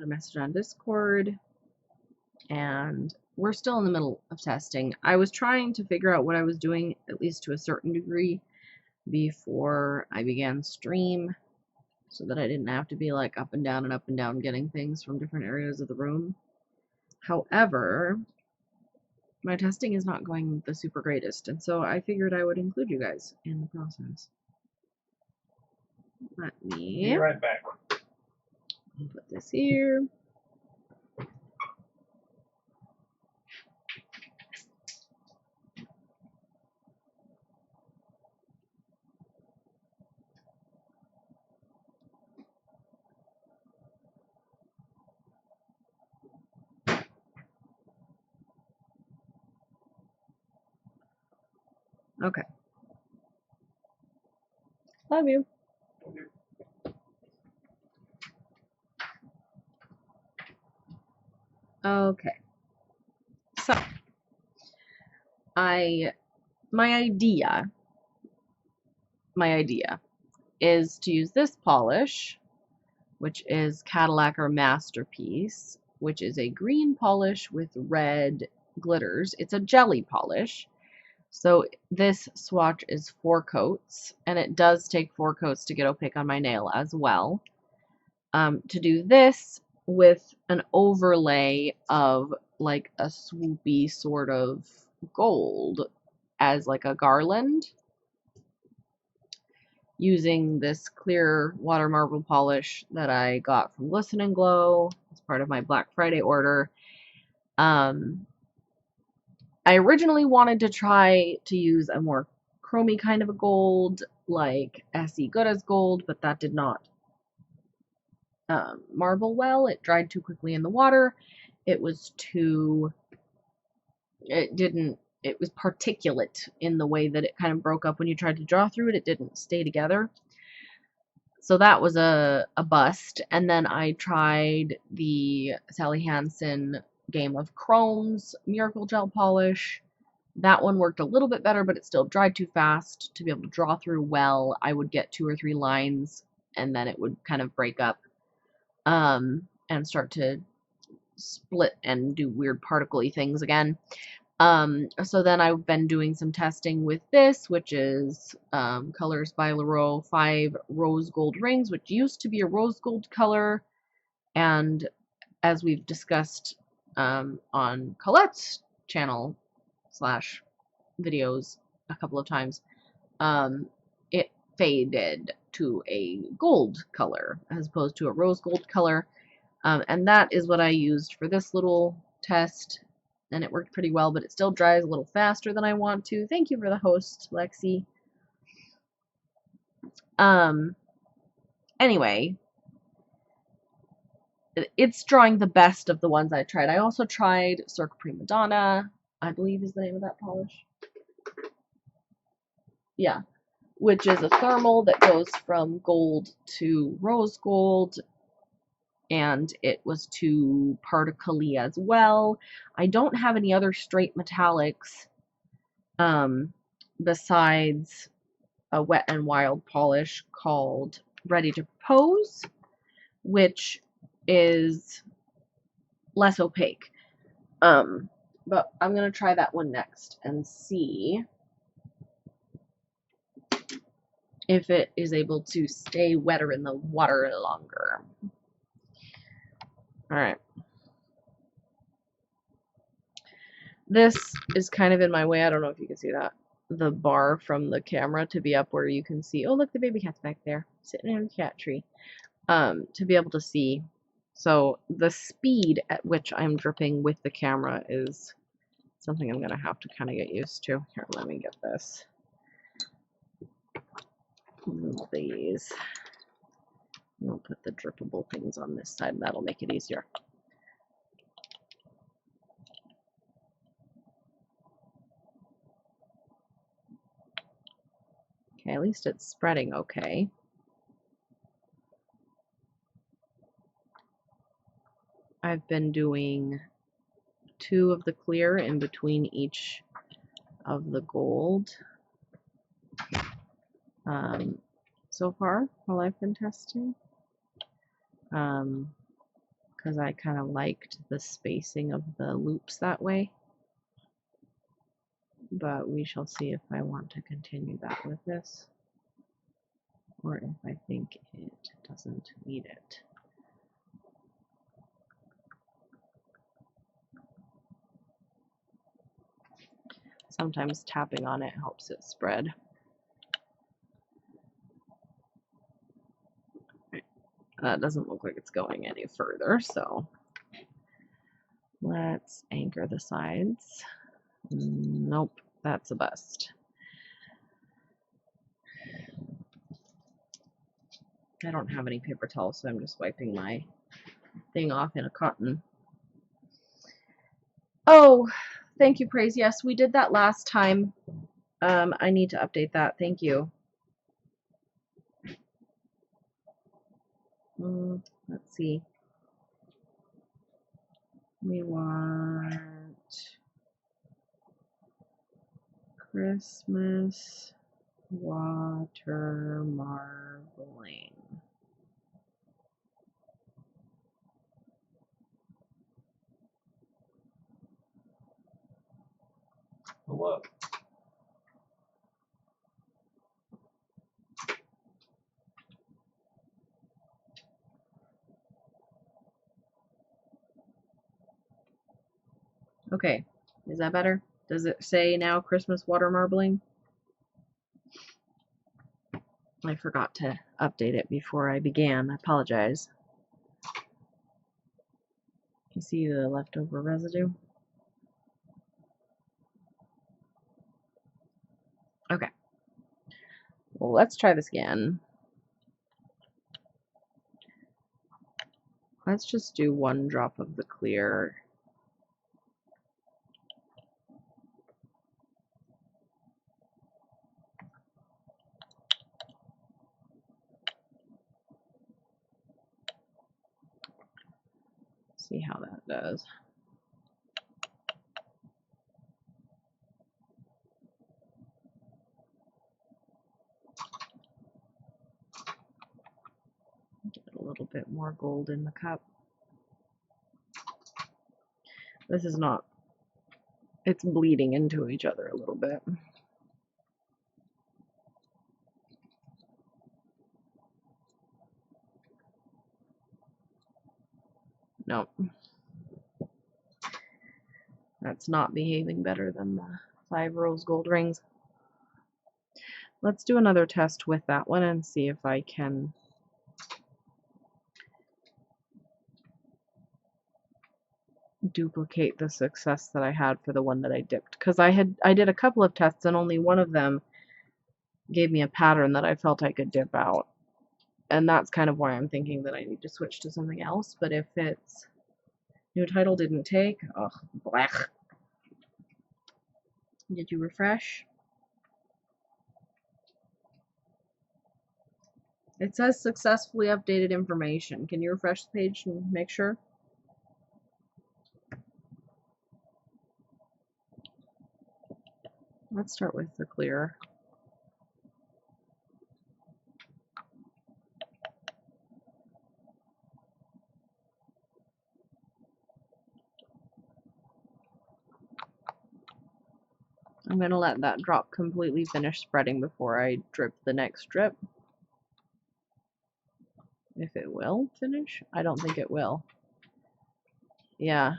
put a message on Discord, and we're still in the middle of testing. I was trying to figure out what I was doing, at least to a certain degree, before I began stream, so that I didn't have to be like up and down getting things from different areas of the room. However, my testing is not going the super greatest, and so I figured I would include you guys in the process. Let me be right back. put this here. Okay. Love you. Okay. So, my idea is to use this polish, which is Cadillacquer Masterpiece, which is a green polish with red glitters. It's a jelly polish. So this swatch is 4 coats, and it does take 4 coats to get opaque on my nail as well. To do this with an overlay of like a swoopy sort of gold as like a garland, using this clear water marble polish that I got from Glisten Glow as part of my Black Friday order. I originally wanted to try to use a more chromy kind of a gold, like S.E. Gooda's gold, but that did not marble well. It dried too quickly in the water. It was particulate in the way that it kind of broke up when you tried to draw through it. It didn't stay together. So that was a bust. And then I tried the Sally Hansen Game of Chrome's Miracle Gel Polish. That one worked a little bit better, but it still dried too fast to be able to draw through well. I would get 2 or 3 lines, and then it would kind of break up and start to split and do weird particle-y things again. So then I've been doing some testing with this, which is Colors by Llarowe 5 Rose Gold Rings, which used to be a rose gold color, and as we've discussed on Colette's channel / videos a couple of times, it faded to a gold color as opposed to a rose gold color, and that is what I used for this little test, and it worked pretty well, but it still dries a little faster than I want to. Thank you for the host, Lexi. Anyway, it's drawing the best of the ones I tried. I also tried Cirque Prima Donna, I believe is the name of that polish. Yeah, which is a thermal that goes from gold to rose gold, and it was too particle-y as well. I don't have any other straight metallics besides a Wet n Wild polish called Ready to Propose, which is less opaque. But I'm going to try that one next and see if it is able to stay wetter in the water longer. Alright. This is kind of in my way. I don't know if you can see that. The bar from the camera to be up where you can see. Oh, look, the baby cat's back there, sitting in a cat tree. To be able to see. So the speed at which I'm dripping with the camera is something I'm going to have to kind of get used to. Here, let me get this. Move these. We'll put the drippable things on this side. That'll make it easier. Okay, at least it's spreading okay. I've been doing 2 of the clear in between each of the gold so far while I've been testing. because I kind of liked the spacing of the loops that way. But we shall see if I want to continue that with this, or if I think it doesn't need it. Sometimes tapping on it helps it spread. That doesn't look like it's going any further, so let's anchor the sides. Nope, that's a bust. I don't have any paper towels, so I'm just wiping my thing off in a cotton. Oh, thank you, Praise. Yes, we did that last time. I need to update that. Thank you. Let's see. We want Christmas water marbling. What? Okay, is that better? Does it say now Christmas water marbling? I forgot to update it before I began. I apologize. You see the leftover residue? Okay. Well, let's try this again. Let's just do 1 drop of the clear. See how that does. Get a little bit more gold in the cup. This is not, it's bleeding into each other a little bit. Nope. That's not behaving better than the 5 rose gold rings. Let's do another test with that one and see if I can duplicate the success that I had for the one that I dipped. Because I did a couple of tests and only one of them gave me a pattern that I felt I could dip out. And that's kind of why I'm thinking that I need to switch to something else. But if it's new title didn't take, oh, blech. Did you refresh? It says successfully updated information. Can you refresh the page and make sure? Let's start with the clear. I'm going to let that drop completely finish spreading before I drip the next drip. If it will finish? I don't think it will. Yeah.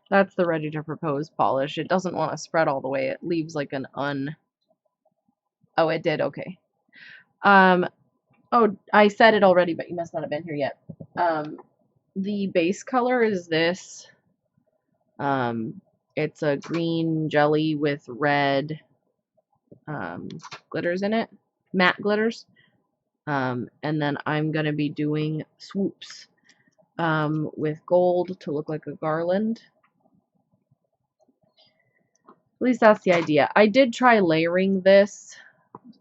That's the ready to propose polish. It doesn't want to spread all the way. It leaves like an Oh, it did. Okay. Oh, I said it already, but you must not have been here yet. The base color is this. It's a green jelly with red glitters in it. Matte glitters. And then I'm going to be doing swoops with gold to look like a garland. At least that's the idea. I did try layering this.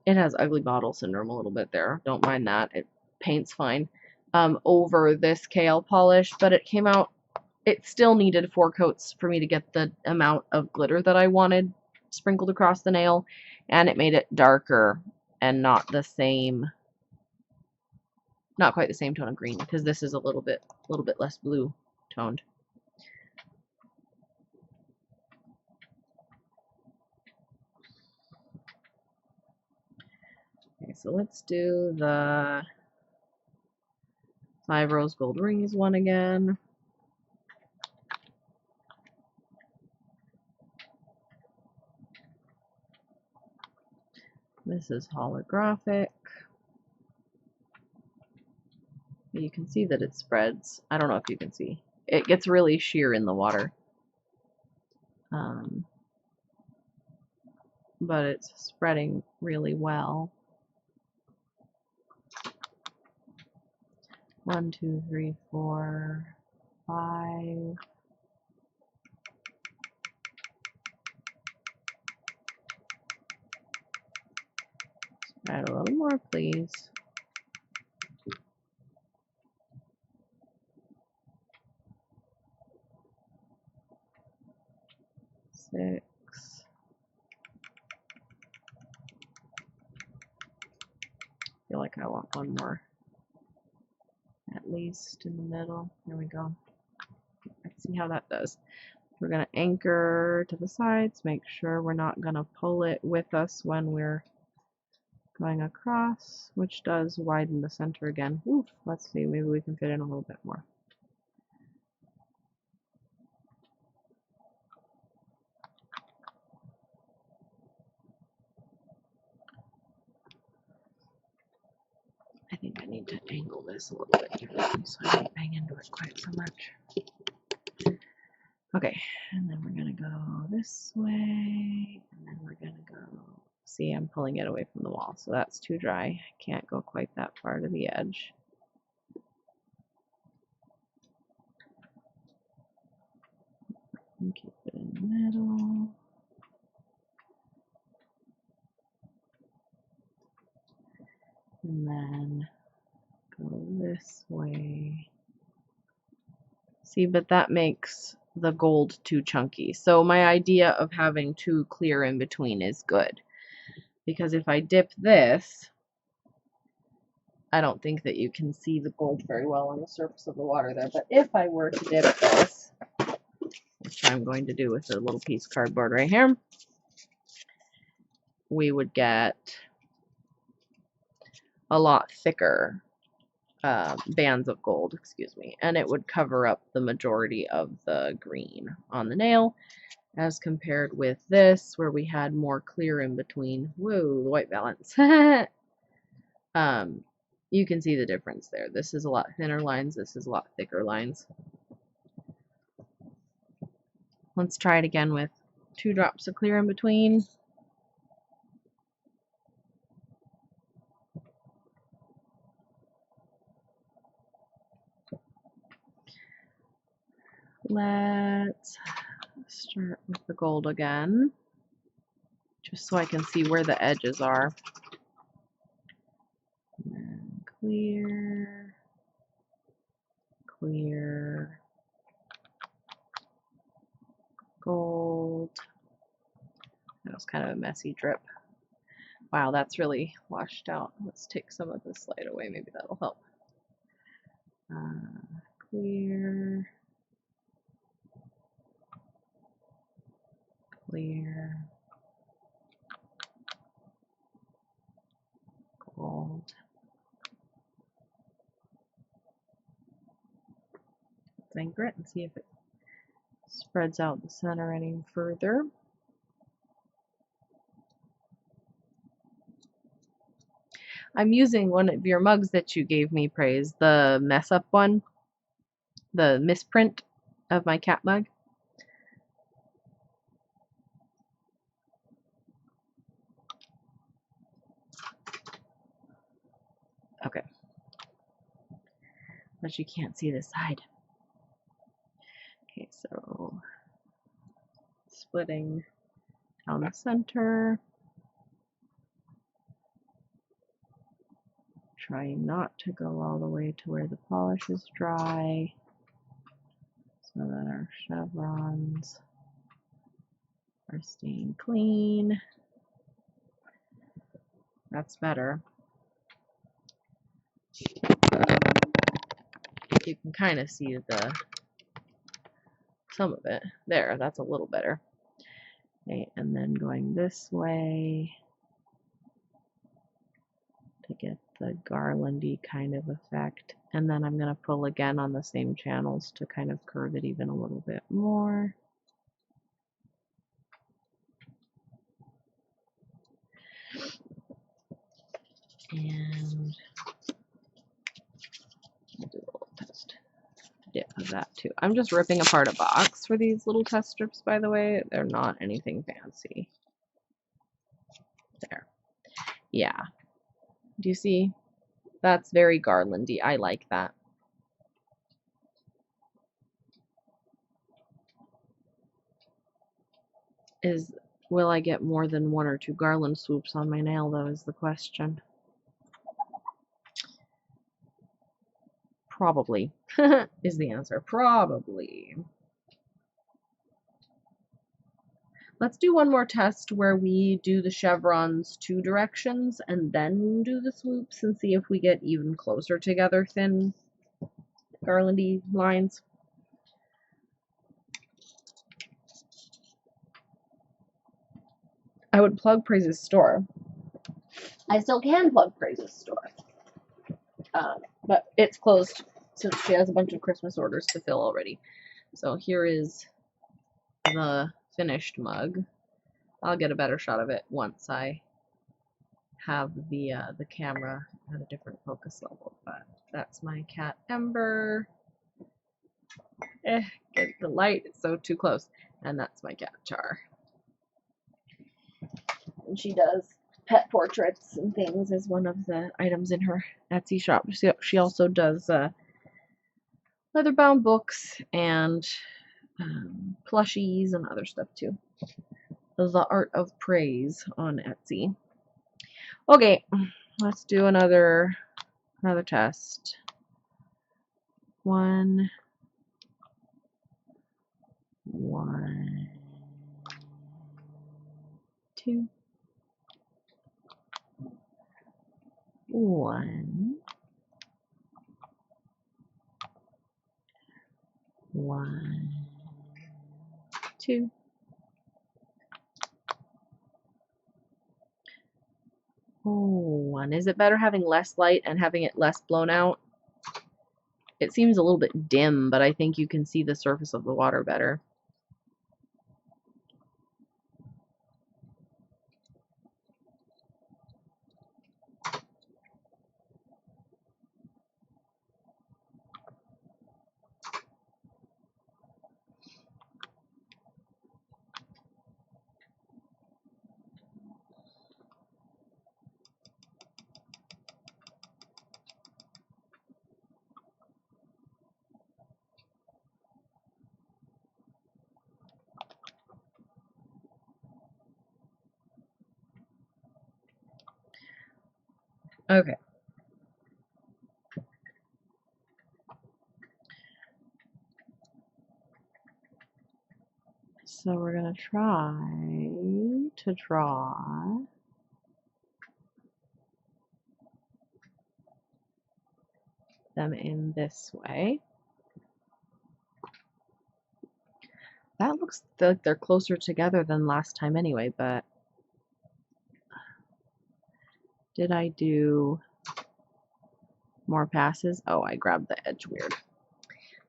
It has ugly bottle syndrome a little bit there. Don't mind that. It paints fine. Over this kale polish, but it came out, it still needed 4 coats for me to get the amount of glitter that I wanted sprinkled across the nail, and it made it darker and not the same not quite the same tone of green, because this is a little bit less blue toned. Okay, so let's do the 5 rose gold rings one again. This is holographic. You can see that it spreads. I don't know if you can see. It gets really sheer in the water. But it's spreading really well. 1, 2, 3, 4, 5. Add a little more, please. 6. I feel like I want one more, at least in the middle. There we go. Let's see how that does. We're going to anchor to the sides, make sure we're not going to pull it with us when we're going across, which does widen the center again. Oof, let's see, maybe we can fit in a little bit more. I think I need to angle this a little bit differently so I don't bang into it quite so much. Okay, and then we're going to go this way, and then we're going to go, see, I'm pulling it away from the wall, so that's too dry. I can't go quite that far to the edge. And keep it in the middle. And then go this way. See, but that makes the gold too chunky. So my idea of having 2 clear in between is good. Because if I dip this, I don't think that you can see the gold very well on the surface of the water there. But if I were to dip this, which I'm going to do with a little piece of cardboard right here, we would get a lot thicker bands of gold, excuse me, and it would cover up the majority of the green on the nail, as compared with this, where we had more clear in between. Whoa, the white balance. You can see the difference there. This is a lot thinner lines, this is a lot thicker lines. Let's try it again with 2 drops of clear in between. Let's start with the gold again, just so I can see where the edges are. And then clear, clear, gold. That was kind of a messy drip. Wow, that's really washed out. Let's take some of this light away, maybe that'll help. Clear, clear, gold. Let's anchor it and see if it spreads out the center any further. I'm using one of your mugs that you gave me, Praise, the mess up one, the misprint of my cat mug. Okay. But you can't see the side. Okay, so splitting down the center. Trying not to go all the way to where the polish is dry, so that our chevrons are staying clean. That's better. You can kind of see some of it. There, that's a little better. Okay, and then going this way to get the garlandy kind of effect. And then I'm going to pull again on the same channels to kind of curve it even a little bit more. And we'll do a little test dip of that too. I'm just ripping apart a box for these little test strips, by the way. They're not anything fancy. There. Yeah. Do you see? That's very garlandy. I like that. Will I get more than 1 or 2 garland swoops on my nail, though, is the question. Probably is the answer. Probably. Let's do one more test where we do the chevrons 2 directions and then do the swoops and see if we get even closer together thin garlandy lines. I would plug Praise's store. I still can plug Praise's store. But it's closed since she has a bunch of Christmas orders to fill already. So here is the finished mug. I'll get a better shot of it once I have the camera at a different focus level. But that's my cat Ember. Get the light, it's so too close. And that's my cat Char. And she does pet portraits and things as one of the items in her Etsy shop. She also does leather-bound books and plushies and other stuff too. The Art of Praise on Etsy. Okay, let's do another test. 1, 2, 1, 2. Oh, and is it better having less light and having it less blown out? It seems a little bit dim, but I think you can see the surface of the water better. Okay. So we're going to try to draw them in this way. That looks like they're closer together than last time anyway, but did I do more passes? Oh, I grabbed the edge weird.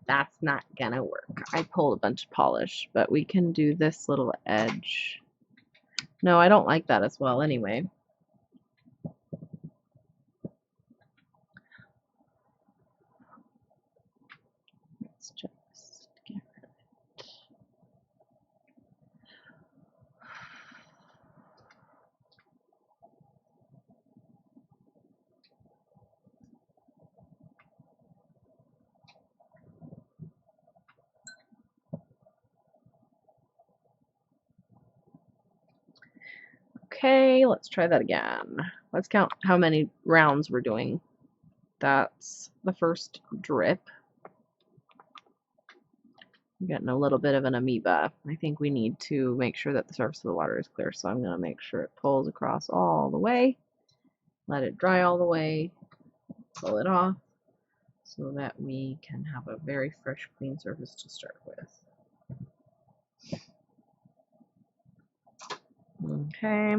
That's not gonna work. I pulled a bunch of polish, but we can do this little edge. No, I don't like that as well anyway. Let's just get rid of it. Okay, let's try that again. Let's count how many rounds we're doing. That's the first drip. I'm getting a little bit of an amoeba. I think we need to make sure that the surface of the water is clear, so I'm going to make sure it pulls across all the way. Let it dry all the way. Pull it off. so that we can have a very fresh, clean surface to start with. Okay.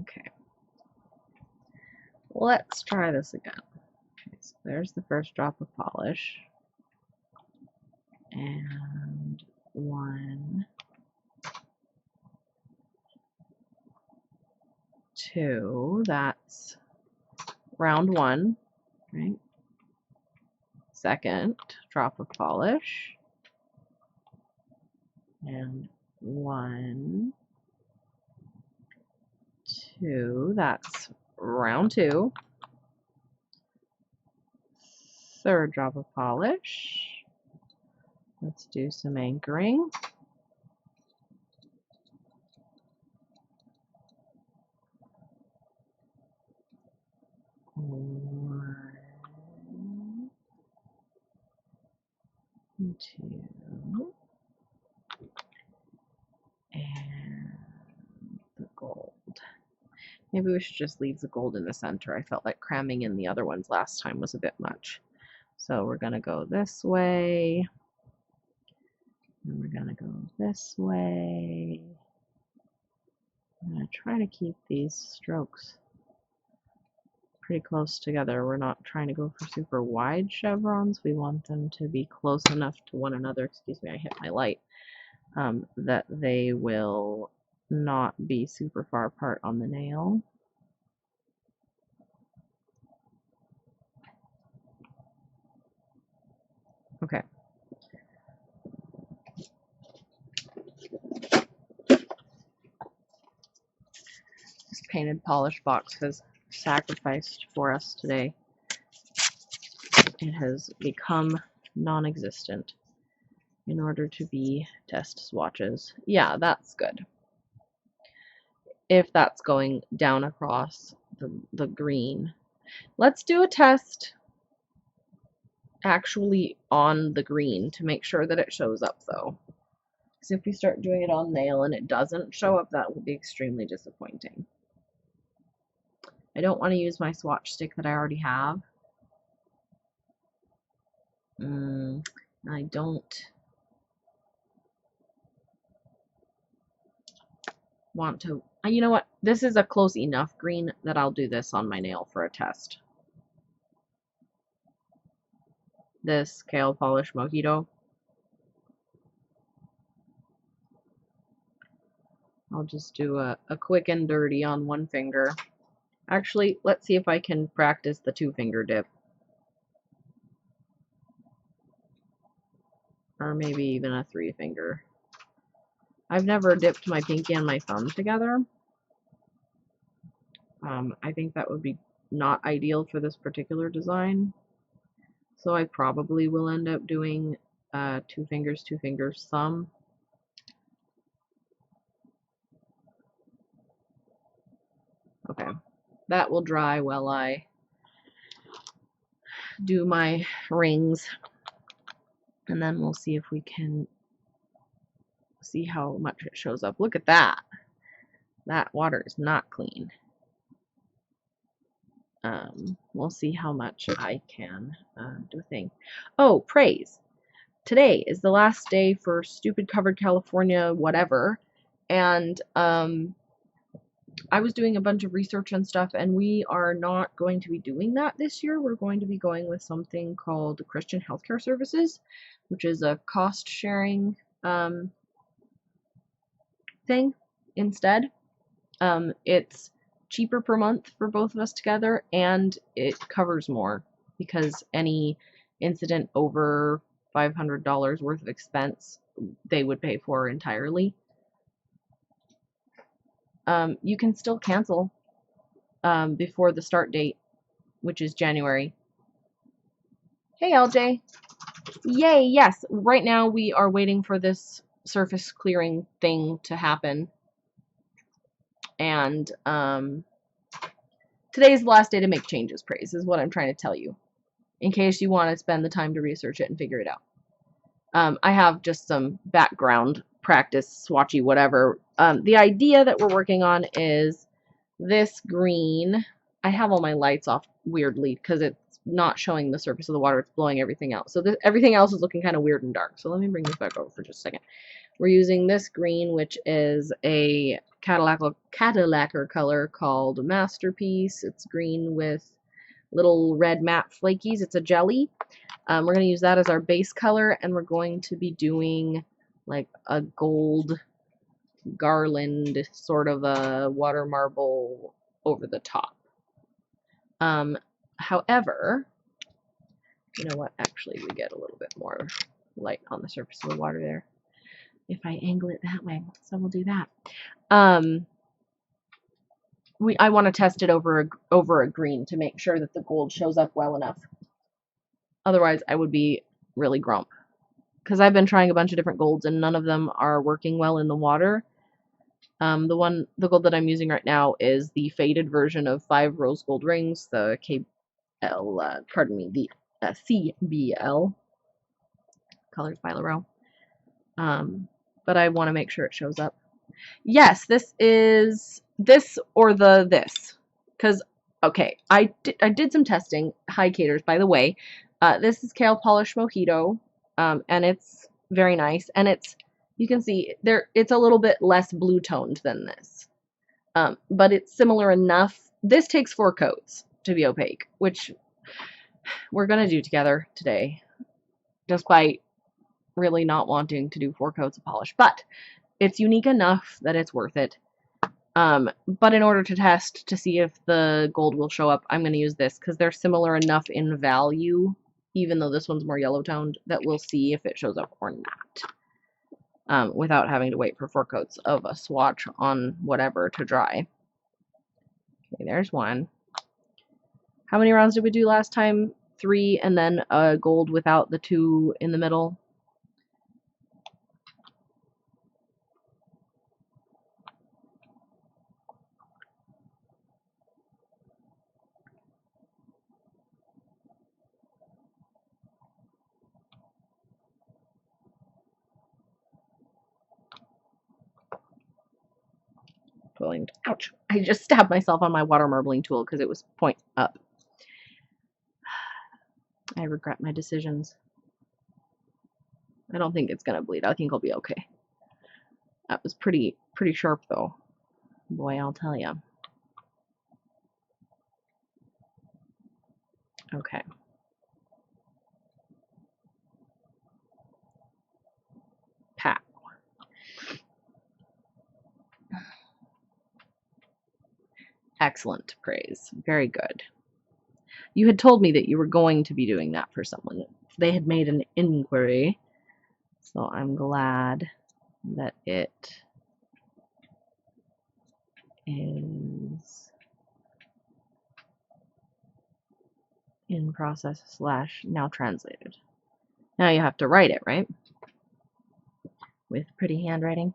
Okay. Let's try this again. Okay, so there's the first drop of polish. And 1, 2, that's round 1, right? Second drop of polish. And 1, 2, that's round 2. Third drop of polish. Let's do some anchoring. One, 2, and the gold. Maybe we should just leave the gold in the center. I felt like cramming in the other ones last time was a bit much. So we're going to go this way. And we're going to go this way. I'm going to try to keep these strokes pretty close together. We're not trying to go for super wide chevrons. We want them to be close enough to one another. Excuse me, I hit my light. That they will not be super far apart on the nail. Okay. This painted polish box has sacrificed for us today. It has become non-existent in order to be test swatches. Yeah, that's good. If that's going down across the green. Let's do a test actually on the green to make sure that it shows up though. Because if we start doing it on nail and it doesn't show up, that will be extremely disappointing. I don't want to use my swatch stick that I already have. I don't want to. You know what? This is a close enough green that I'll do this on my nail for a test. This Kale Polish Mojito. I'll just do a quick and dirty on one finger. Actually, let's see if I can practice the 2-finger dip. Or maybe even a 3-finger. I've never dipped my pinky and my thumb together. I think that would be not ideal for this particular design. So I probably will end up doing 2 fingers, 2 fingers, thumb. Okay, that will dry while I do my rings. And then we'll see if we can see how much it shows up. Look at that. That water is not clean. We'll see how much I can do a thing. Oh, praise. Today is the last day for Stupid Covered California whatever. And I was doing a bunch of research and stuff, and we are not going to be doing that this year. We're going to be going with something called Christian Healthcare Services, which is a cost-sharing thing instead. It's cheaper per month for both of us together, and it covers more because any incident over $500 worth of expense they would pay for entirely. You can still cancel before the start date, which is January. Hey, LJ. Yay, yes. Right now we are waiting for this surface clearing thing to happen. And today's the last day to make changes, praise, is what I'm trying to tell you. In case you want to spend the time to research it and figure it out. I have just some background practice, swatchy, whatever. The idea that we're working on is this green. I have all my lights off weirdly because it's not showing the surface of the water. It's blowing everything out. So everything else is looking kind of weird and dark. So let me bring this back over for just a second. We're using this green, which is a Cadillacquer color called Masterpiece. It's green with little red matte flakies. It's a jelly. We're going to use that as our base color, and we're going to be doing like a gold garland, sort of a water marble over the top. However, you know what? Actually, we get a little bit more light on the surface of the water there if I angle it that way. So we'll do that. I want to test it over a green to make sure that the gold shows up well enough. Otherwise, I would be really grump. Because I've been trying a bunch of different golds and none of them are working well in the water. The gold that I'm using right now is the faded version of 5 rose gold rings, the the CBL, colors by Llarowe. But I want to make sure it shows up. Yes, this is this or this. Because, okay, I did some testing. Hi, Caters, by the way. This is Kale Polish Mojito, and it's very nice. And you can see it's a little bit less blue toned than this. But it's similar enough. This takes 4 coats to be opaque, which we're going to do together today, despite really not wanting to do 4 coats of polish. But it's unique enough that it's worth it. But in order to test to see if the gold will show up, I'm going to use this because they're similar enough in value, even though this one's more yellow toned, that we'll see if it shows up or not. Without having to wait for 4 coats of a swatch on whatever to dry. Okay, there's one. How many rounds did we do last time? 3, and then a gold without the 2 in the middle. Ouch. I just stabbed myself on my water marbling tool because it was point up. I regret my decisions. I don't think it's gonna bleed. I think I'll be okay. That was pretty sharp though. Boy, I'll tell you. Okay. Pat. Excellent praise. Very good. You had told me that you were going to be doing that for someone. They had made an inquiry. So I'm glad that it is in process / now translated. Now you have to write it, right? With pretty handwriting.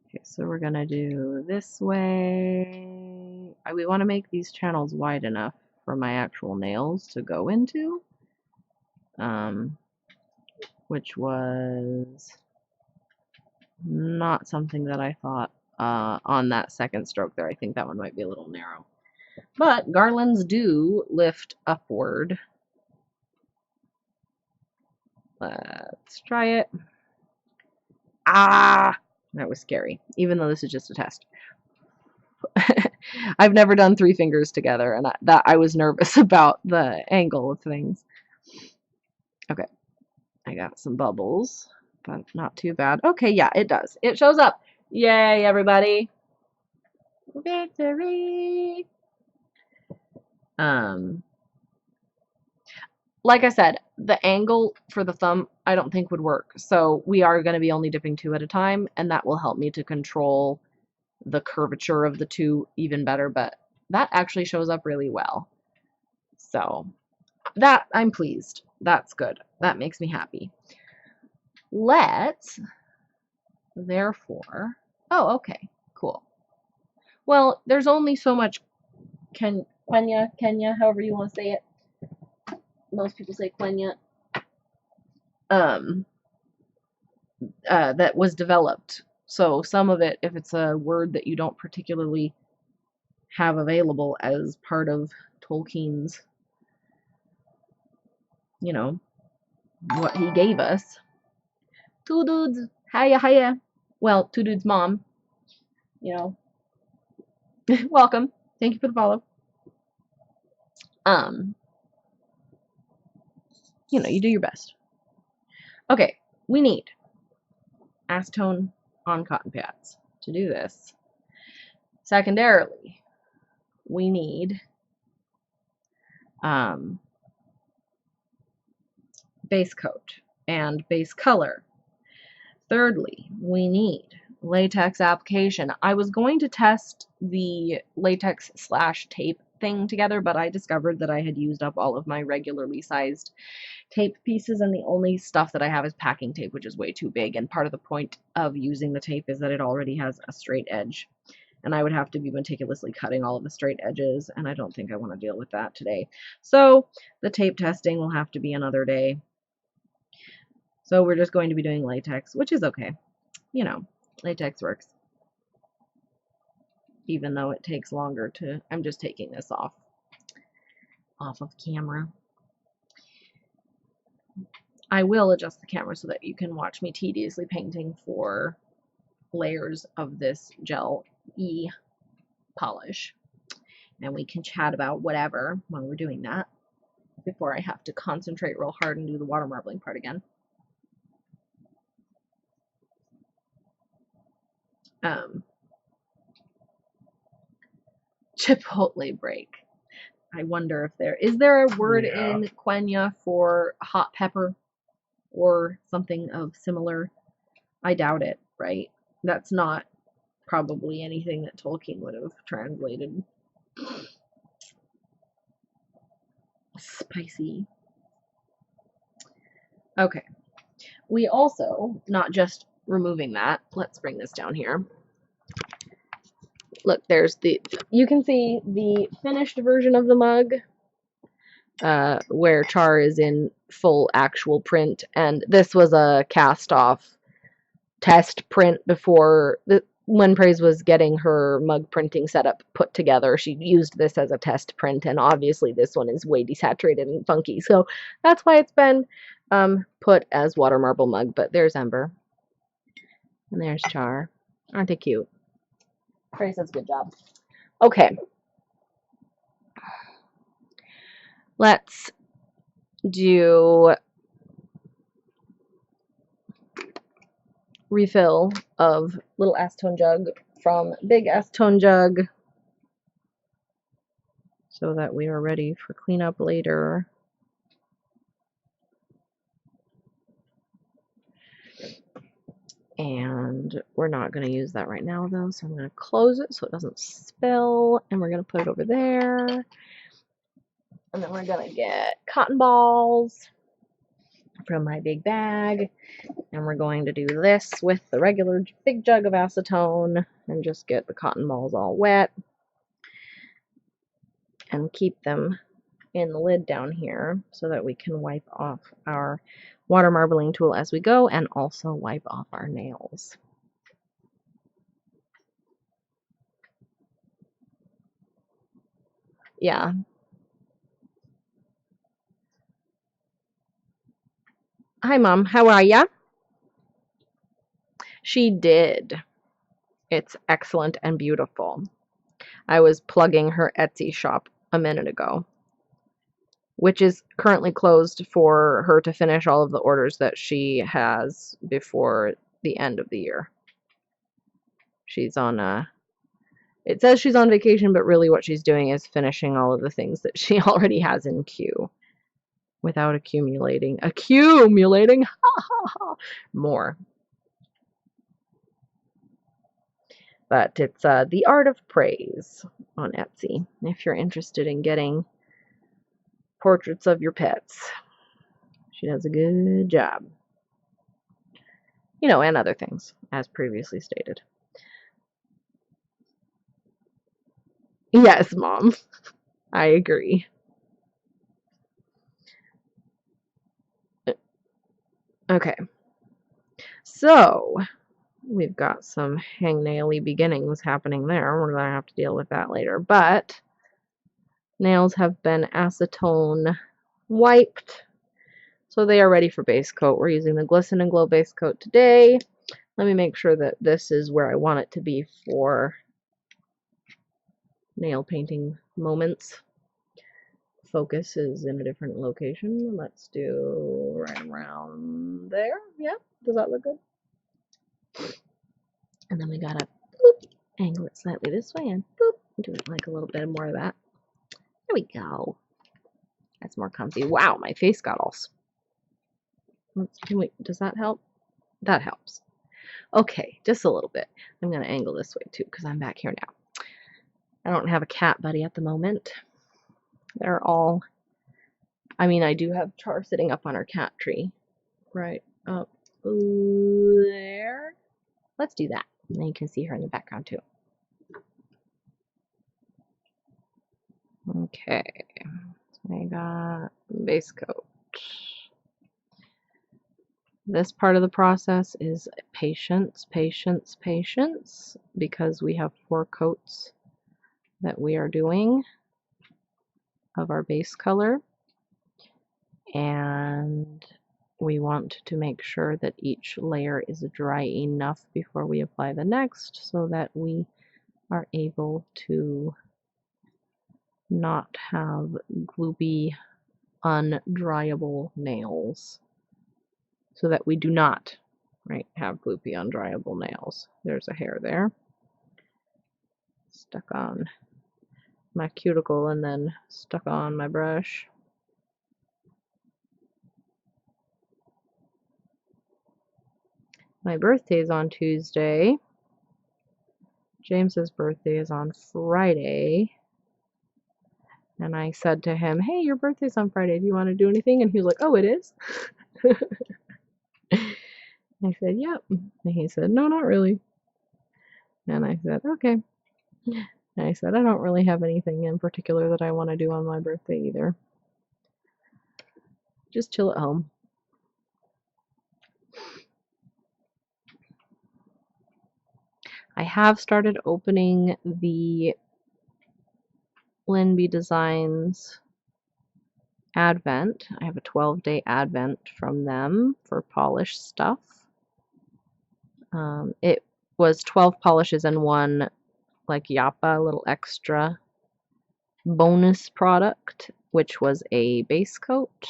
Okay, so we're gonna do this way. We want to make these channels wide enough for my actual nails to go into, which was not something that I thought on that second stroke there. I think that one might be a little narrow. But garlands do lift upward. Let's try it. Ah! That was scary, even though this is just a test. I've never done 3 fingers together, and I was nervous about the angle of things. Okay, I got some bubbles, but not too bad. Okay, yeah, it does. It shows up. Yay, everybody! Victory! Like I said, the angle for the thumb I don't think would work. So we are going to be only dipping 2 at a time, and that will help me to control the curvature of the 2 even better, but that actually shows up really well. So that, I'm pleased. That's good. That makes me happy. Let's, therefore, oh, okay, cool. Well, there's only so much Kenya, however you want to say it. Most people say Kenya. that was developed. So some of it, if it's a word that you don't particularly have available as part of Tolkien's, you know, what he gave us. Two dudes, hiya hiya. Well, two dudes' mom, you know. Welcome. Thank you for the follow. You know, you do your best. Okay, we need acetone on cotton pads to do this. Secondarily, we need base coat and base color. Thirdly, we need latex application. I was going to test the latex / tape thing together, but I discovered that I had used up all of my regularly sized tape pieces, and the only stuff that I have is packing tape, which is way too big, and part of the point of using the tape is that it already has a straight edge, and I would have to be meticulously cutting all of the straight edges, and I don't think I want to deal with that today. So the tape testing will have to be another day. So we're just going to be doing latex, which is okay. You know, latex works. Even though it takes longer to... I'm just taking this off of camera. I will adjust the camera so that you can watch me tediously painting 4 layers of this gel-y polish. And we can chat about whatever when we're doing that before I have to concentrate real hard and do the water marbling part again. Chipotle break. I wonder if is there a word in Quenya for hot pepper or something of similar? I doubt it, right? That's not probably anything that Tolkien would have translated. Spicy. Okay. We also, not just removing that, let's bring this down here. Look, there's you can see the finished version of the mug, where Char is in full actual print, and this was a cast-off test print before when Praise was getting her mug printing setup put together. She used this as a test print, and obviously this one is way desaturated and funky, so that's why it's been put as water marble mug. But there's Ember, and there's Char. Aren't they cute? Praise does a good job. Okay. Let's do refill of little acetone jug from big acetone jug so that we are ready for cleanup later. And we're not going to use that right now though, so I'm going to close it so it doesn't spill, and we're going to put it over there. And then we're going to get cotton balls from my big bag, and we're going to do this with the regular big jug of acetone and just get the cotton balls all wet and keep them in the lid down here so that we can wipe off our water marbling tool as we go, and also wipe off our nails. Yeah. Hi, Mom. How are ya? She did. It's excellent and beautiful. I was plugging her Etsy shop a minute ago, which is currently closed for her to finish all of the orders that she has before the end of the year. She's on it says she's on vacation, but really what she's doing is finishing all of the things that she already has in queue without accumulating more. But it's The Art of Praise on Etsy if you're interested in getting portraits of your pets. She does a good job. You know, and other things, as previously stated. Yes, Mom. I agree. Okay. So, we've got some hangnaily beginnings happening there. We're going to have to deal with that later. But nails have been acetone wiped, so they are ready for base coat. We're using the Glisten Glow base coat today. Let me make sure that this is where I want it to be for nail painting moments. Focus is in a different location. Let's do right around there. Yeah, does that look good? And then we gotta boop, angle it slightly this way and boop, do it like a little bit more of that. There we go. That's more comfy. Wow, my face got all. Does that help? That helps. Okay, just a little bit. I'm gonna angle this way too because I'm back here now. I don't have a cat buddy at the moment. They're all. I mean, I do have Char sitting up on our cat tree, right up there. Let's do that. And then you can see her in the background too. Okay, so I got base coat. This part of the process is patience, patience, patience, because we have 4 coats that we are doing of our base color, and we want to make sure that each layer is dry enough before we apply the next so that we are able to not have gloopy, undryable nails, so that we do not, right, have gloopy, undryable nails. There's a hair there stuck on my cuticle and then stuck on my brush. My birthday is on Tuesday. James's birthday is on Friday. And I said to him, hey, your birthday's on Friday. Do you want to do anything? And he was like, oh, it is? I said, yep. And he said, no, not really. And I said, okay. And I said, I don't really have anything in particular that I want to do on my birthday either. Just chill at home. I have started opening the Linby Designs Advent. I have a 12-day Advent from them for polish stuff. It was 12 polishes and one like Yappa, little extra bonus product, which was a base coat,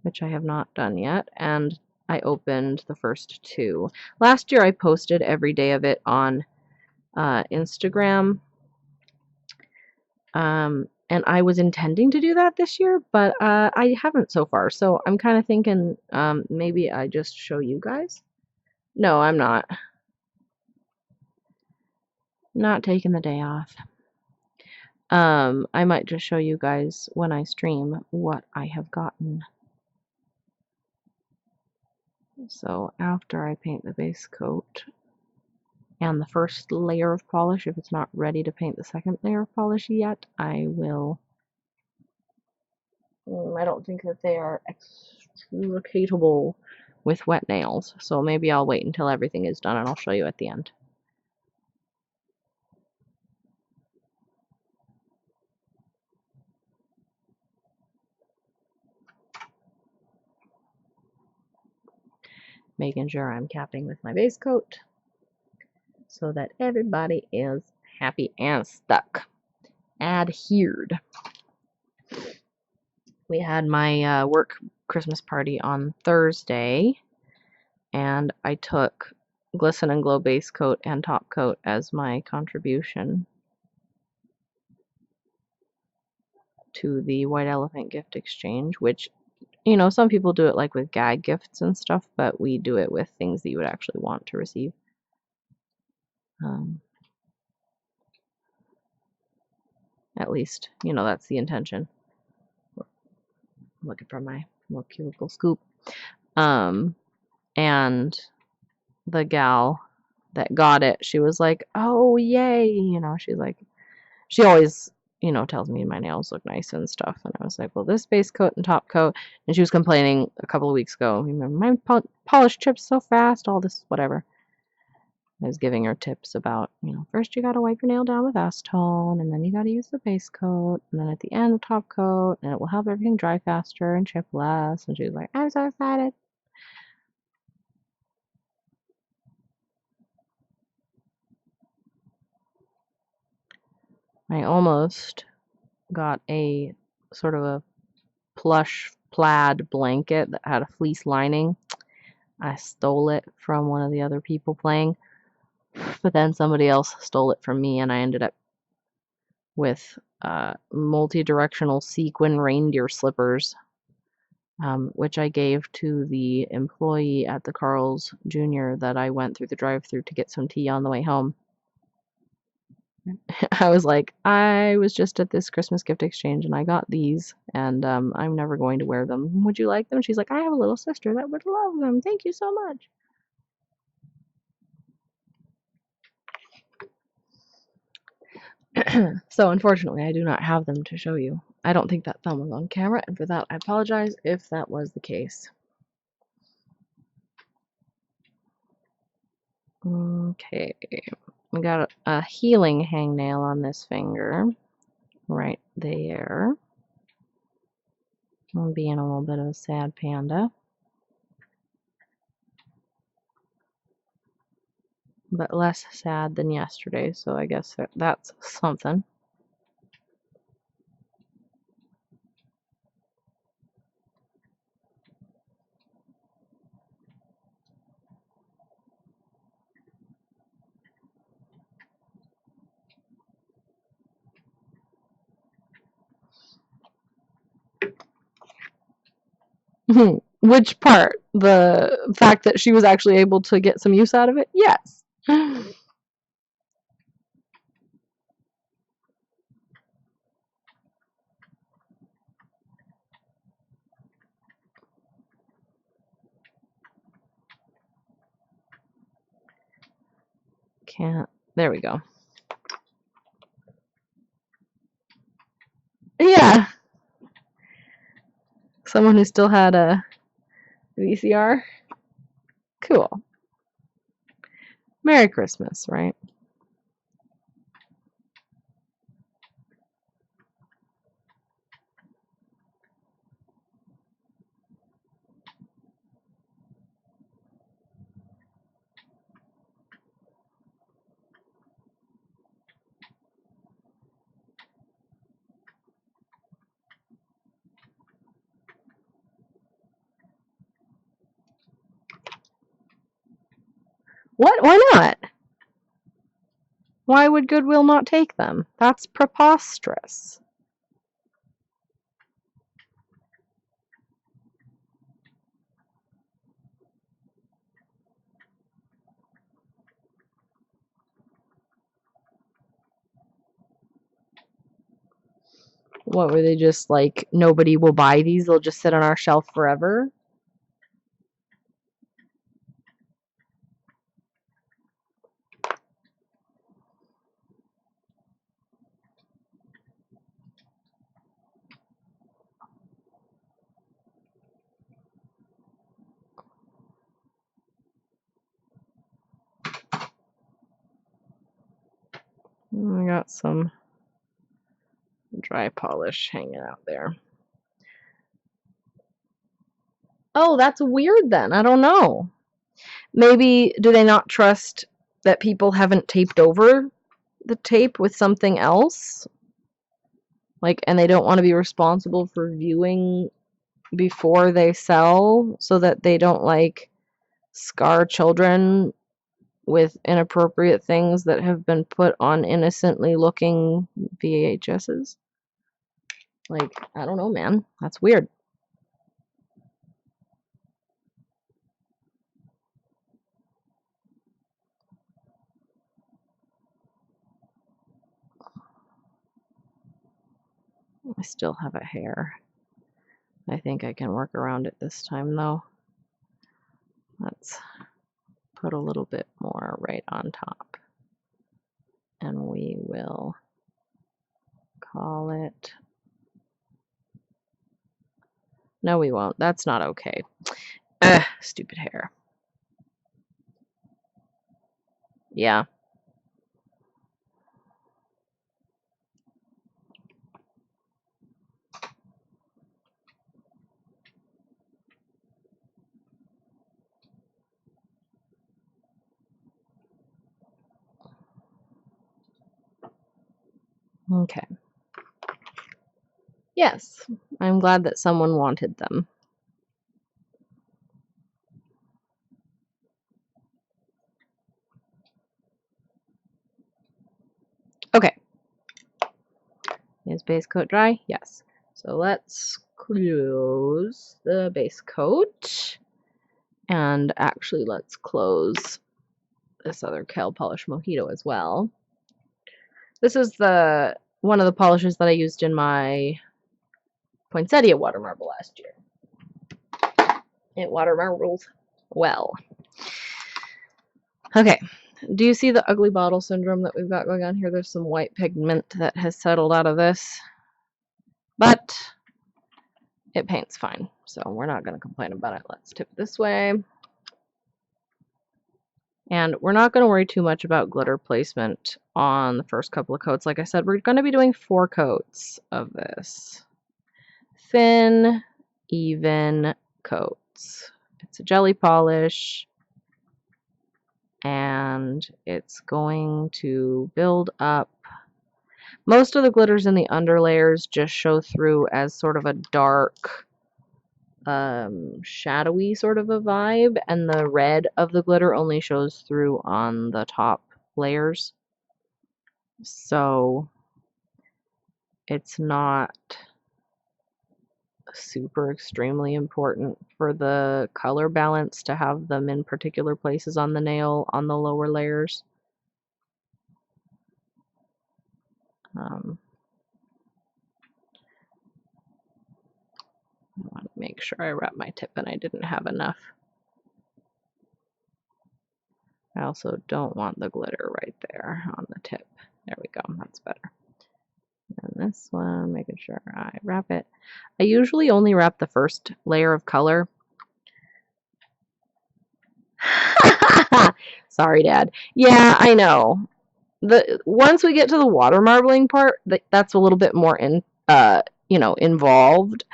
which I have not done yet, and I opened the first 2. Last year I posted every day of it on Instagram, and I was intending to do that this year, but I haven't so far, so I'm kind of thinking maybe I just show you guys. No, I'm not. Not taking the day off. I might just show you guys when I stream what I have gotten. So after I paint the base coat and the first layer of polish, if it's not ready to paint the second layer of polish yet, I will. I don't think that they are extricatable with wet nails, so maybe I'll wait until everything is done and I'll show you at the end. Making sure I'm capping with my base coat so that everybody is happy and stuck. Adhered. We had my work Christmas party on Thursday, and I took Glisten Glow base coat and top coat as my contribution to the White Elephant gift exchange, which, you know, some people do it like with gag gifts and stuff, but we do it with things that you would actually want to receive. At least, you know, that's the intention. I'm looking for my more cuticle scoop. And the gal that got it, she was like, oh, yay. You know, she's like, she always, you know, tells me my nails look nice and stuff. And I was like, well, this base coat and top coat. And she was complaining a couple of weeks ago, remember, my polish chips so fast, all this, whatever. I was giving her tips about, you know, first you got to wipe your nail down with acetone, and then you got to use the base coat, and then at the end, the top coat, and it will help everything dry faster and chip less. And she was like, I'm so excited. I almost got a sort of a plush plaid blanket that had a fleece lining. I stole it from one of the other people playing, but then somebody else stole it from me, and I ended up with multi-directional sequin reindeer slippers, which I gave to the employee at the Carl's Jr. that I went through the drive-thru to get some tea on the way home. I was like, I was just at this Christmas gift exchange and I got these, and I'm never going to wear them. Would you like them? She's like, I have a little sister that would love them. Thank you so much. So unfortunately, I do not have them to show you. I don't think that thumb was on camera, and for that, I apologize if that was the case. Okay, we got a healing hangnail on this finger, right there. I'm being a little bit of a sad panda. But less sad than yesterday, so I guess that's something. Which part? The fact that she was actually able to get some use out of it? Yes. Can't. There we go. Yeah. Someone who still had a VCR? Cool. Merry Christmas, right? What? Why not? Why would Goodwill not take them? That's preposterous. What were they just like, nobody will buy these, they'll just sit on our shelf forever? I got some dry polish hanging out there. Oh, that's weird then. I don't know. Maybe do they not trust that people haven't taped over the tape with something else? Like, and they don't want to be responsible for viewing before they sell so that they don't like scar children with inappropriate things that have been put on innocently looking VHSs. Like, I don't know, man. That's weird. I still have a hair. I think I can work around it this time, though. Let's put a little bit more right on top. And we will call it. No, we won't. That's not okay. Ugh, stupid hair. Yeah. Okay. Yes, I'm glad that someone wanted them. Okay. Is base coat dry? Yes. So let's close the base coat. And actually, let's close this other Cal Polish Mojito as well. This is one of the polishes that I used in my poinsettia water marble last year. It water marbles well. Okay. Do you see the ugly bottle syndrome that we've got going on here? There's some white pigment that has settled out of this. But it paints fine, so we're not going to complain about it. Let's tip it this way. And we're not going to worry too much about glitter placement on the first couple of coats. Like I said, we're going to be doing 4 coats of this. Thin, even coats. It's a jelly polish, and it's going to build up. Most of the glitters in the underlayers just show through as sort of a dark, shadowy sort of a vibe, and the red of the glitter only shows through on the top layers. So it's not super extremely important for the color balance to have them in particular places on the nail on the lower layers. I want to make sure I wrap my tip and I didn't have enough. I also don't want the glitter right there on the tip. There we go, that's better. And this one, making sure I wrap it. I usually only wrap the first layer of color. Sorry, Dad. Yeah, I know. Once we get to the water marbling part, that's a little bit more involved.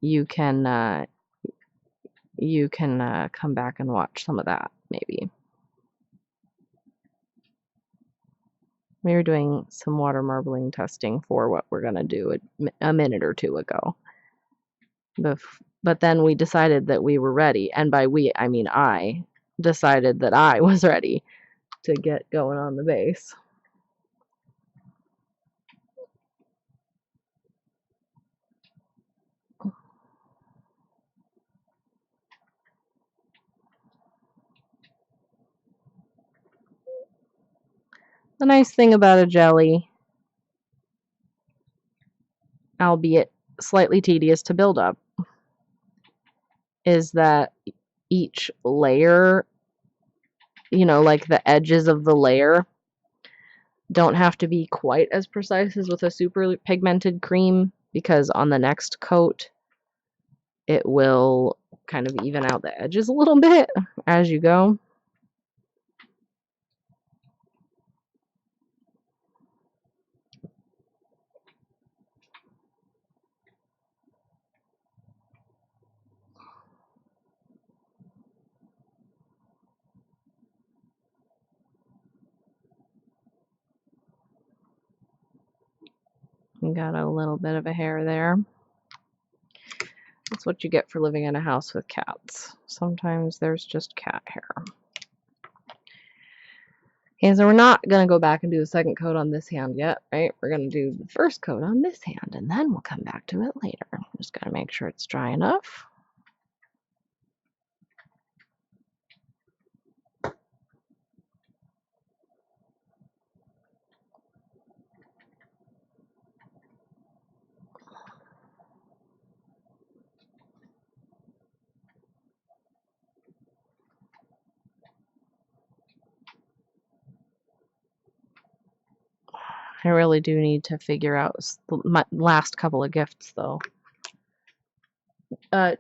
You can come back and watch some of that, maybe. We were doing some water marbling testing for what we're going to do a minute or two ago. But then we decided that we were ready, and by we, I mean I decided that I was ready to get going on the base. The nice thing about a jelly, albeit slightly tedious to build up, is that each layer, like the edges of the layer, don't have to be quite as precise as with a super pigmented cream, because on the next coat it will kind of even out the edges a little bit as you go. We got a little bit of a hair there. That's what you get for living in a house with cats. Sometimes there's just cat hair. Okay, so we're not going to go back and do the second coat on this hand yet, right? We're going to do the first coat on this hand, and then we'll come back to it later. Just got to make sure it's dry enough. I really do need to figure out my last couple of gifts, though.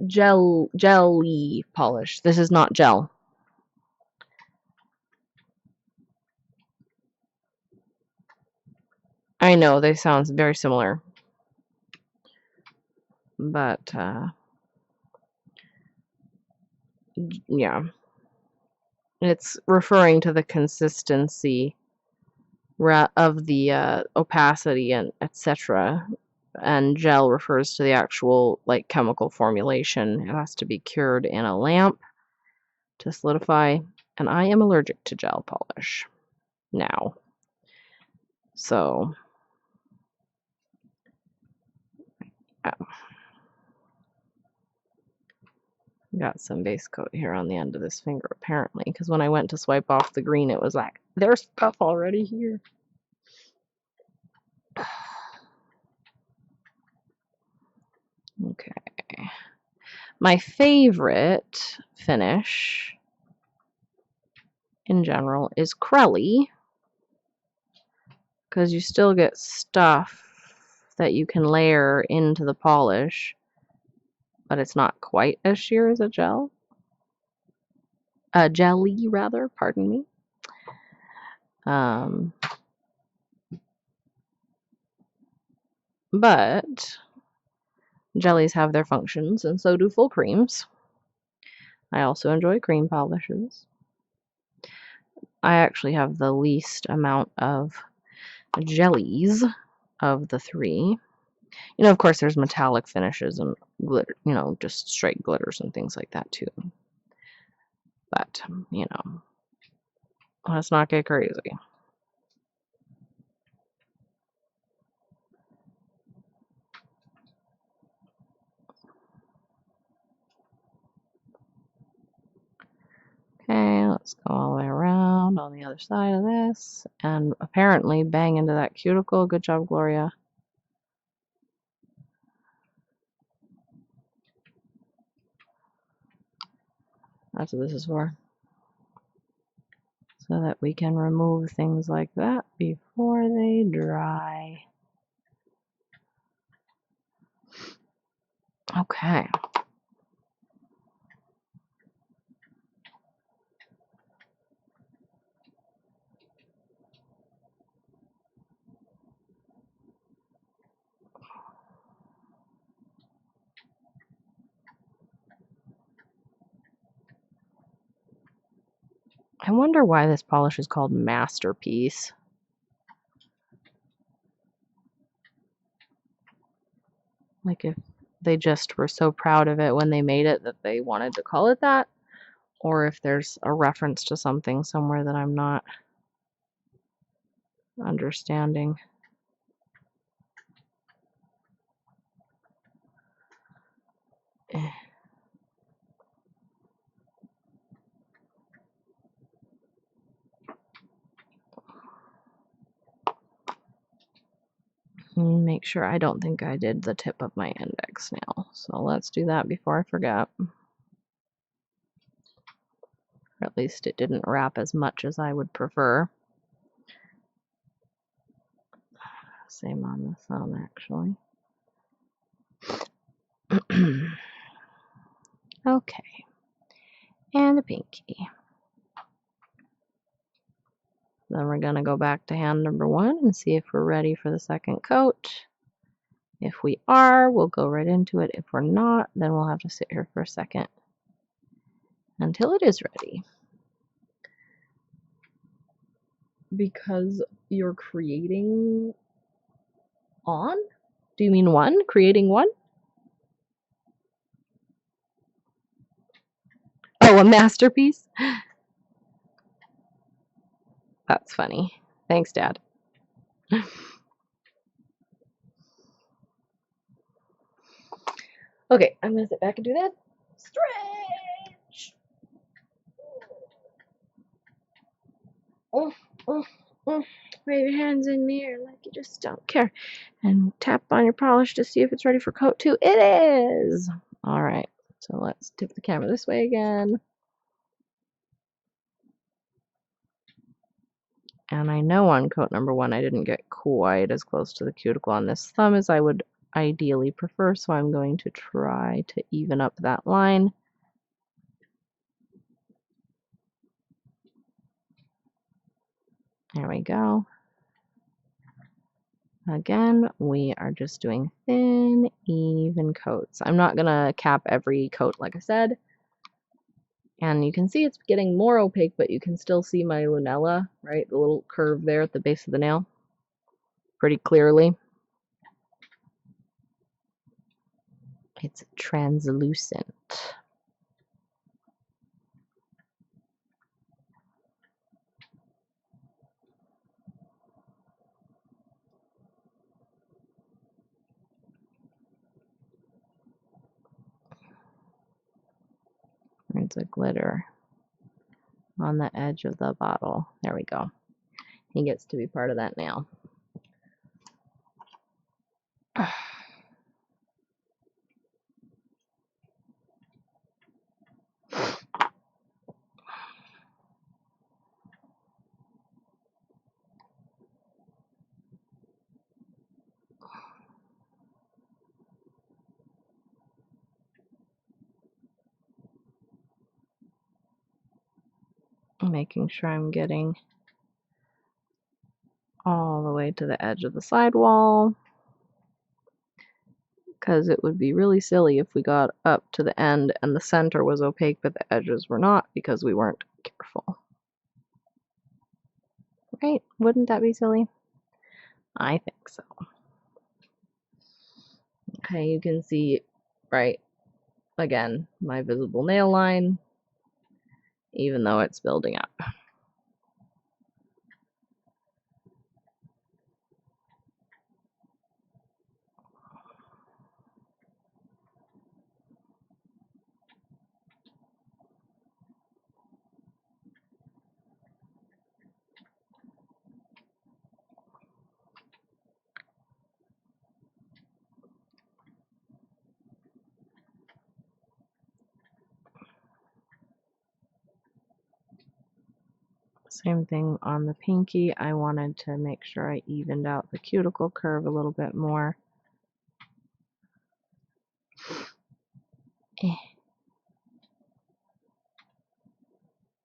Jelly polish. This is not gel. I know, they sound very similar. But, yeah. It's referring to the consistency of the opacity and etc. And gel refers to the actual, like, chemical formulation. It has to be cured in a lamp to solidify. And I am allergic to gel polish now. So, got some base coat here on the end of this finger, apparently, because when I went to swipe off the green, it was like, there's stuff already here. Okay. My favorite finish in general is Crelly, because you still get stuff that you can layer into the polish, but it's not quite as sheer as a gel. Jelly, rather, pardon me. But jellies have their functions, and so do full creams. I also enjoy cream polishes. I actually have the least amount of jellies of the three. You know, of course, there's metallic finishes and glitter, you know, just straight glitters and things like that too. But, you know, let's not get crazy. Okay, let's go all the way around on the other side of this. And apparently bang into that cuticle. Good job, Gloria. That's what this is for. So that we can remove things like that before they dry. Okay. I wonder why this polish is called Masterpiece. Like if they just were so proud of it when they made it that they wanted to call it that, or if there's a reference to something somewhere that I'm not understanding. Make sure I don't think I did the tip of my index nail. So let's do that before I forget. Or at least it didn't wrap as much as I would prefer. Same on the thumb, actually. Okay. And a pinky. Then we're going to go back to hand number 1 and see if we're ready for the second coat. If we are, we'll go right into it. If we're not, then we'll have to sit here for a second until it is ready. Because you're creating on? Do you mean one? Creating one? Oh, a masterpiece? That's funny. Thanks, Dad. Okay, I'm going to sit back and do that. Stretch! Wave your hands in the air like you just don't care. And tap on your polish to see if it's ready for coat 2. It is! Alright, so let's tip the camera this way again. And I know on coat number 1 I didn't get quite as close to the cuticle on this thumb as I would ideally prefer, so I'm going to try to even up that line. There we go. Again, we are just doing thin, even coats. I'm not going to cap every coat, like I said. And you can see it's getting more opaque, but you can still see my lunella, right? The little curve there at the base of the nail pretty clearly. It's translucent. There's a glitter on the edge of the bottle. There we go. He gets to be part of that nail. Making sure I'm getting all the way to the edge of the sidewall, because it would be really silly if we got up to the end and the center was opaque but the edges were not, because we weren't careful. Right? Wouldn't that be silly? I think so. Okay, you can see, right, again, my visible nail line, even though it's building up. Same thing on the pinky. I wanted to make sure I evened out the cuticle curve a little bit more.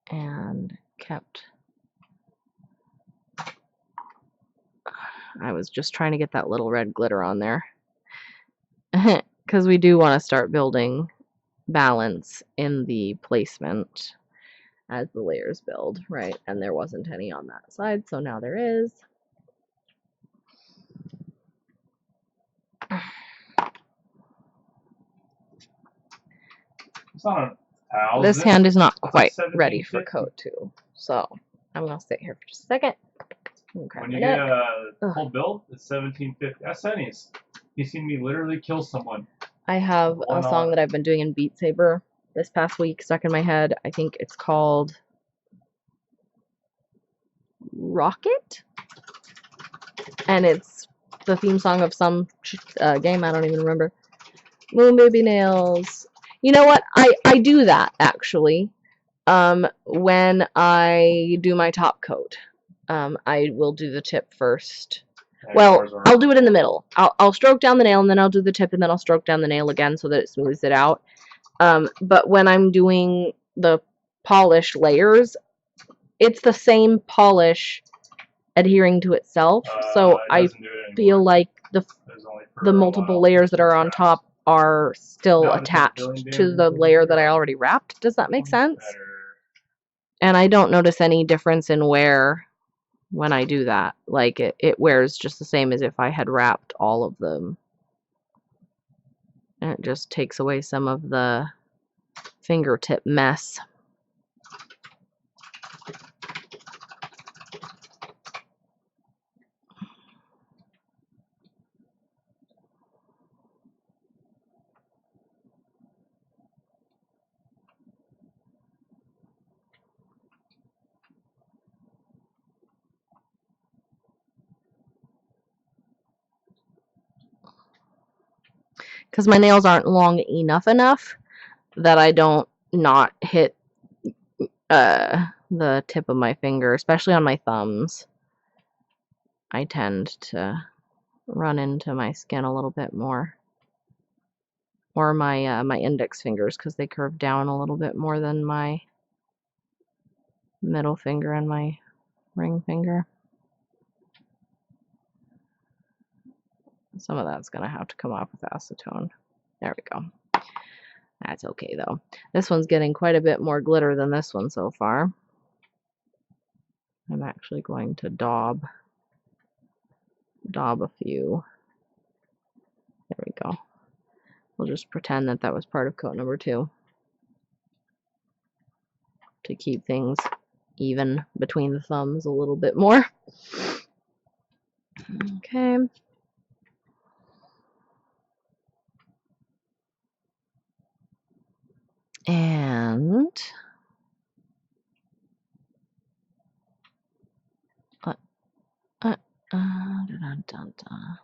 And kept, I was just trying to get that little red glitter on there. Because we do want to start building balance in the placement as the layers build, right? And there wasn't any on that side, so now there is. It's not a This hand is not quite ready for coat 2, so I'm gonna sit here for just a second. When you get a full build, it's $17.50. That's Sunny's. He's seen me literally kill someone. I have a song that I've been doing in Beat Saber this past week stuck in my head. I think it's called Rocket, and it's the theme song of some game. I don't even remember. Moon Baby Nails. You know what? I do that actually. When I do my top coat, I will do the tip first. Well, I'll do it in the middle. I'll stroke down the nail and then I'll do the tip and then I'll stroke down the nail again so that it smooths it out. But when I'm doing the polished layers, it's the same polish adhering to itself. So I feel like the multiple layers that are on top are still attached to the layer that I already wrapped. Does that make sense? And I don't notice any difference in wear when I do that. Like it wears just the same as if I had wrapped all of them. And it just takes away some of the fingertip mess. Because my nails aren't long enough that I don't not hit the tip of my finger, especially on my thumbs. I tend to run into my skin a little bit more. Or my my index fingers, because they curve down a little bit more than my middle finger and my ring finger. Some of that's going to have to come off with acetone. There we go. That's okay though. This one's getting quite a bit more glitter than this one so far. I'm actually going to daub a few. There we go. We'll just pretend that that was part of coat number 2 to keep things even between the thumbs a little bit more. Okay. And dun, dun, dun.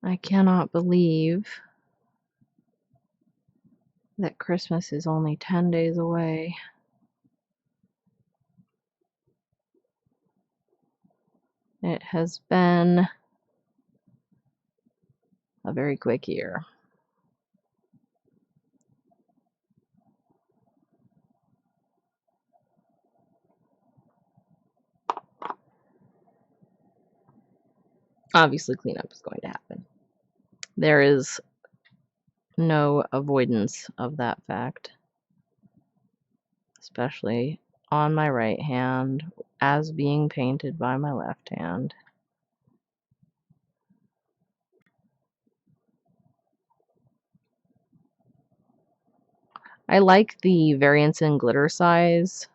I cannot believe that Christmas is only 10 days away. It has been a very quick year. Obviously, cleanup is going to happen. There is no avoidance of that fact, especially on my right hand as being painted by my left hand. I like the variance in glitter size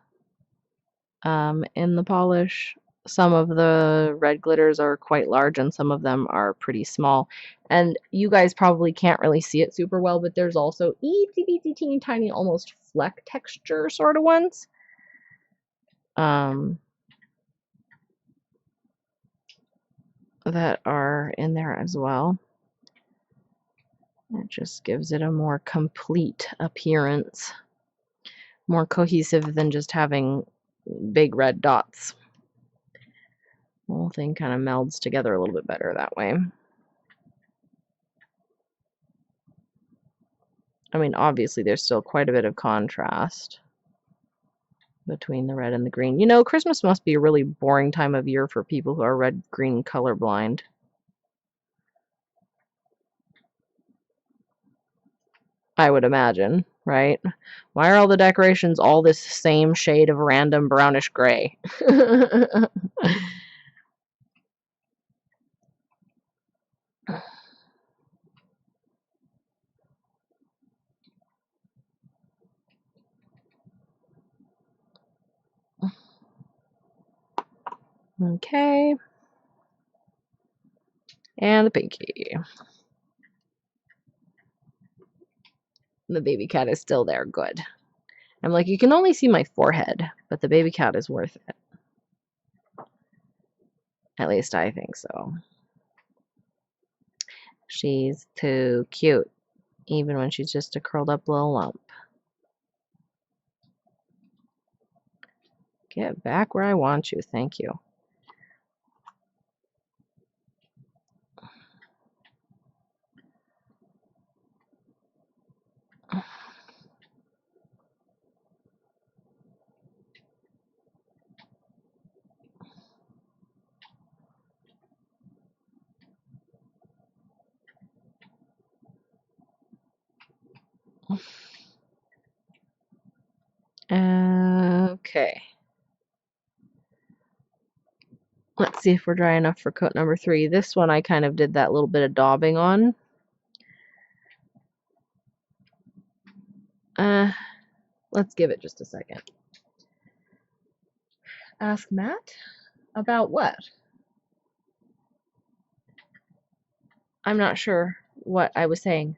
in the polish. Some of the red glitters are quite large and some of them are pretty small. And you guys probably can't really see it super well, but there's also itsy bitsy teeny tiny almost fleck texture sort of ones. That are in there as well. It just gives it a more complete appearance, more cohesive than just having big red dots. The whole thing kind of melds together a little bit better that way. I mean, obviously there's still quite a bit of contrast between the red and the green. You know, Christmas must be a really boring time of year for people who are red-green colorblind. I would imagine, right? Why are all the decorations all this same shade of random brownish gray? Okay. And the pinky. The baby cat is still there. Good. I'm like, you can only see my forehead, but the baby cat is worth it. At least I think so. She's too cute, even when she's just a curled up little lump. Get back where I want you. Thank you. Okay. Let's see if we're dry enough for coat number 3. This one I kind of did that little bit of daubing on. Let's give it just a second. Ask Matt? About what? I'm not sure what I was saying.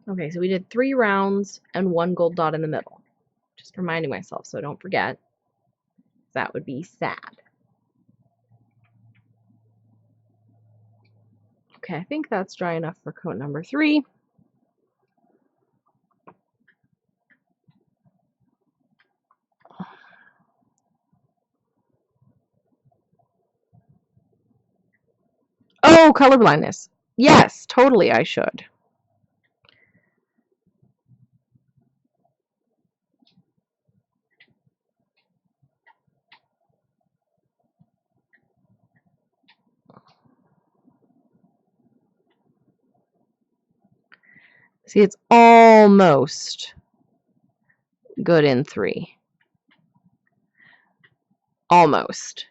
Okay, so we did 3 rounds and 1 gold dot in the middle. Just reminding myself so I don't forget. That would be sad. Okay, I think that's dry enough for coat number 3. Oh, color blindness. Yes, totally I should. See, it's almost good in 3. Almost.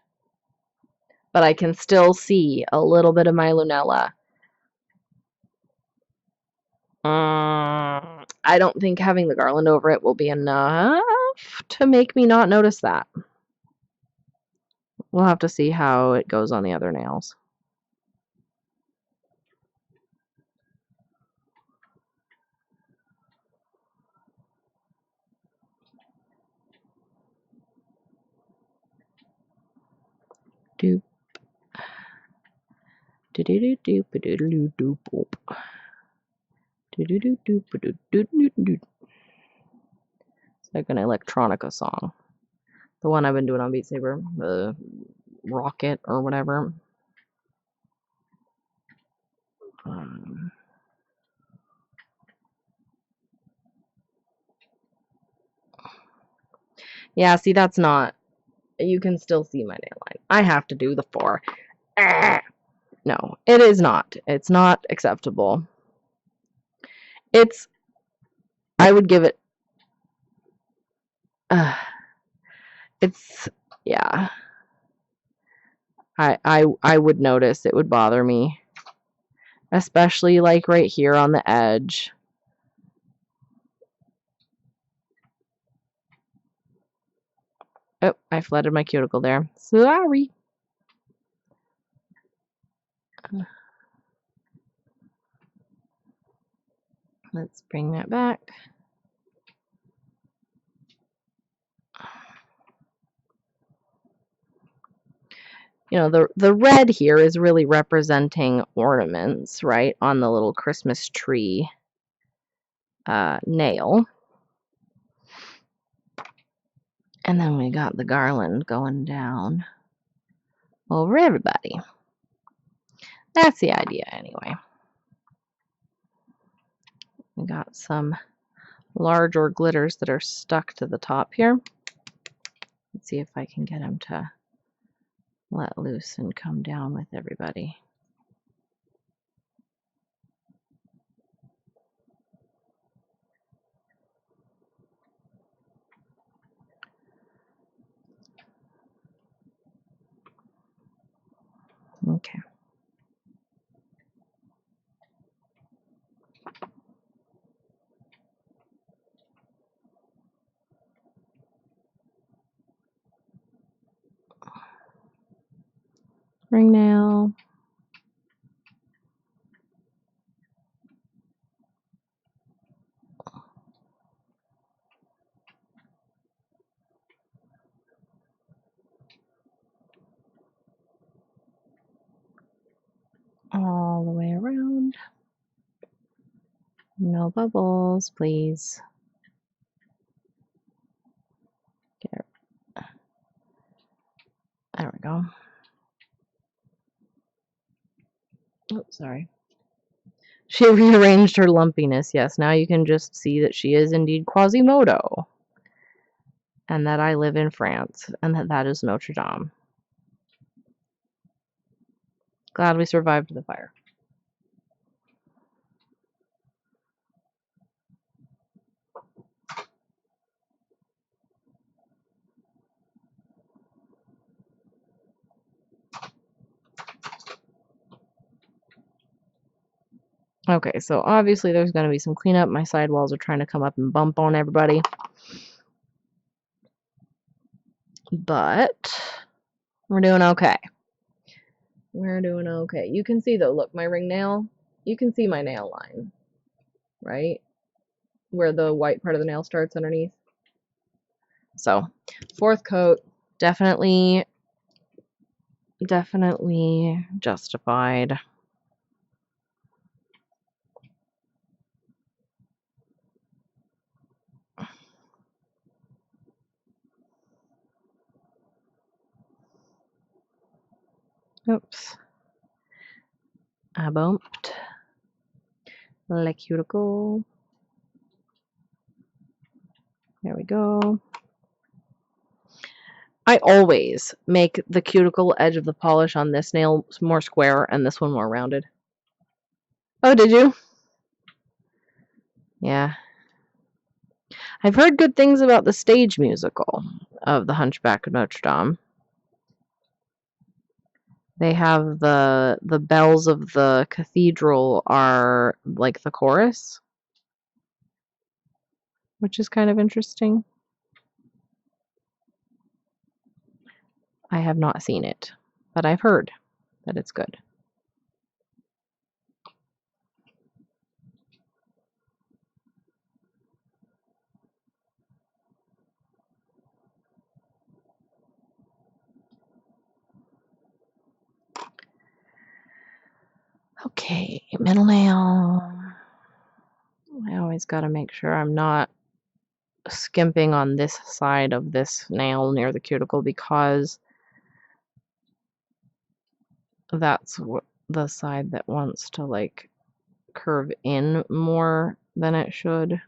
But I can still see a little bit of my Lunella. I don't think having the garland over it will be enough to make me not notice that. We'll have to see how it goes on the other nails. Doop. Do-do-do-doop-a-doodle-doop. Do-do-do-doop-a-doop-doop-doop. It's like an electronica song. The one I've been doing on Beat Saber. The Rocket or whatever. Yeah, see, that's not... You can still see my nail line. I have to do the 4. No, it is not. It's not acceptable. It's... I would give it... it's... Yeah. I would notice. It would bother me. Especially, like, right here on the edge. Oh, I flooded my cuticle there. Sorry. Let's bring that back. You know, the red here is really representing ornaments, right, on the little Christmas tree nail. And then we got the garland going down over everybody. That's the idea anyway. We got some larger glitters that are stuck to the top here. Let's see if I can get them to let loose and come down with everybody. Okay. Ring nail. All the way around. No bubbles, please. There we go. Oh, sorry. She rearranged her lumpiness. Yes, now you can just see that she is indeed Quasimodo. And that I live in France. And that is Notre Dame. Glad we survived the fire. Okay, so obviously there's going to be some cleanup. My sidewalls are trying to come up and bump on everybody. But we're doing okay. We're doing okay. You can see though, look, my ring nail. You can see my nail line. right? Where the white part of the nail starts underneath. So, 4th coat, definitely justified. Oops. I bumped the cuticle. There we go. I always make the cuticle edge of the polish on this nail more square and this one more rounded. Oh, did you? Yeah. I've heard good things about the stage musical of The Hunchback of Notre Dame. They have the bells of the cathedral are like the chorus, which is kind of interesting. I have not seen it, but I've heard that it's good. Okay, middle nail. I always got to make sure I'm not skimping on this side of this nail near the cuticle because that's the side that wants to like curve in more than it should.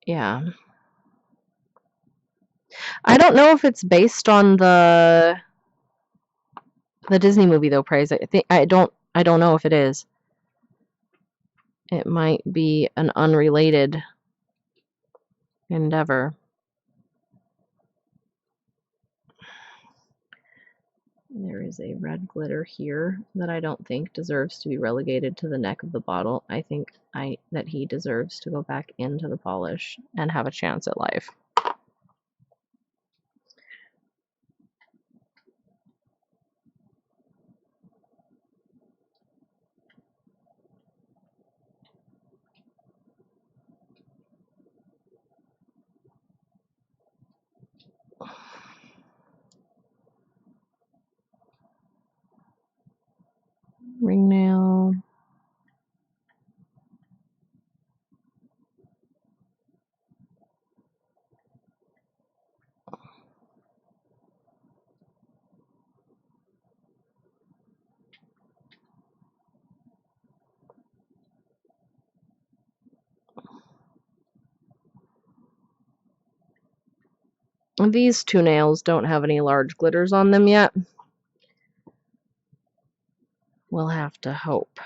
Yeah. I don't know if it's based on the Disney movie though, Praise. I don't know if it is. It might be an unrelated endeavor. There is a red glitter here that I don't think deserves to be relegated to the neck of the bottle. I think that he deserves to go back into the polish and have a chance at life. Ring nail. These two nails don't have any large glitters on them yet. We'll have to hope.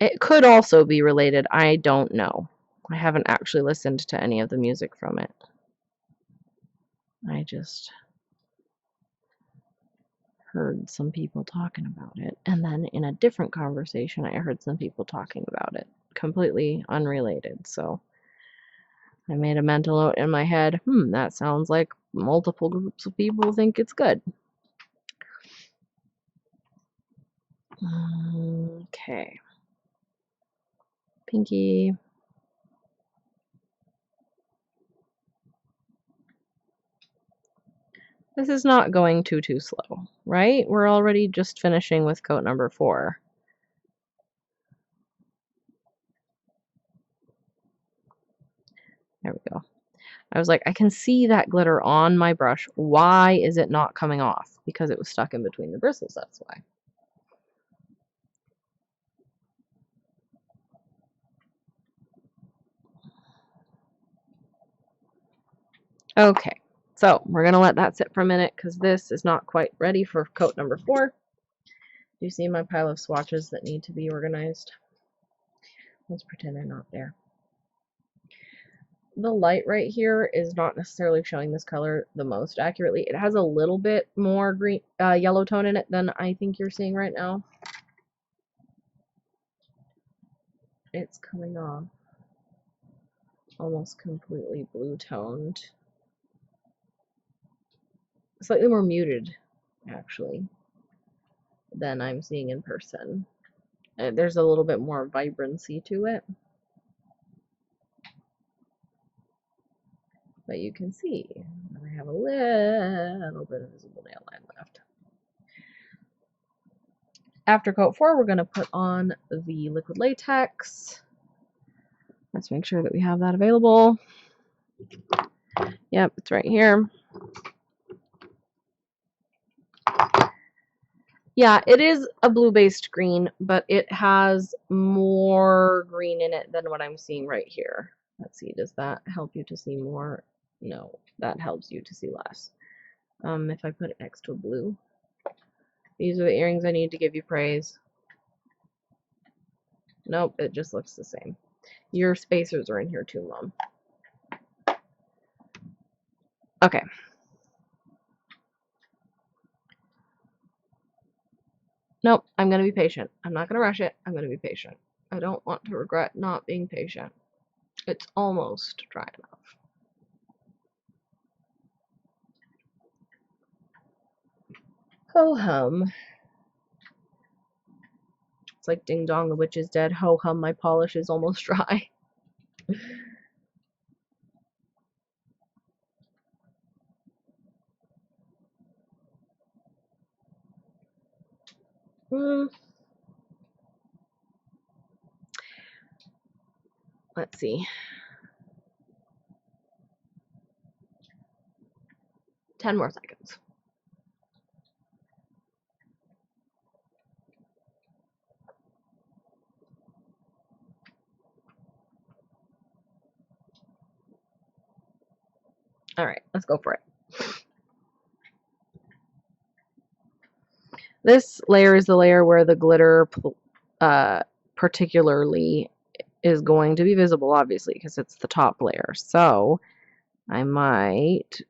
It could also be related. I don't know. I haven't actually listened to any of the music from it. I just heard some people talking about it. And then in a different conversation, I heard some people talking about it. Completely unrelated. So I made a mental note in my head. That sounds like multiple groups of people think it's good. Okay. Pinky. This is not going too slow, right? We're already just finishing with coat number 4. There we go. I was like, I can see that glitter on my brush. Why is it not coming off? Because it was stuck in between the bristles, that's why. Okay, so we're going to let that sit for a minute because this is not quite ready for coat number 4. Do you see my pile of swatches that need to be organized? Let's pretend they're not there. The light right here is not necessarily showing this color the most accurately. It has a little bit more green, yellow tone in it than I think you're seeing right now. It's coming off almost completely blue toned. Slightly more muted, actually, than I'm seeing in person. There's a little bit more vibrancy to it. But you can see I have a little bit of visible nail line left. After coat 4, we're going to put on the liquid latex. Let's make sure that we have that available. Yep, it's right here. Yeah, it is a blue-based green, but it has more green in it than what I'm seeing right here. Let's see, does that help you to see more? No, that helps you to see less. If I put it next to a blue. These are the earrings I need to give you praise. Nope, it just looks the same. Your spacers are in here too, Mom. Okay. Nope, I'm going to be patient. I'm not going to rush it. I'm going to be patient. I don't want to regret not being patient. It's almost dry enough. Ho hum. It's like Ding Dong, the witch is dead. Ho hum, my polish is almost dry. Let's see. 10 more seconds. Alright, let's go for it. This layer is the layer where the glitter particularly is going to be visible, obviously, because it's the top layer. So I might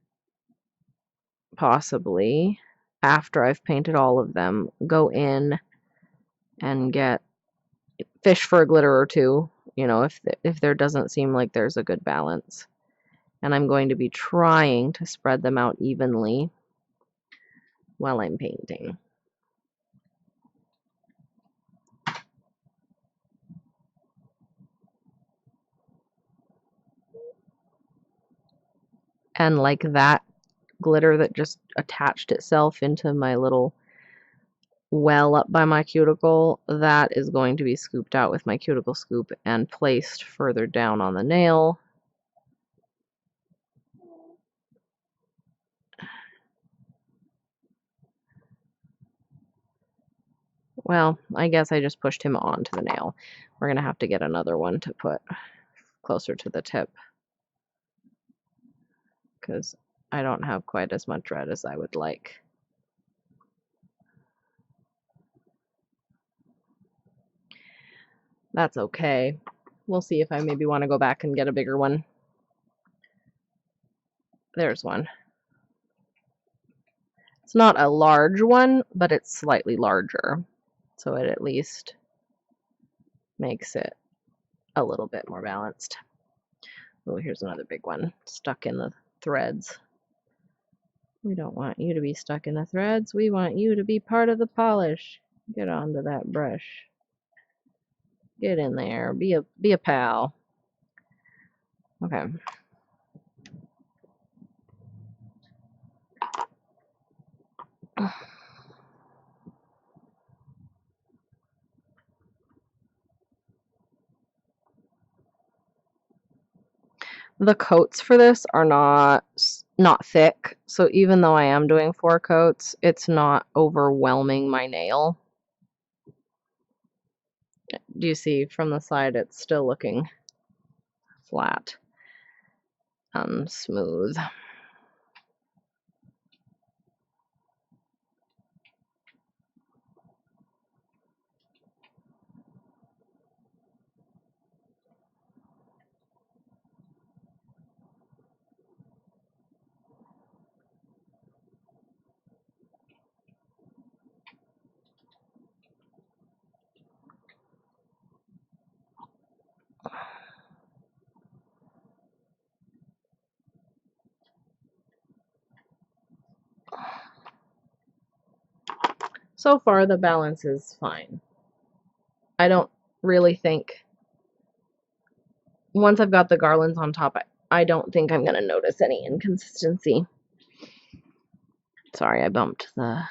possibly, after I've painted all of them, go in and fish for a glitter or two, you know, if there doesn't seem like there's a good balance. And I'm going to be trying to spread them out evenly while I'm painting. And like that glitter that just attached itself into my little well up by my cuticle, that is going to be scooped out with my cuticle scoop and placed further down on the nail. Well, I guess I just pushed him onto the nail. We're going to have to get another one to put closer to the tip, because I don't have quite as much red as I would like. That's okay. We'll see if I maybe want to go back and get a bigger one. There's one. It's not a large one, but it's slightly larger. So it at least makes it a little bit more balanced. Oh, here's another big one stuck in the threads. We don't want you to be stuck in the threads. We want you to be part of the polish. Get onto that brush. Get in there. Be a pal. Okay. The coats for this are not thick, so even though I am doing 4 coats, it's not overwhelming my nail. Do you see from the side it's still looking flat and smooth. So far, the balance is fine. I don't really think, once I've got the garlands on top, I don't think I'm going to notice any inconsistency. Sorry, I bumped the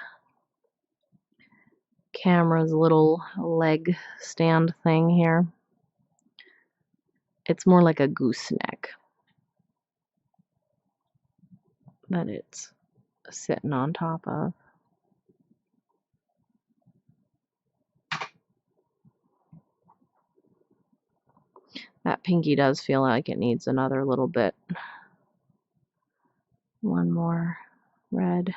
camera's little leg stand thing here. It's more like a gooseneck that it's sitting on top of. That pinky does feel like it needs another little bit. One more red.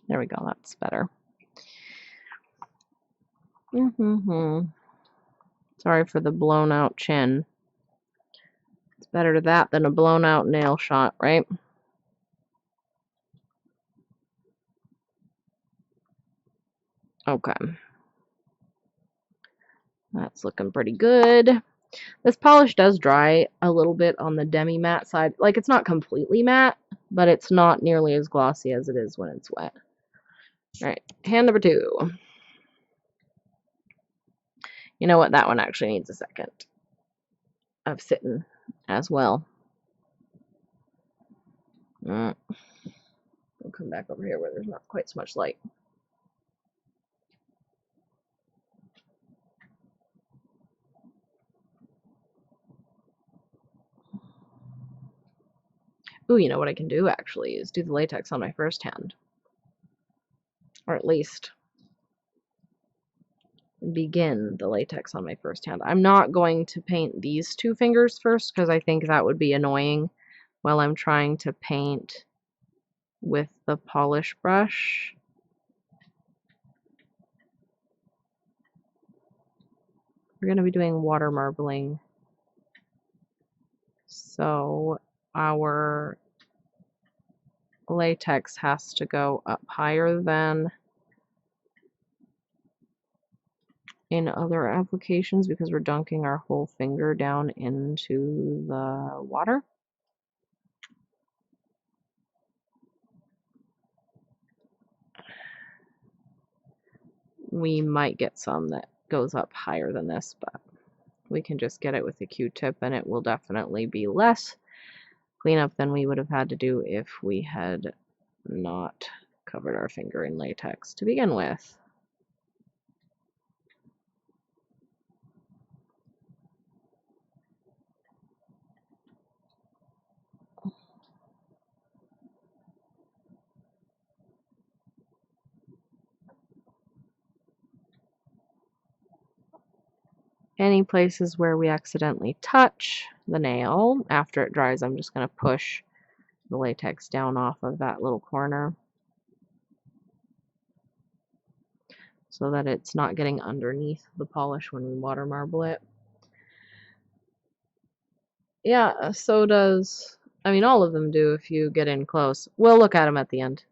There we go, that's better. Sorry for the blown out chin. It's better to that than a blown out nail shot, right? Okay. That's looking pretty good. This polish does dry a little bit on the demi-matte side. Like, it's not completely matte, but it's not nearly as glossy as it is when it's wet. Alright, hand number 2. You know what? That one actually needs a second of sitting as well. We'll come back over here where there's not quite so much light. Ooh, you know what I can do actually is do the latex on my first hand. Or at least begin the latex on my first hand. I'm not going to paint these 2 fingers first because I think that would be annoying while I'm trying to paint with the polish brush. We're going to be doing water marbling. So our latex has to go up higher than in other applications because we're dunking our whole finger down into the water. We might get some that goes up higher than this, but we can just get it with a Q-tip and it will definitely be less cleanup than we would have had to do if we had not covered our finger in latex to begin with. Any places where we accidentally touch the nail, after it dries, I'm just going to push the latex down off of that little corner so that it's not getting underneath the polish when we water marble it. Yeah, so does, I mean, all of them do if you get in close. We'll look at them at the end.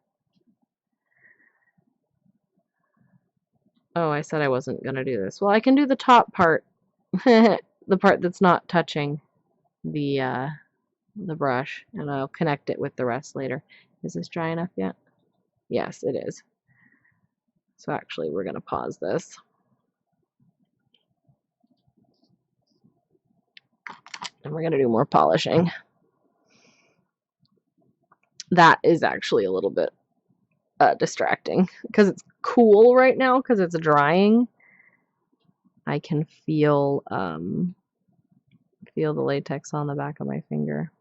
Oh, I said I wasn't going to do this. Well, I can do the top part, the part that's not touching the brush, and I'll connect it with the rest later. Is this dry enough yet? Yes, it is. So actually, we're going to pause this. And we're going to do more polishing. That is actually a little bit distracting because it's cool right now because it's drying. I can feel the latex on the back of my finger.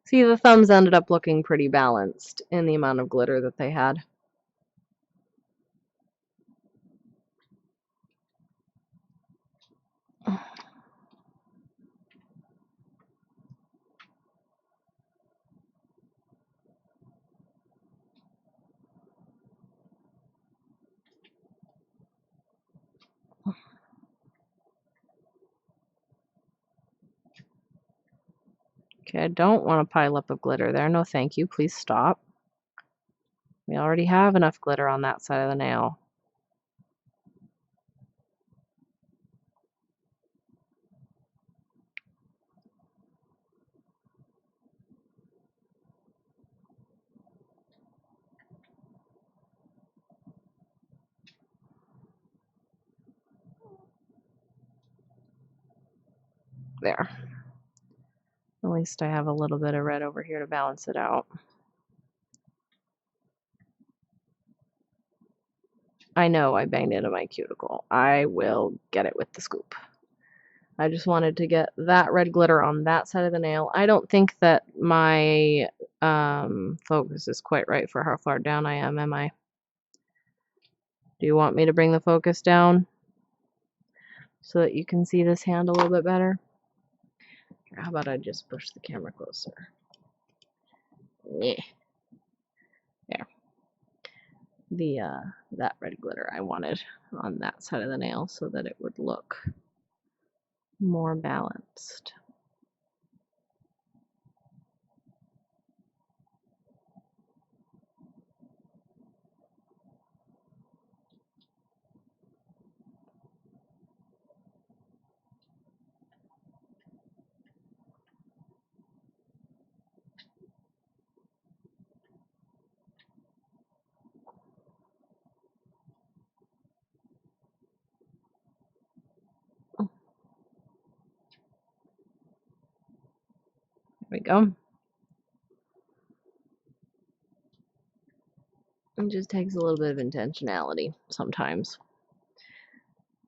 See, the thumbs ended up looking pretty balanced in the amount of glitter that they had. Okay, I don't want a pile up of glitter there. No, thank you. Please stop. We already have enough glitter on that side of the nail. There. At least I have a little bit of red over here to balance it out. I know I banged into my cuticle. I will get it with the scoop. I just wanted to get that red glitter on that side of the nail. I don't think that my focus is quite right for how far down I am I? Do you want me to bring the focus down so that you can see this hand a little bit better? How about I just push the camera closer? Yeah. There. That red glitter I wanted on that side of the nail so that it would look more balanced. There we go. It just takes a little bit of intentionality sometimes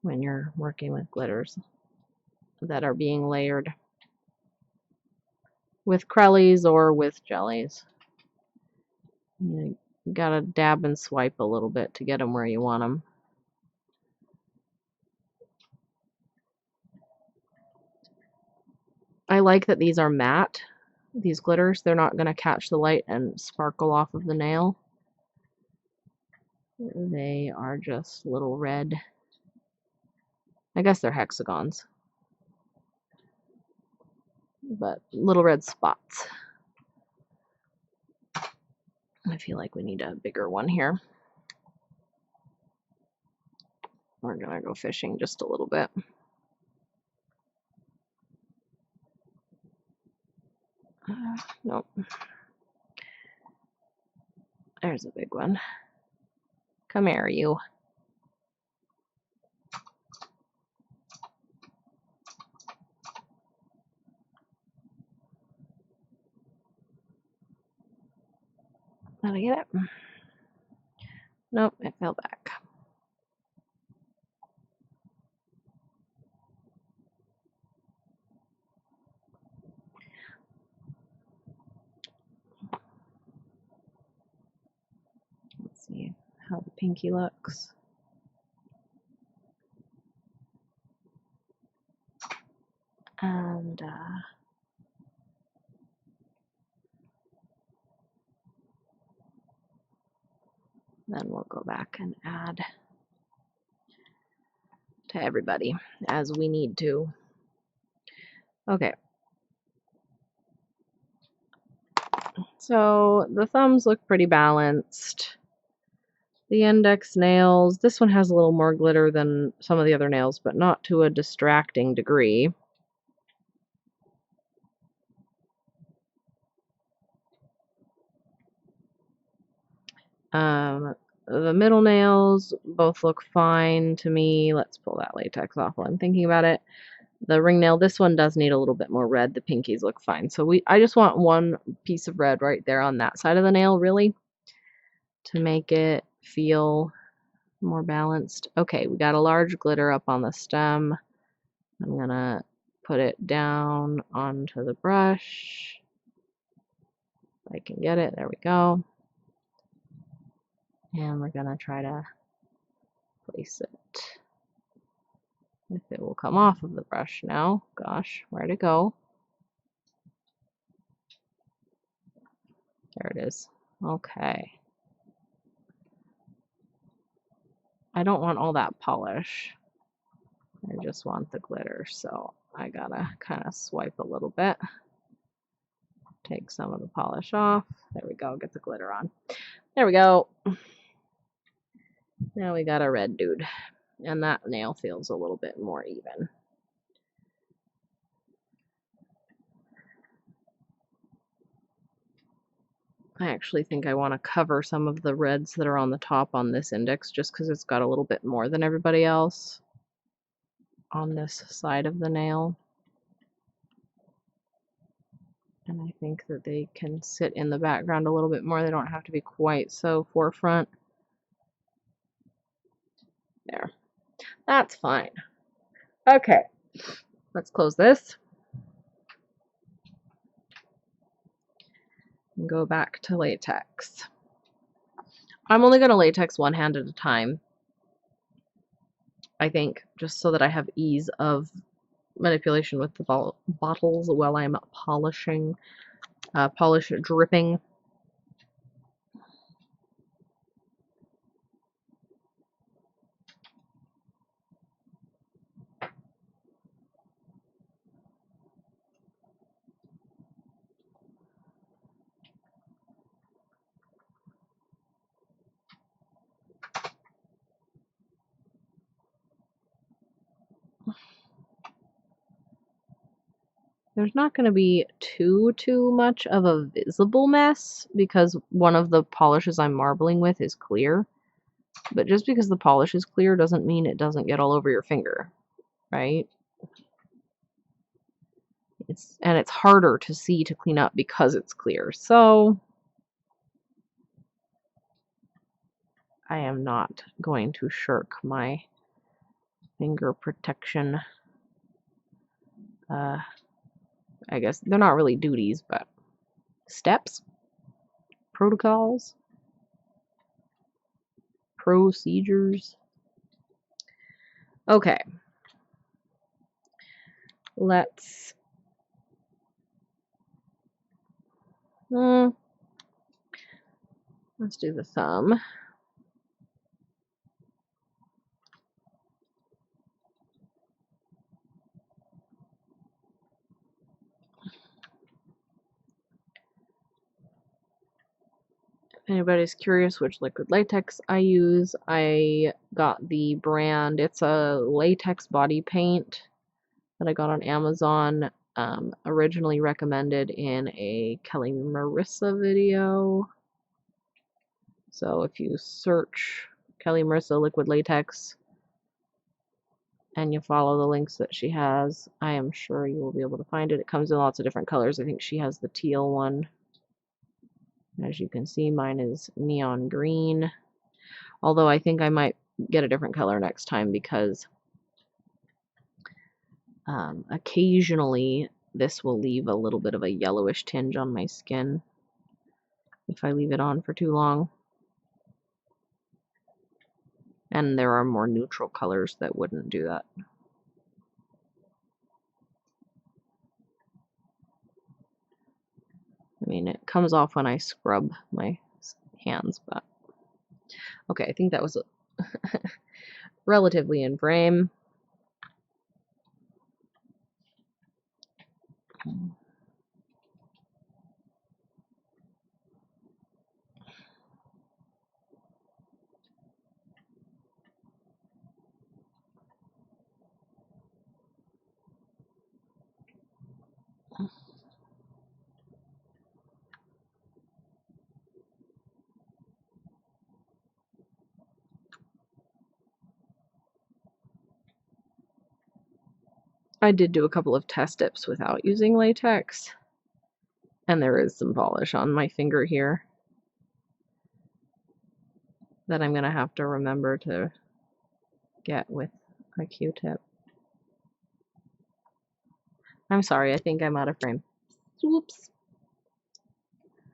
when you're working with glitters that are being layered with crellies or with jellies. You gotta dab and swipe a little bit to get them where you want them. I like that these are matte, these glitters. They're not gonna catch the light and sparkle off of the nail. They are just little red, I guess they're hexagons, but little red spots. I feel like we need a bigger one here. We're gonna go fishing just a little bit. Nope. There's a big one. Come here, you. Did I get it? Nope, it fell back. Let's see how the pinky looks. And then we'll go back and add to everybody as we need to. Okay. So the thumbs look pretty balanced. The index nails, this one has a little more glitter than some of the other nails, but not to a distracting degree. The middle nails both look fine to me. Let's pull that latex off while I'm thinking about it. The ring nail, this one does need a little bit more red. The pinkies look fine. So I just want one piece of red right there on that side of the nail, really, to make it feel more balanced. Okay, we got a large glitter up on the stem. I'm gonna put it down onto the brush. If I can get it, there we go. And we're gonna try to place it. If it will come off of the brush now. Gosh, where'd it go? There it is. Okay. I don't want all that polish. I just want the glitter, so I gotta kind of swipe a little bit. take some of the polish off. There we go, get the glitter on. There we go. Now we got a red dude. And that nail feels a little bit more even. I actually think I want to cover some of the reds that are on the top on this index just because it's got a little bit more than everybody else on this side of the nail. And I think that they can sit in the background a little bit more. They don't have to be quite so forefront. There. That's fine. Okay. Let's close this. And go back to latex. I'm only going to latex one hand at a time, I think, just so that I have ease of manipulation with the bottles while I'm polishing, polish dripping. There's not going to be too much of a visible mess because one of the polishes I'm marbling with is clear. But just because the polish is clear doesn't mean it doesn't get all over your finger, right? It's harder to see to clean up because it's clear. So I am not going to shirk my finger protection. I guess they're not really duties, but steps, protocols, procedures. Okay. Let's do the thumb. If anybody's curious which liquid latex I use, I got the brand, it's a latex body paint that I got on Amazon, originally recommended in a Kelly Marissa video. So if you search Kelly Marissa liquid latex and you follow the links that she has, I am sure you will be able to find it. It comes in lots of different colors. I think she has the teal one. As you can see, mine is neon green. Although I think I might get a different color next time because occasionally this will leave a little bit of a yellowish tinge on my skin if I leave it on for too long. And there are more neutral colors that wouldn't do that. I mean, it comes off when I scrub my hands, but okay, I think that was relatively in frame. I did do a couple of test dips without using latex, and there is some polish on my finger here that I'm going to have to remember to get with a Q-tip. I'm sorry, I think I'm out of frame. Whoops.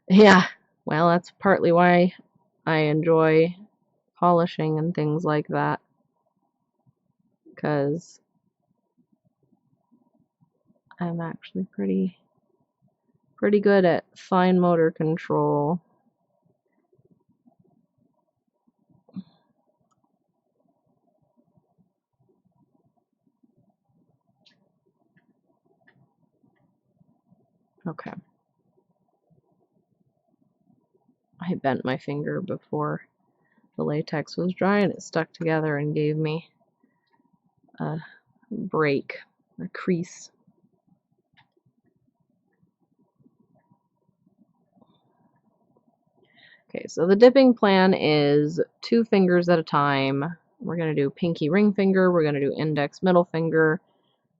Yeah, well, that's partly why I enjoy polishing and things like that, because I'm actually pretty good at fine motor control. Okay. I bent my finger before the latex was dry and it stuck together and gave me a break, a crease. Okay, so the dipping plan is 2 fingers at a time. We're going to do pinky ring finger, we're going to do index middle finger,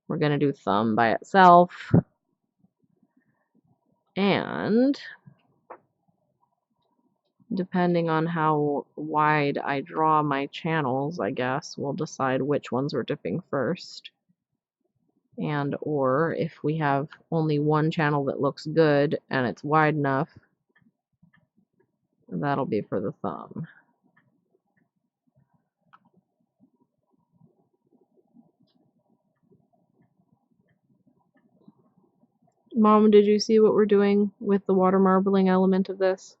we're going to do thumb by itself, and depending on how wide I draw my channels, I guess, we'll decide which ones we're dipping first. And or if we have only one channel that looks good and it's wide enough, that'll be for the thumb. Mom, did you see what we're doing with the water marbling element of this?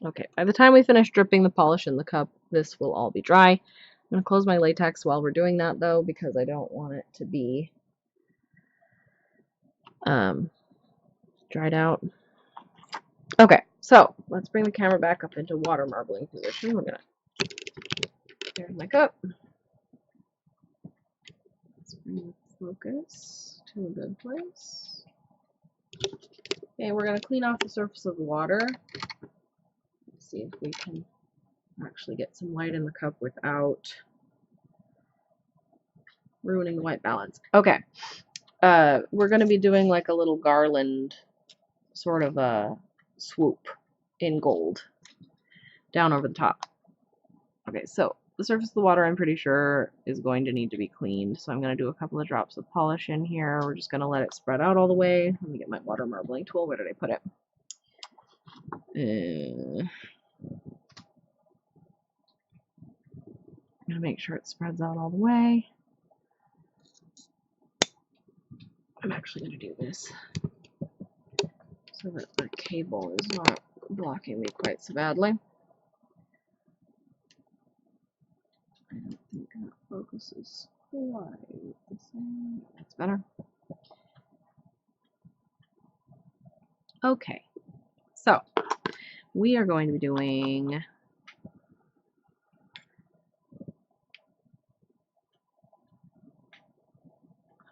Okay, by the time we finish dripping the polish in the cup, this will all be dry. I'm going to close my latex while we're doing that, though, because I don't want it to be dried out. Okay, so let's bring the camera back up into water marbling position. We're going to, there's my cup. Let's bring the focus to a good place. Okay, we're going to clean off the surface of the water. Let's see if we can actually get some light in the cup without ruining the white balance. Okay, we're going to be doing like a little garland sort of a swoop in gold down over the top. Okay, so the surface of the water I'm pretty sure is going to need to be cleaned, so I'm going to do a couple of drops of polish in here. We're just going to let it spread out all the way. Let me get my water marbling tool. Where did I put it? I'm going to make sure it spreads out all the way. I'm actually going to do this so that the cable is not blocking me quite so badly. I don't think that focuses quite the same. That's better. Okay, so we are going to be doing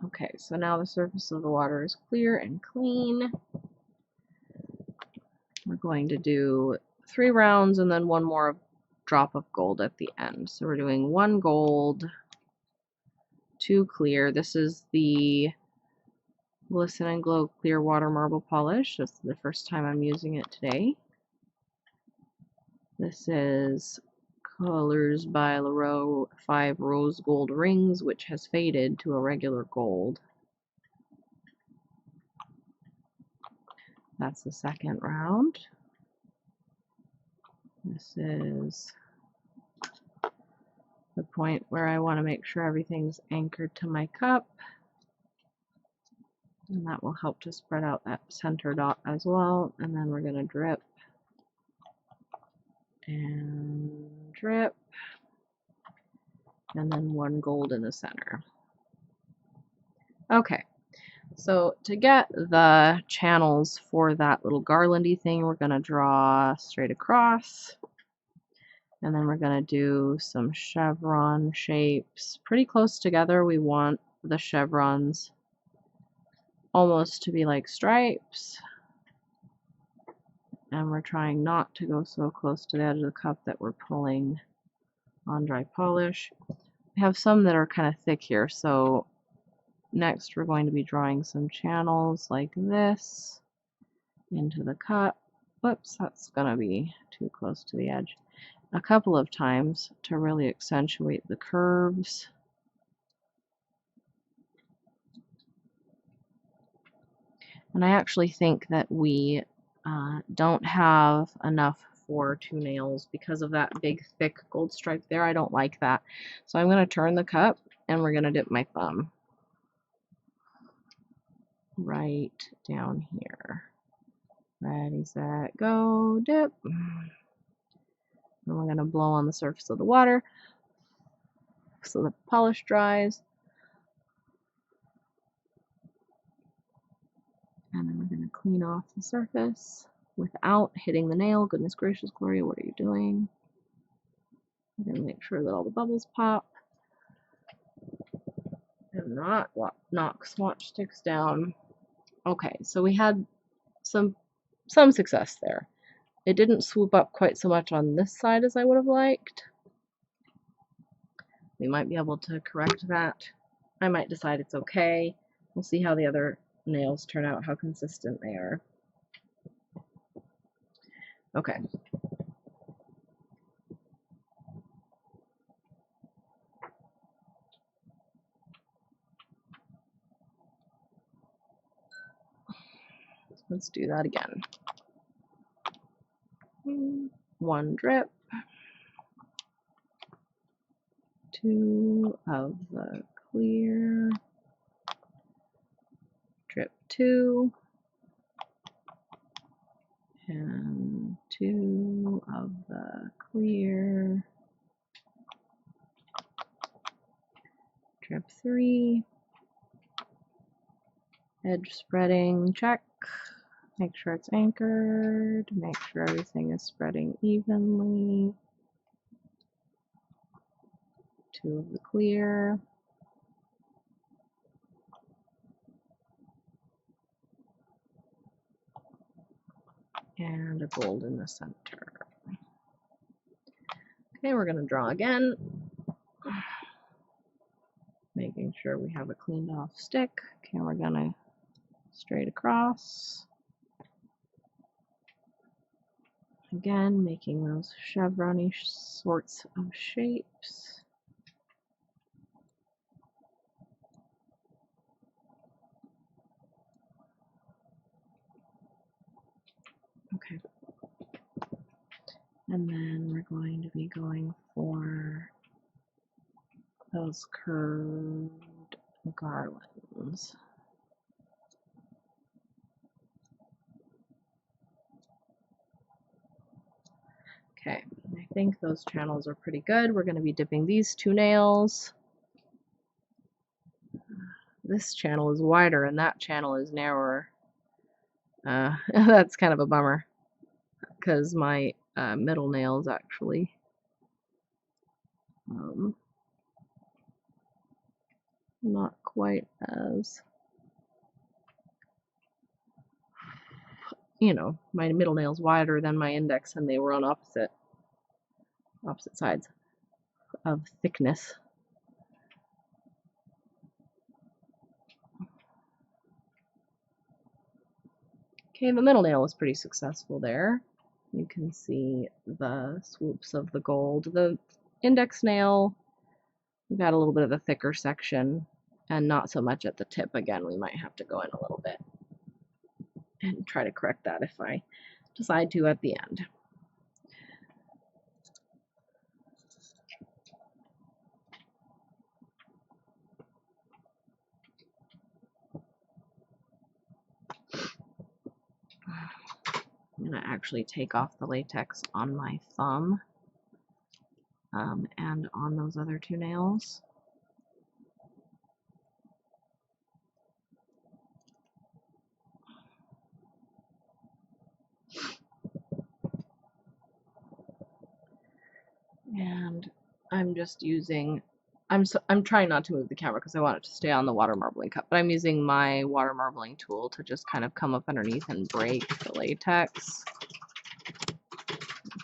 okay, so now the surface of the water is clear and clean. We're going to do 3 rounds and then one more drop of gold at the end. So we're doing 1 gold, 2 clear. This is the Glisten Glow Clear Water Marble Polish. This is the first time I'm using it today. This is Colors by Llarowe 5 Rose Gold Rings, which has faded to a regular gold. That's the second round. This is the point where I want to make sure everything's anchored to my cup. And that will help to spread out that center dot as well. And then we're going to drip and drip. And then 1 gold in the center. Okay. So to get the channels for that little garlandy thing, we're going to draw straight across. And then we're going to do some chevron shapes pretty close together. We want the chevrons almost to be like stripes. And we're trying not to go so close to the edge of the cup that we're pulling on dry polish. We have some that are kind of thick here, so next we're going to be drawing some channels like this into the cup. Whoops, that's going to be too close to the edge. A couple of times to really accentuate the curves. And I actually think that we don't have enough for 2 nails because of that big thick gold stripe there. I don't like that. So I'm going to turn the cup and we're going to dip my thumb right down here. Ready, set, go, dip. And we're going to blow on the surface of the water so the polish dries. And then we're going to clean off the surface without hitting the nail. Goodness gracious, Gloria, what are you doing? We're going to make sure that all the bubbles pop and not knock swatch sticks down. Okay, so we had some success there. It didn't swoop up quite so much on this side as I would have liked. We might be able to correct that. I might decide it's okay. We'll see how the other nails turn out, how consistent they are. Okay. Let's do that again. 1 drip, 2 of the clear, drip 2, and 2 of the clear, drip 3, edge spreading, check, make sure it's anchored, make sure everything is spreading evenly, 2 of the clear, and a gold in the center. Okay, we're going to draw again, making sure we have a cleaned off stick. Okay, we're going to straight across. Again, making those chevron-y sorts of shapes. Okay. And then we're going to be going for those curved garlands. Okay, I think those channels are pretty good. We're going to be dipping these 2 nails. This channel is wider and that channel is narrower. That's kind of a bummer because my middle nail is actually not quite as, you know, my middle nail's wider than my index and they were on opposite sides of thickness. Okay, the middle nail was pretty successful there. You can see the swoops of the gold. The index nail, we got a little bit of a thicker section and not so much at the tip. Again, we might have to go in a little bit and try to correct that if I decide to at the end. I'm going to actually take off the latex on my thumb and on those other 2 nails. And I'm just using, I'm trying not to move the camera because I want it to stay on the water marbling cup, but I'm using my water marbling tool to just kind of come up underneath and break the latex.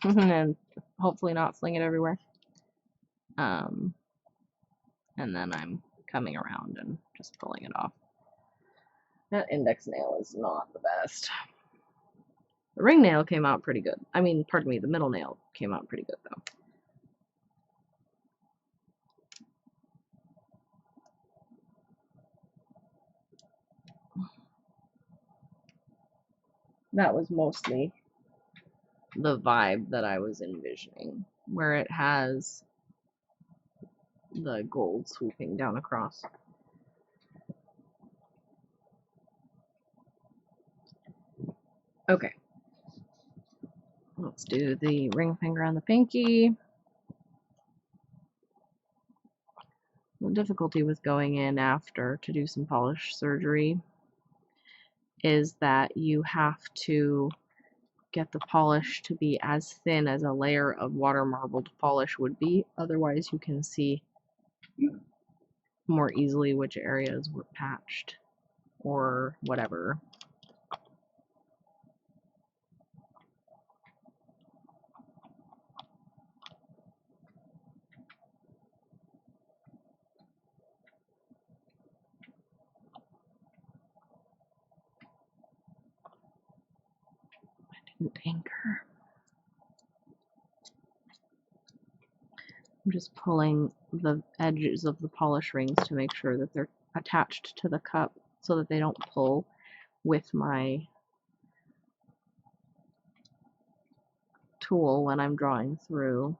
And hopefully not fling it everywhere. And then I'm coming around and just pulling it off. That index nail is not the best. The ring nail came out pretty good. I mean, pardon me, the middle nail came out pretty good though. That was mostly the vibe that I was envisioning, where it has the gold swooping down across. Okay, let's do the ring finger and the pinky. The difficulty with going in after to do some polish surgery is that you have to get the polish to be as thin as a layer of water marbled polish would be. Otherwise, you can see more easily which areas were patched or whatever. I didn't anchor. I'm just pulling the edges of the polish rings to make sure that they're attached to the cup so that they don't pull with my tool when I'm drawing through.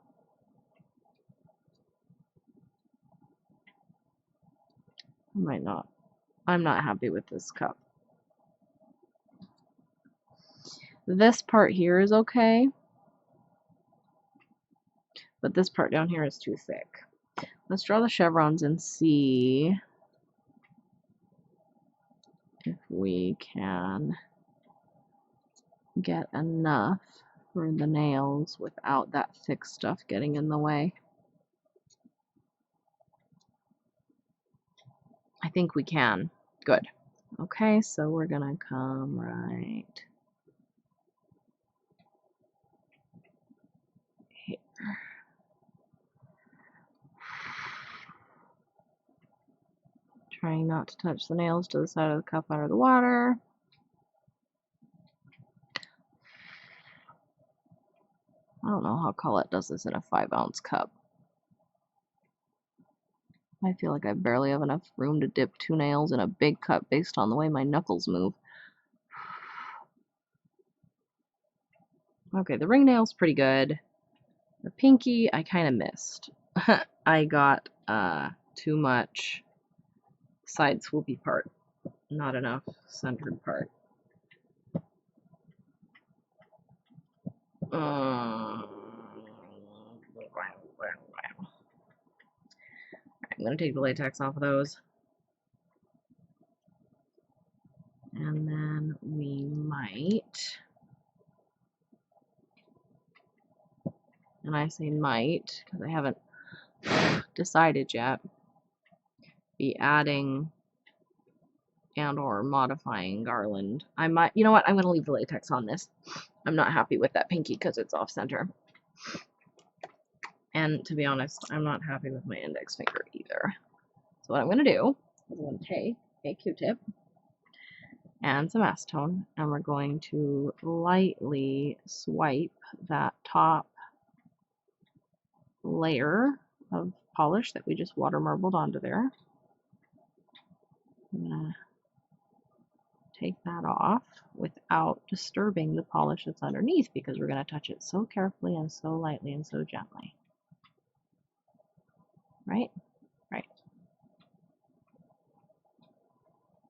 I'm not happy with this cup. This part here is okay, but this part down here is too thick. Let's draw the chevrons and see if we can get enough for the nails without that thick stuff getting in the way. I think we can. Good. Okay, so we're gonna come right here. Trying not to touch the nails to the side of the cup under the water. I don't know how Colette does this in a 5-ounce cup. I feel like I barely have enough room to dip 2 nails in a big cup based on the way my knuckles move. Okay, the ring nail's pretty good. The pinky, I kind of missed. I got too much side swoopy part, not enough centered part. I'm going to take the latex off of those. And then we might, and I say might because I haven't decided yet, be adding and or modifying garland. I might, you know what, I'm going to leave the latex on this. I'm not happy with that pinky because it's off center. And to be honest, I'm not happy with my index finger either. So what I'm going to do is I'm going to take a Q-tip and some acetone, and we're going to lightly swipe that top layer of polish that we just water marbled onto there. I'm going to take that off without disturbing the polish that's underneath because we're going to touch it so carefully and so lightly and so gently. Right? Right.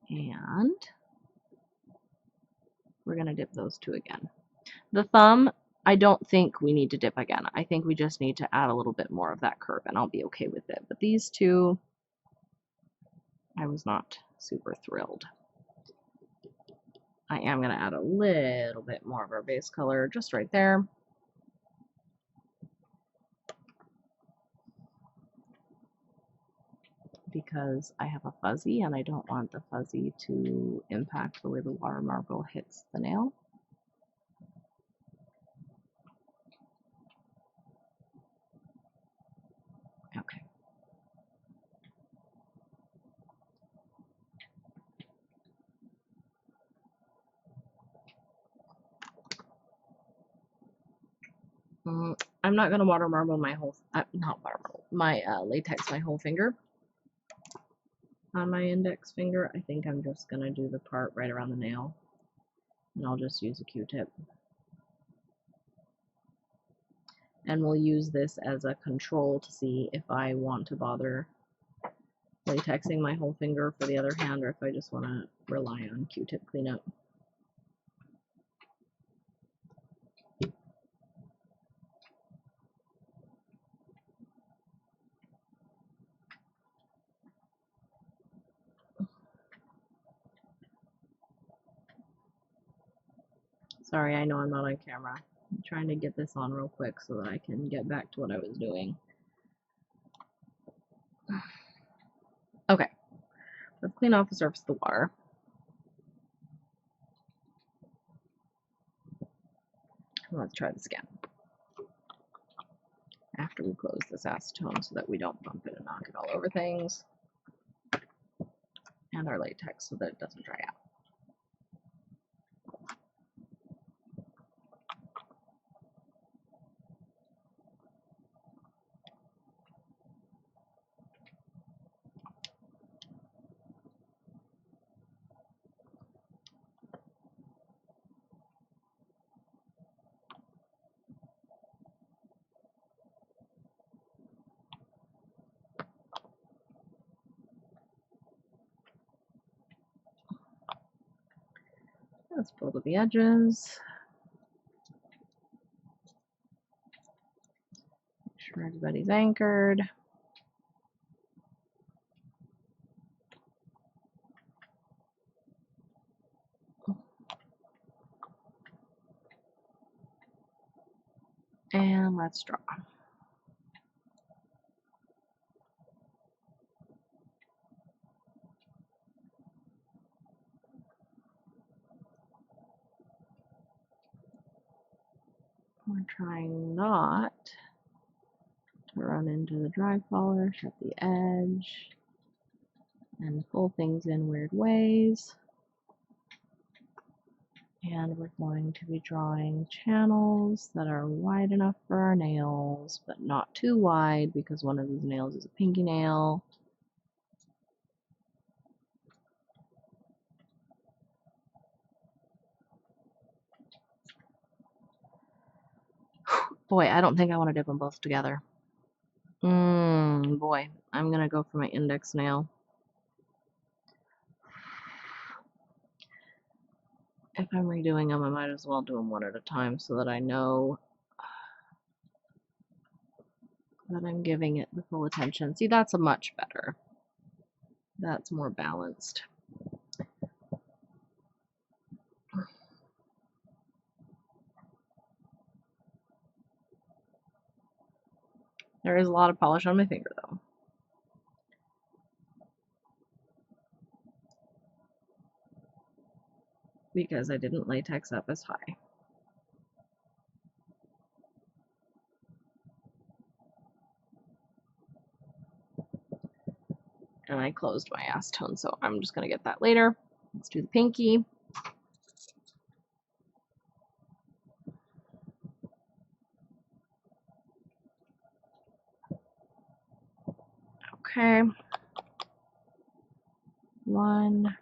And we're going to dip those 2 again. The thumb, I don't think we need to dip again. I think we just need to add a little bit more of that curve and I'll be okay with it. But these 2, I was not super thrilled. I am going to add a little bit more of our base color just right there. Because I have a fuzzy and I don't want the fuzzy to impact the way the water marble hits the nail. Okay. I'm not going to water marble my whole, not water marble, my latex my whole finger. On my index finger, I think I'm just going to do the part right around the nail. And I'll just use a Q-tip. And we'll use this as a control to see if I want to bother latexing my whole finger for the other hand or if I just want to rely on Q-tip cleanup. Sorry, I know I'm not on camera. I'm trying to get this on real quick so that I can get back to what I was doing. Okay, let's clean off the surface of the water. Let's try this again. After we close this acetone so that we don't bump it and knock it all over things. And our latex so that it doesn't dry out. Let's pull to the edges. Make sure everybody's anchored. And let's draw. We're trying not to run into the dry polish at the edge and pull things in weird ways. And we're going to be drawing channels that are wide enough for our nails, but not too wide because one of these nails is a pinky nail. Boy, I don't think I want to dip them both together. Boy, I'm gonna go for my index nail. If I'm redoing them, I might as well do them one at a time so that I know that I'm giving it the full attention. See, that's a much better. That's more balanced. There is a lot of polish on my finger, though. Because I didn't latex up as high. And I closed my acetone, so I'm just going to get that later. Let's do the pinky. Okay. 1,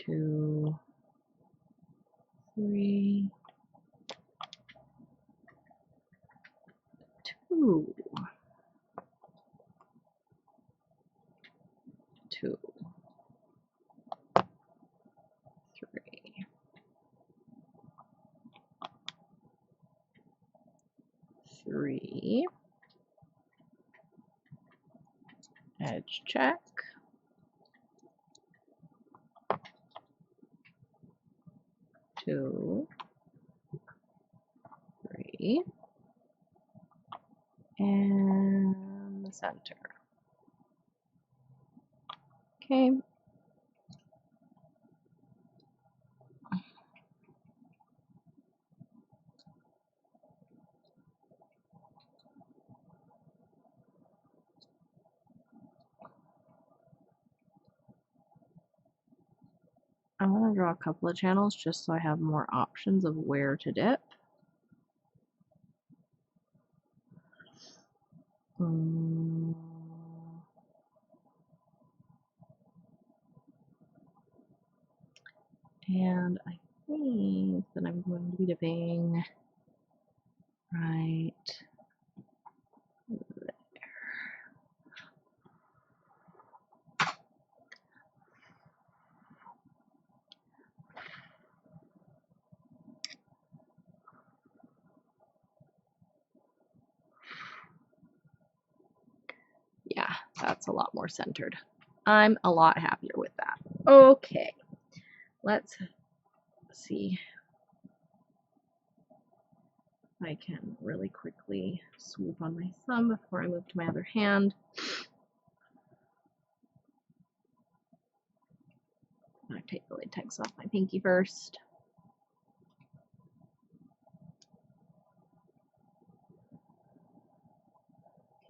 2, 3, 2, 2, 3, 3, edge check, 2, 3, and the center. Okay. I'm going to draw a couple of channels just so I have more options of where to dip. And I think that I'm going to be dipping right there. Yeah, that's a lot more centered. I'm a lot happier with that. Okay, let's see if I can really quickly swoop on my thumb before I move to my other hand. I'm going to take the latex off my pinky first.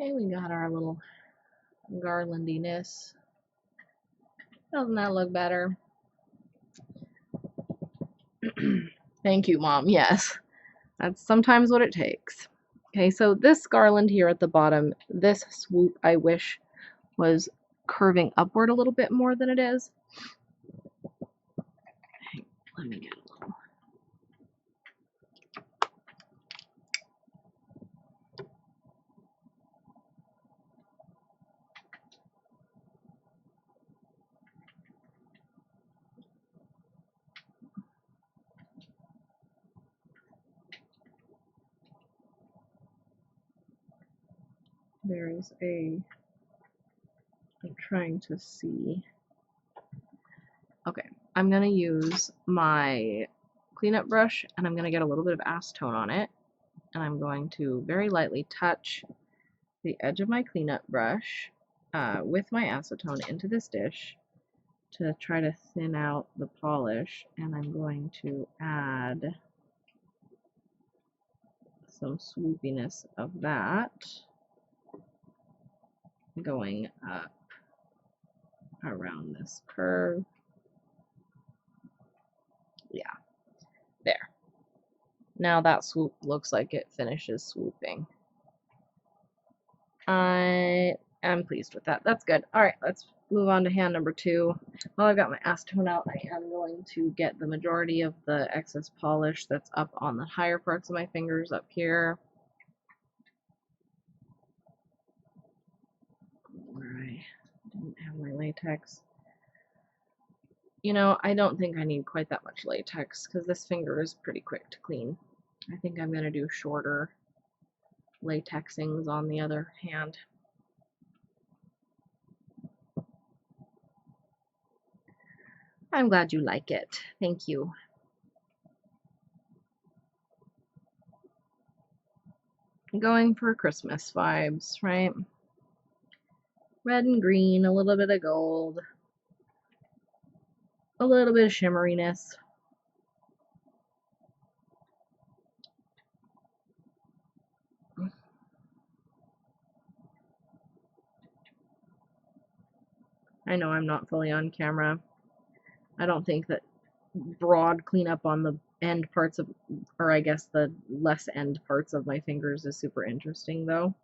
Okay, we got our little garlandiness. Doesn't that look better? Thank you, Mom. Yes, that's sometimes what it takes. Okay, so this garland here at the bottom, this swoop, I wish was curving upward a little bit more than it is. Let me get a little. There's a, I'm trying to see. Okay, I'm gonna use my cleanup brush and I'm gonna get a little bit of acetone on it, and I'm going to very lightly touch the edge of my cleanup brush with my acetone into this dish to try to thin out the polish, and I'm going to add some swoopiness of that going up around this curve. Yeah, there. Now that swoop looks like it finishes swooping. I am pleased with that. That's good. Alright, let's move on to hand number 2. While I've got my acetone out, I am going to get the majority of the excess polish that's up on the higher parts of my fingers up here, where I didn't have my latex. You know, I don't think I need quite that much latex because this finger is pretty quick to clean. I think I'm going to do shorter latexings on the other hand. I'm glad you like it. Thank you. Going for Christmas vibes, right? Red and green, a little bit of gold, a little bit of shimmeriness. I know I'm not fully on camera. I don't think that broad cleanup on the end parts of, or I guess the less end parts of my fingers is super interesting though.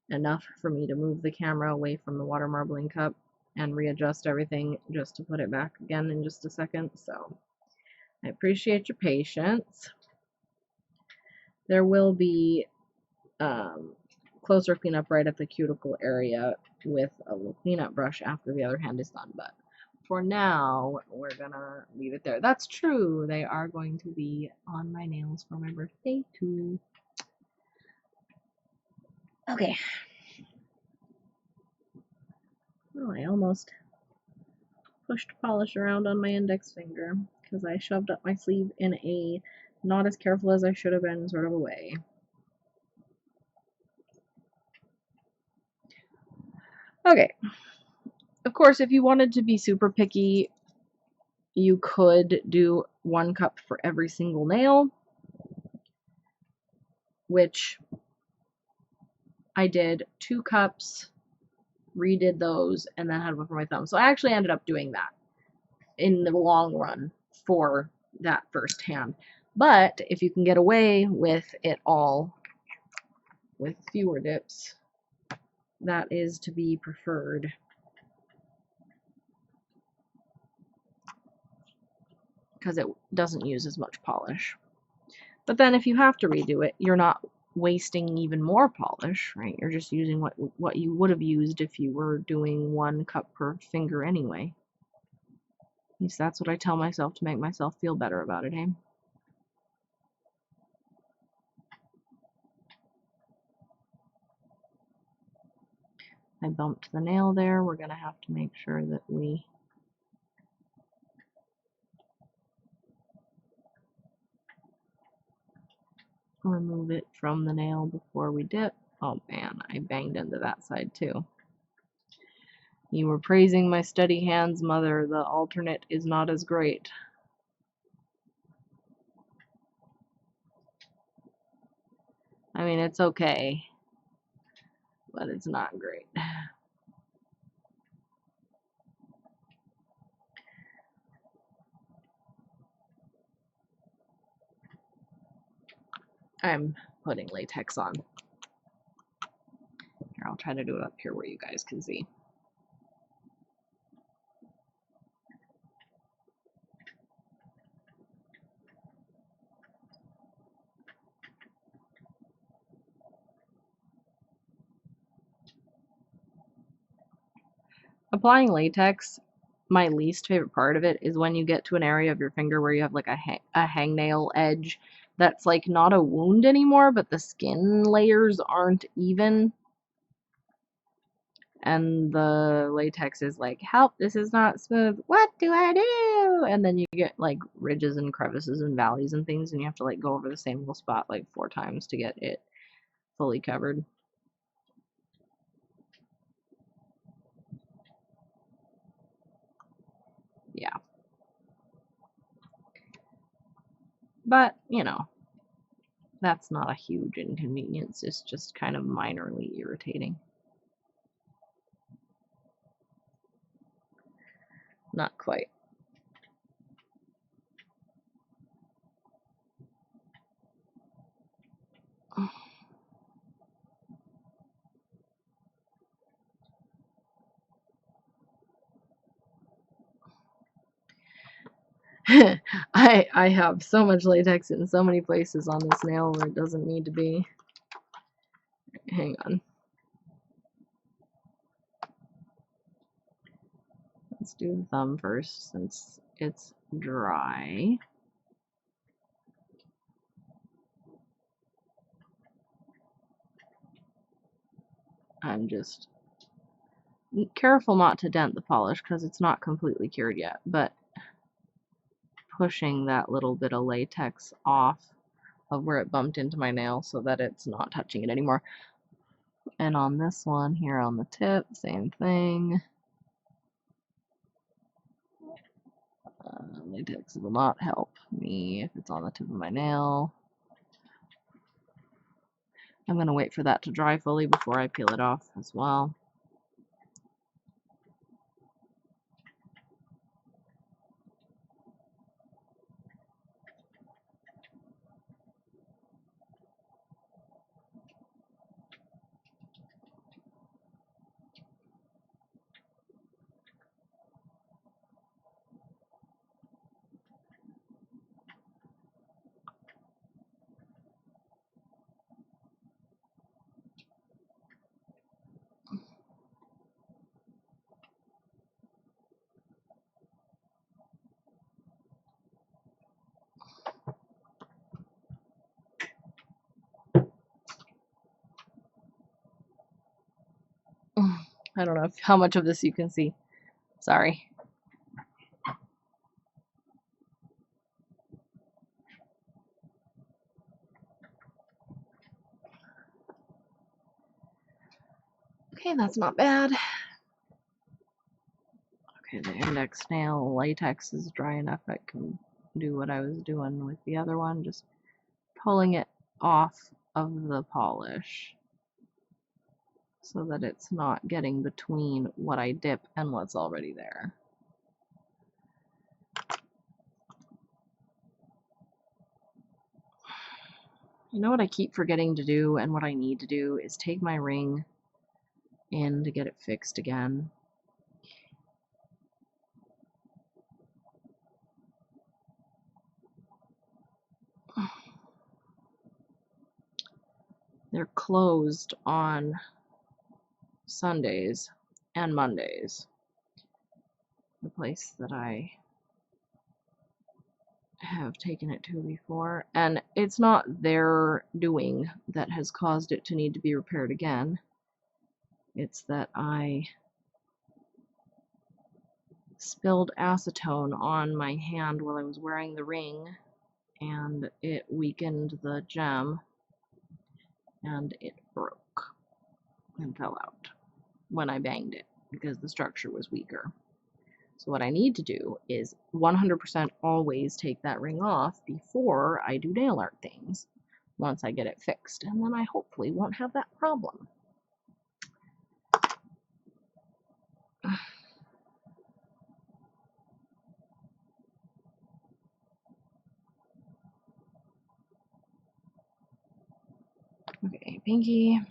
Enough for me to move the camera away from the water marbling cup and readjust everything just to put it back again in just a second. So I appreciate your patience. There will be closer cleanup right at the cuticle area with a little cleanup brush after the other hand is done, but for now we're gonna leave it there. That's true, they are going to be on my nails for my birthday too. Okay. Oh, I almost pushed polish around on my index finger because I shoved up my sleeve in a not as careful as I should have been sort of a way. Okay. Of course, if you wanted to be super picky, you could do 1 cup for every single nail, which I did 2 cups, redid those, and then had one for my thumb. So I actually ended up doing that in the long run for that first hand. But if you can get away with it all with fewer dips, that is to be preferred. Because it doesn't use as much polish. But then if you have to redo it, you're not wasting even more polish, right? You're just using what you would have used if you were doing 1 cup per finger anyway. At least that's what I tell myself to make myself feel better about it, eh? I bumped the nail there. We're going to have to make sure that we from the nail before we dip. Oh man, I banged into that side too. You were praising my steady hands, Mother. The alternate is not as great. I mean, it's okay, but it's not great. I'm putting latex on. Here, I'll try to do it up here where you guys can see. Applying latex, my least favorite part of it is when you get to an area of your finger where you have like a hangnail edge that's like not a wound anymore, but the skin layers aren't even. And the latex is like, help, this is not smooth. What do I do? And then you get like ridges and crevices and valleys and things, and you have to like go over the same little spot like 4 times to get it fully covered. Yeah. But, you know, that's not a huge inconvenience. It's just kind of minorly irritating. Not quite. I have so much latex in so many places on this nail where it doesn't need to be. Hang on. Let's do the thumb first since it's dry. I'm just careful not to dent the polish because it's not completely cured yet, but pushing that little bit of latex off of where it bumped into my nail so that it's not touching it anymore. And on this one here on the tip, same thing. Latex will not help me if it's on the tip of my nail. I'm going to wait for that to dry fully before I peel it off as well. I don't know how much of this you can see. Sorry. Okay, that's not bad. Okay, the index nail latex is dry enough I can do what I was doing with the other one, just pulling it off of the polish so that it's not getting between what I dip and what's already there. You know what I keep forgetting to do and what I need to do is take my ring in to get it fixed again. They're closed on Sundays and Mondays. The place that I have taken it to before, and it's not their doing that has caused it to need to be repaired again. It's that I spilled acetone on my hand while I was wearing the ring, and it weakened the gem, and it broke and fell out when I banged it because the structure was weaker. So what I need to do is 100% always take that ring off before I do nail art things once I get it fixed, and then I hopefully won't have that problem. Okay, pinky.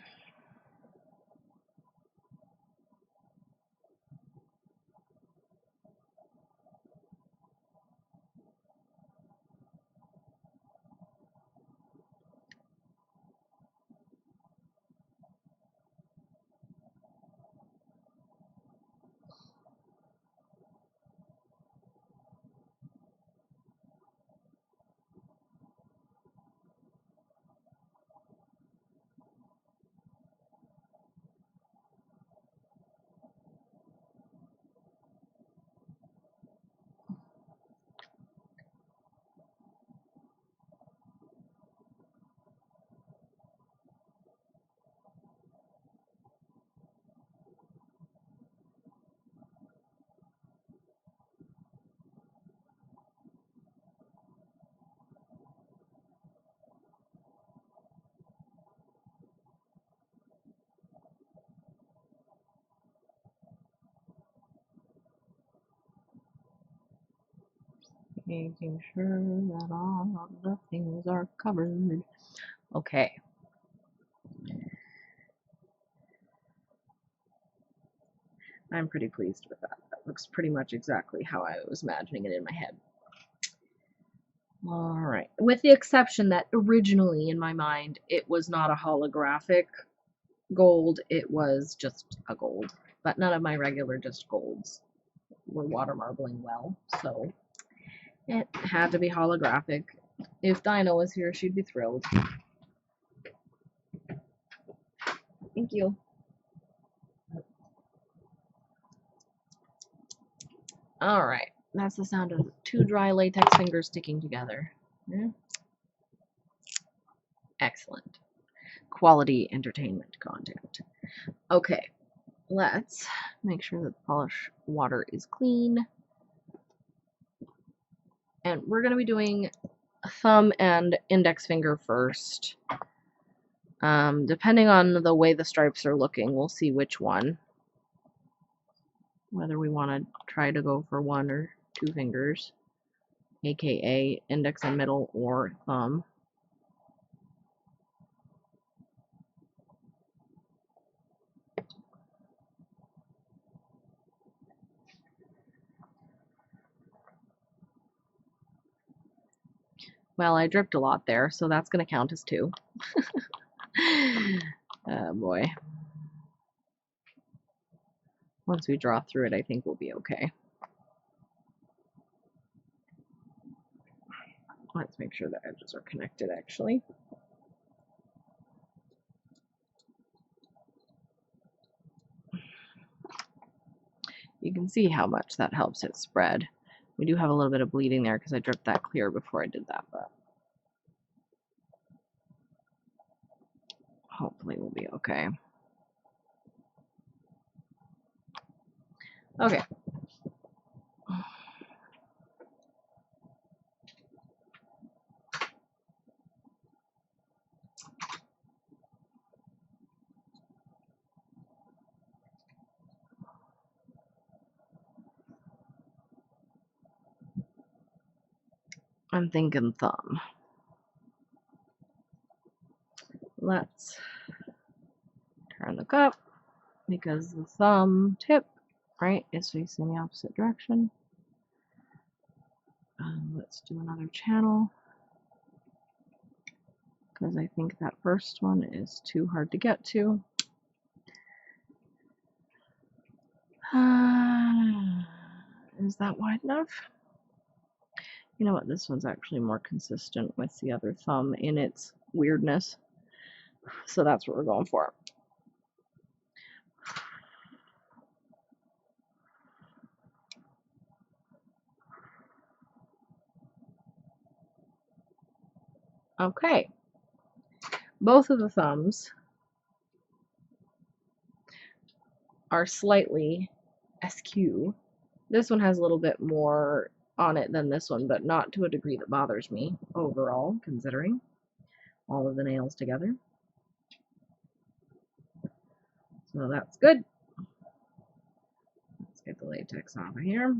Making sure that all of the things are covered. Okay. I'm pretty pleased with that. That looks pretty much exactly how I was imagining it in my head. Alright. With the exception that originally in my mind it was not a holographic gold, it was just a gold. But none of my regular just golds were water marbling well, so it had to be holographic. If Dinah was here, she'd be thrilled. Thank you. Alright, that's the sound of 2 dry latex fingers sticking together. Yeah. Excellent. Quality entertainment content. Okay, let's make sure that the polish water is clean. And we're going to be doing thumb and index finger first. Depending on the way the stripes are looking, we'll see which one. Whether we want to try to go for 1 or 2 fingers, aka index and middle or thumb. Well, I dripped a lot there, so that's going to count as 2. Oh boy. Once we draw through it, I think we'll be okay. Let's make sure the edges are connected, actually. You can see how much that helps it spread. We do have a little bit of bleeding there because I dripped that clear before I did that, but hopefully we'll be okay. Okay. I'm thinking thumb. Let's turn the cup because the thumb tip, right, is facing the opposite direction. Let's do another channel because I think that first one is too hard to get to. Is that wide enough? You know what, this one's actually more consistent with the other thumb in its weirdness. So that's what we're going for. Okay. both of the thumbs are slightly askew. This one has a little bit more on it than this one, but not to a degree that bothers me overall, considering all of the nails together. So that's good. Let's get the latex off of here.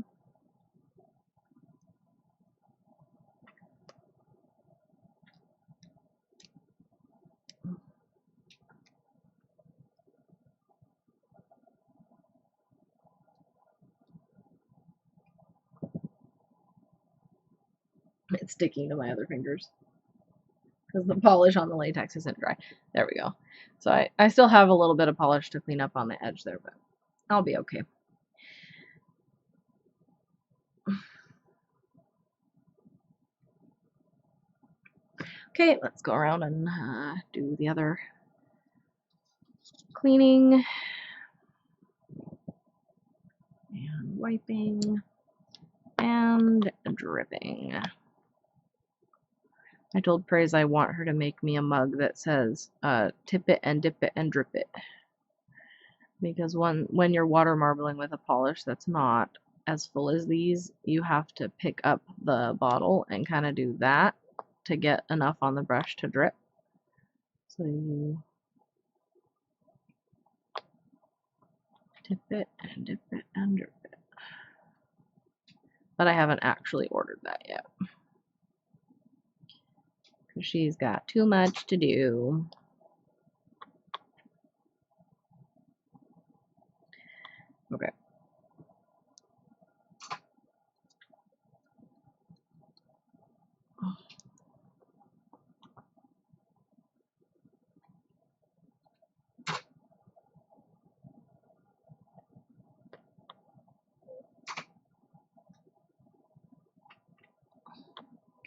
It's sticking to my other fingers because the polish on the latex isn't dry. There we go. So I still have a little bit of polish to clean up on the edge there, but I'll be okay. Okay, let's go around and do the other cleaning and wiping and dripping. I told Praise I want her to make me a mug that says tip it and dip it and drip it. Because when you're water marbling with a polish that's not as full as these, you have to pick up the bottle and kind of do that to get enough on the brush to drip. So you tip it and dip it and drip it. But I haven't actually ordered that yet. Because she's got too much to do. Okay.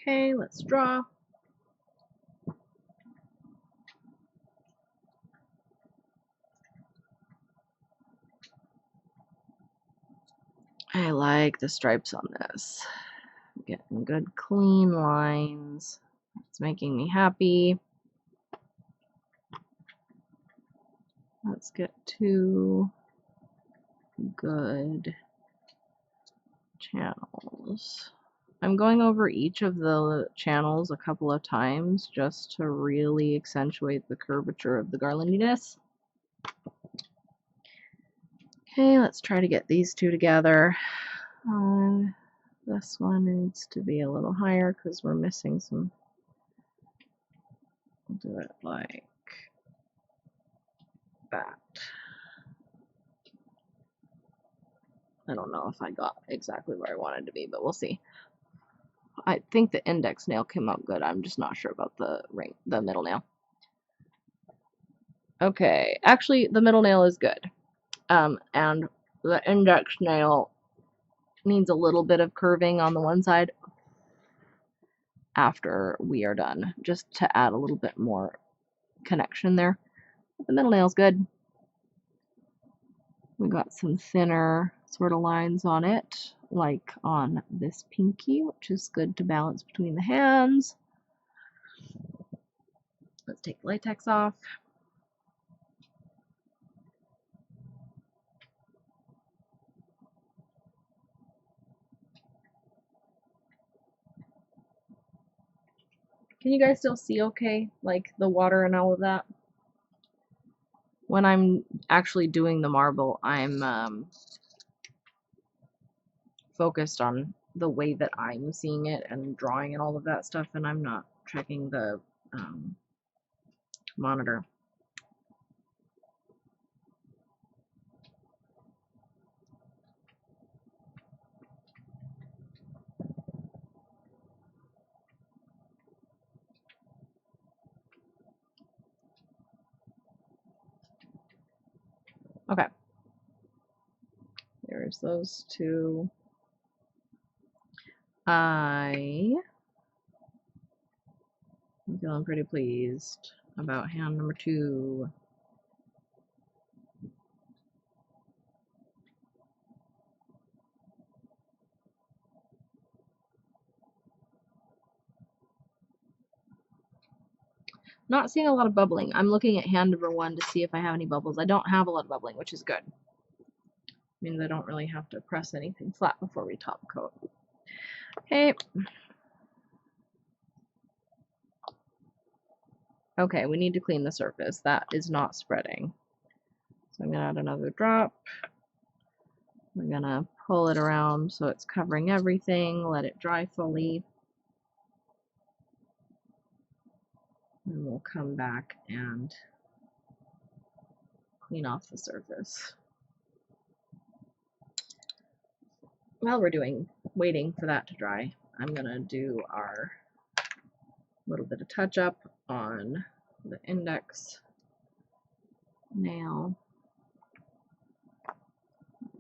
Okay, let's draw. I like the stripes on this. I'm getting good clean lines. It's making me happy. Let's get 2 good channels. I'm going over each of the channels a couple of times just to really accentuate the curvature of the garlandiness. Okay, let's try to get these 2 together. This one needs to be a little higher because we're missing some. We'll do it like that. I don't know if I got exactly where I wanted to be, but we'll see. I think the index nail came out good. I'm just not sure about the middle nail. Okay, actually the middle nail is good. And the index nail needs a little bit of curving on the one side after we are done, just to add a little bit more connection there. But the middle nail's good. We got some thinner sort of lines on it, like on this pinky, which is good to balance between the hands. Let's take the latex off. Can you guys still see okay? Like the water and all of that? When I'm actually doing the marble, I'm focused on the way that I'm seeing it and drawing and all of that stuff, and I'm not checking the monitor. Okay. There's those 2. I'm feeling pretty pleased about hand number 2. Not seeing a lot of bubbling. I'm looking at hand number 1 to see if I have any bubbles. I don't have a lot of bubbling, which is good. Means I don't really have to press anything flat before we top coat. Okay. Okay, we need to clean the surface. That is not spreading. So I'm going to add another drop. We're going to pull it around so it's covering everything, let it dry fully. And we'll come back and clean off the surface. While we're waiting for that to dry, I'm going to do our little bit of touch up on the index nail.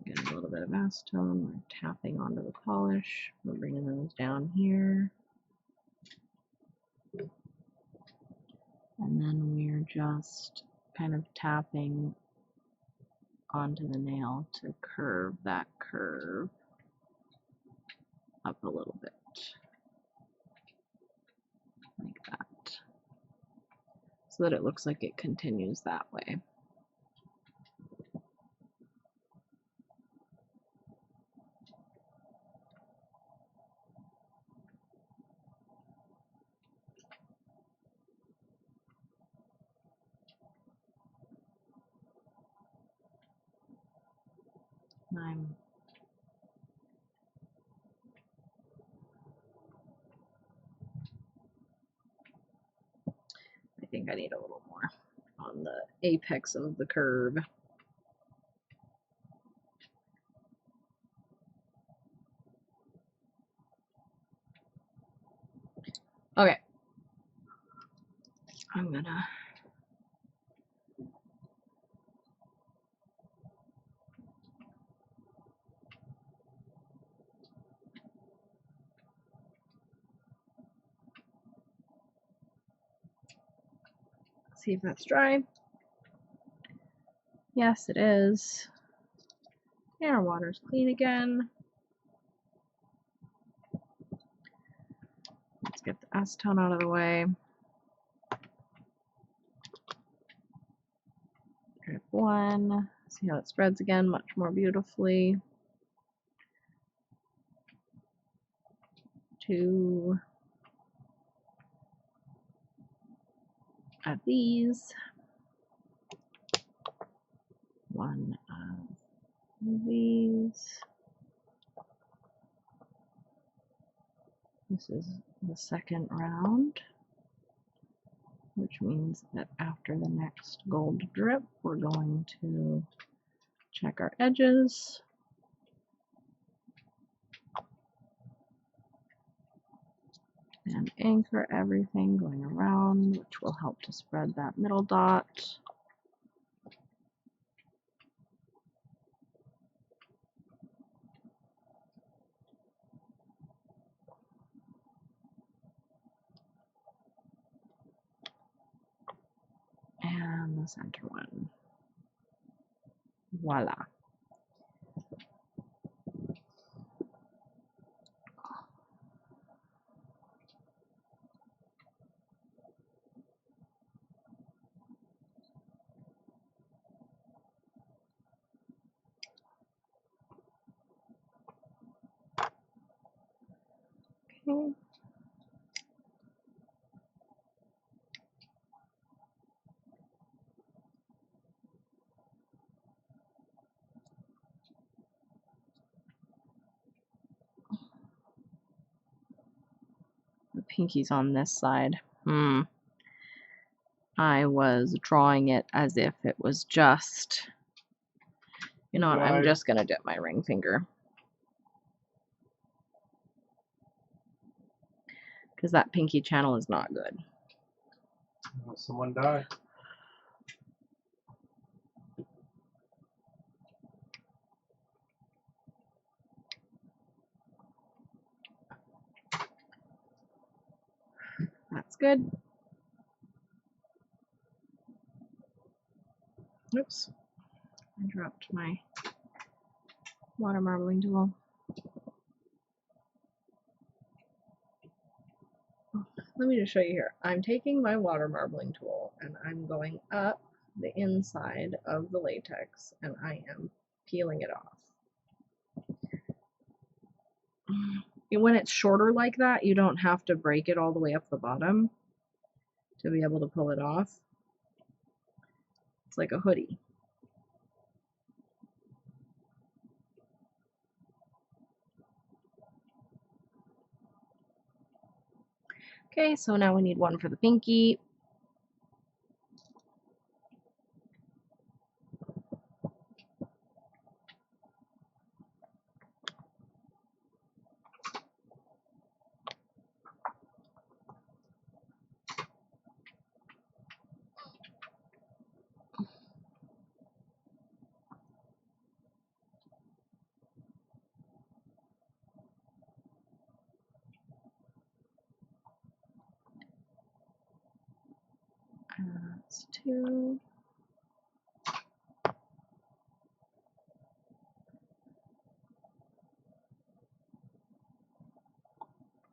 Getting a little bit of acetone. We're tapping onto the polish. We're bringing those down here. And then we're just kind of tapping onto the nail to curve that curve up a little bit. Like that. So that it looks like it continues that way. I think I need a little more on the apex of the curve. Okay. I'm gonna see if that's dry. Yes, it is. And our water's clean again. Let's get the acetone out of the way. Drip 1. See how it spreads again much more beautifully. 2. Add these. 1 of these. This is the second round, which means that after the next gold drip, we're going to check our edges. And anchor everything going around, which will help to spread that middle dot. And the center one. Voila. Okay. The pinky's on this side. I was drawing it as if it was just, you know what, I'm just gonna dip my ring finger. Because that pinky channel is not good. Someone died. That's good. Oops. I dropped my water marbling tool. let me just show you here. I'm taking my water marbling tool and I'm going up the inside of the latex and I am peeling it off. And when it's shorter like that, you don't have to break it all the way up the bottom to be able to pull it off. It's like a hoodie. Okay, so now we need one for the pinky. That's two.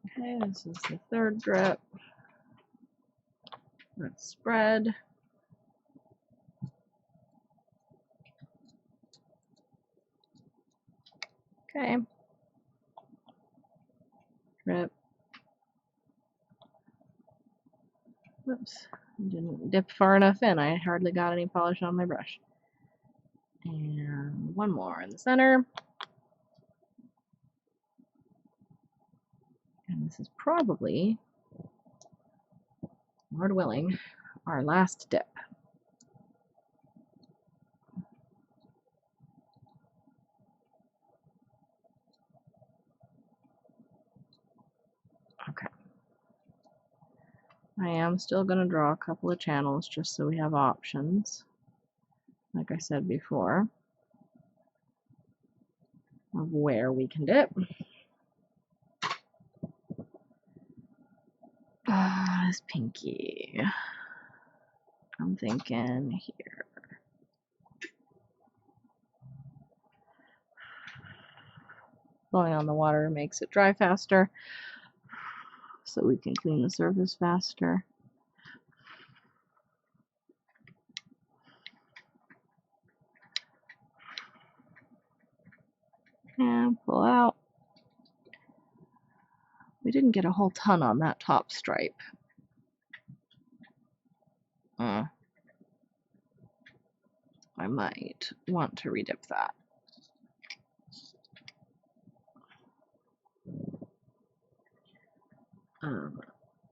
Okay, this is the third drip. Let's spread. Okay. Drip. Whoops. I didn't dip far enough in. I hardly got any polish on my brush. And one more in the center. And this is probably, Lord willing, our last dip. Okay. I am still going to draw a couple of channels just so we have options, like I said before, of where we can dip. This pinky. I'm thinking here. Blowing on the water makes it dry faster, so we can clean the surface faster. And pull out. We didn't get a whole ton on that top stripe. I might want to redip that.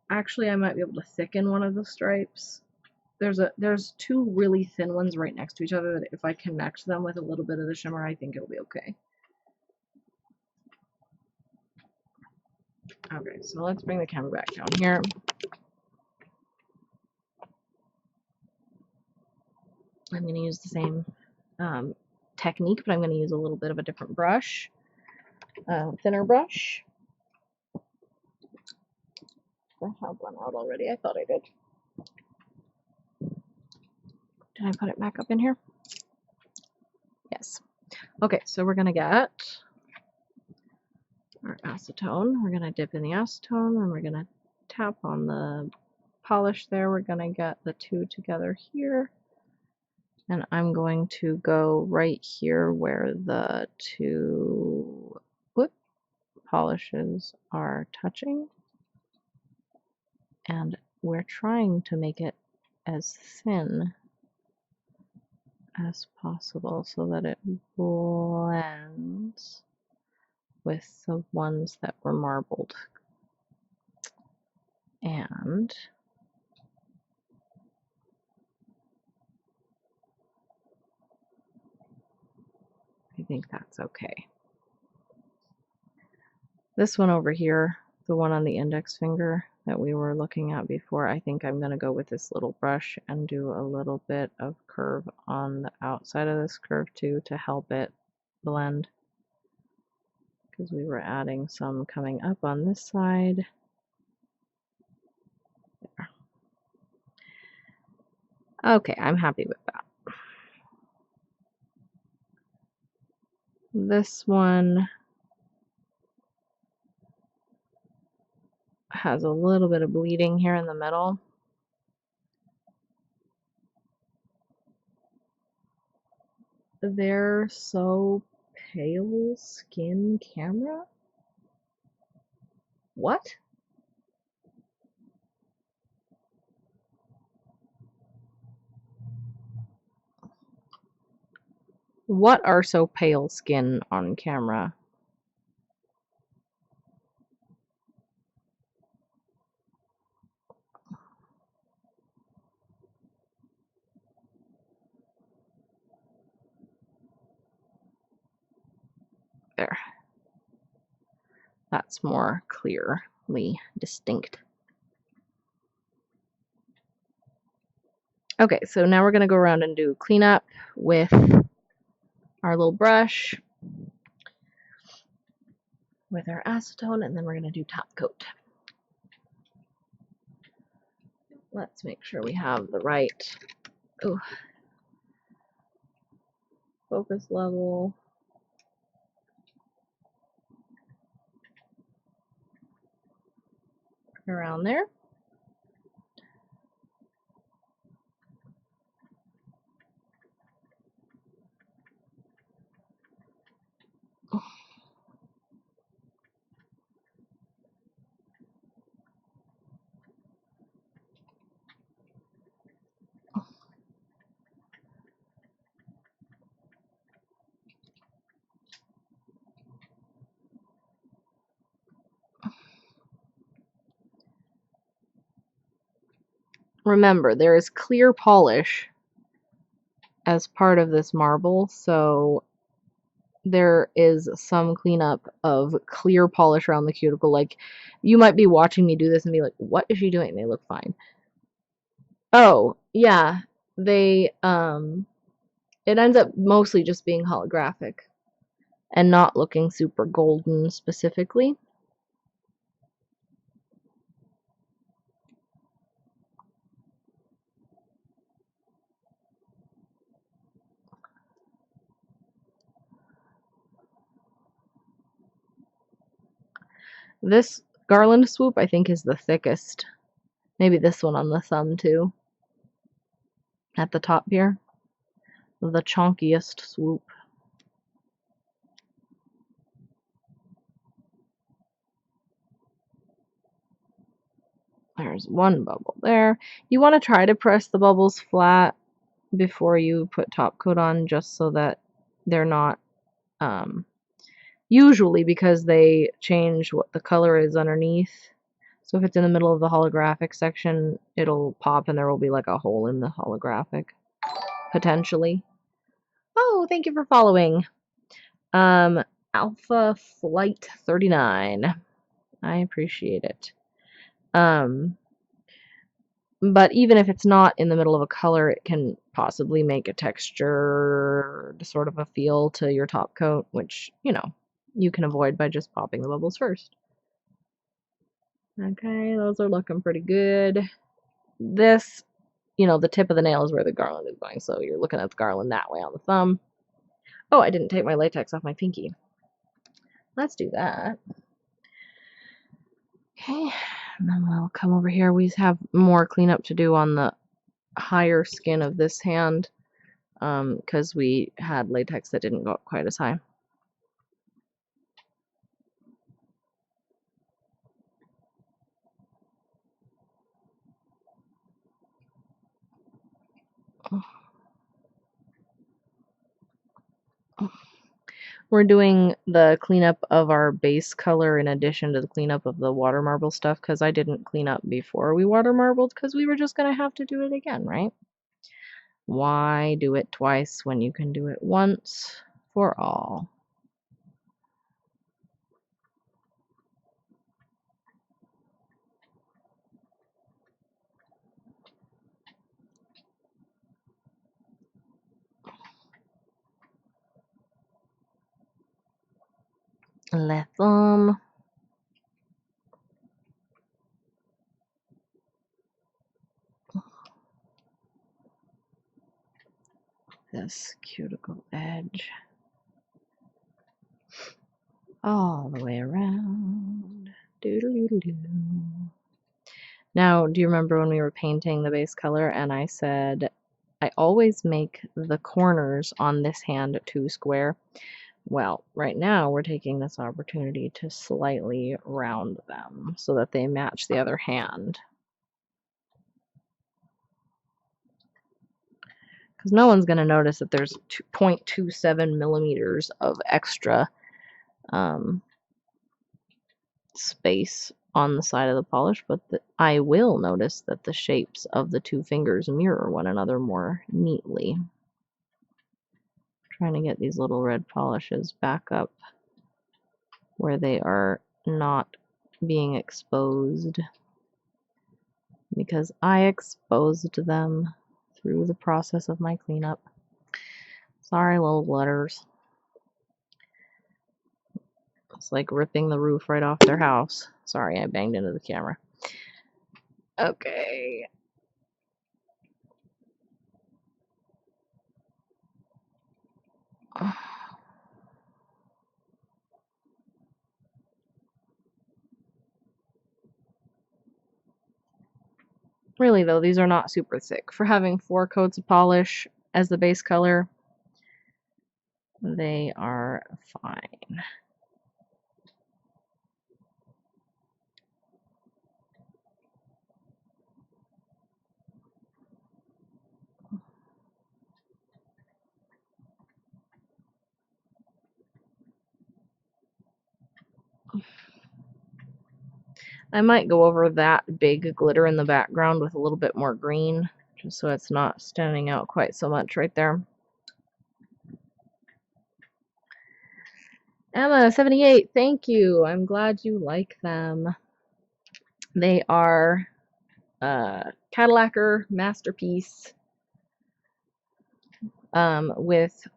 Actually, I might be able to thicken one of the stripes. There's two really thin ones right next to each other that if I connect them with a little bit of the shimmer, I think it'll be okay. Okay, so let's bring the camera back down here. I'm going to use the same technique, but I'm going to use a little bit of a different brush, thinner brush. I have one out already. I thought I did. Did I put it back up in here? Yes. Okay, so we're going to get our acetone. We're going to dip in the acetone, and we're going to tap on the polish there. We're going to get the two together here. And I'm going to go right here where the two polishes are touching. And we're trying to make it as thin as possible so that it blends with the ones that were marbled. And I think that's okay. This one over here, the one on the index finger that we were looking at before, I think I'm going to go with this little brush and do a little bit of curve on the outside of this curve too to help it blend, because we were adding some coming up on this side. There. Okay, I'm happy with that. This one, has a little bit of bleeding here in the middle. They're so pale skin camera? What? What are so pale skin on camera? There. That's more clearly distinct. Okay, so now we're going to go around and do cleanup with our little brush with our acetone, and then we're going to do top coat. Let's make sure we have the right focus level. Around there. Remember, there is clear polish as part of this marble, so there is some cleanup of clear polish around the cuticle. Like, you might be watching me do this and be like, what is she doing? They look fine. Oh, yeah. They, it ends up mostly just being holographic and not looking super golden specifically. This garland swoop, I think, is the thickest. Maybe this one on the thumb, too. At the top here. The chonkiest swoop. There's one bubble there. You want to try to press the bubbles flat before you put top coat on, just so that they're not, usually because they change what the color is underneath. So if it's in the middle of the holographic section, it'll pop and there will be like a hole in the holographic, potentially. Oh, thank you for following. Alpha Flight 39. I appreciate it. But even if it's not in the middle of a color, it can possibly make a texture sort of a feel to your top coat, which, you know, you can avoid by just popping the bubbles first. Okay, those are looking pretty good. This, you know, the tip of the nail is where the garland is going, so you're looking at the garland that way on the thumb. Oh, I didn't take my latex off my pinky. Let's do that. Okay, and then we'll come over here. We have more cleanup to do on the higher skin of this hand, because we had latex that didn't go up quite as high. We're doing the cleanup of our base color in addition to the cleanup of the water marble stuff, because I didn't clean up before we water marbled, because we were just going to have to do it again, right? Why do it twice when you can do it once for all? Left thumb. This cuticle edge. All the way around. Now, do you remember when we were painting the base color and I said I always make the corners on this hand too square? Well, right now we're taking this opportunity to slightly round them so that they match the other hand. Because no one's going to notice that there's 0.27 millimeters of extra space on the side of the polish, but I will notice that the shapes of the two fingers mirror one another more neatly. Trying to get these little red polishes back up where they are not being exposed, because I exposed them through the process of my cleanup. Sorry, little glitters. It's like ripping the roof right off their house. Sorry, I banged into the camera. Okay. Really though, these are not super thick. For having 4 coats of polish as the base color, they are fine. I might go over that big glitter in the background with a little bit more green, just so it's not standing out quite so much right there. Emma78, thank you. I'm glad you like them. They are Cadillacquer Masterpiece with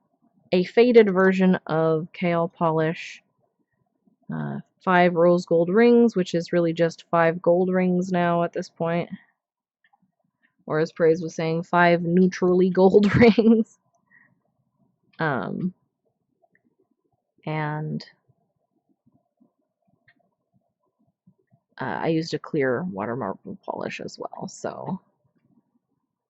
a faded version of Kale Polish, 5 rose gold rings, which is really just 5 gold rings now at this point. Or as Praise was saying, 5 neutrally gold rings. And I used a clear water marble polish as well. So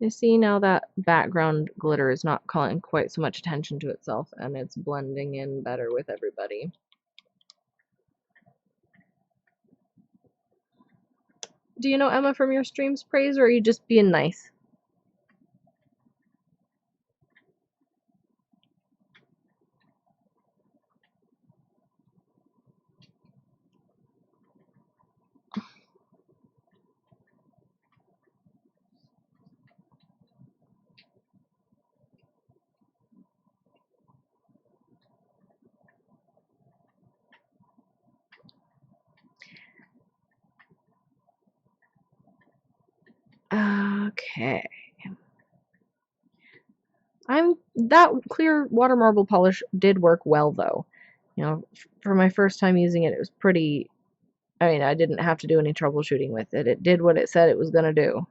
you see now that background glitter is not calling quite so much attention to itself, and it's blending in better with everybody. Do you know Emma from your streams, Praise, or are you just being nice? Okay. That clear water marble polish did work well though. You know, for my first time using it, it was pretty, I mean, I didn't have to do any troubleshooting with it. It did what it said it was going to do.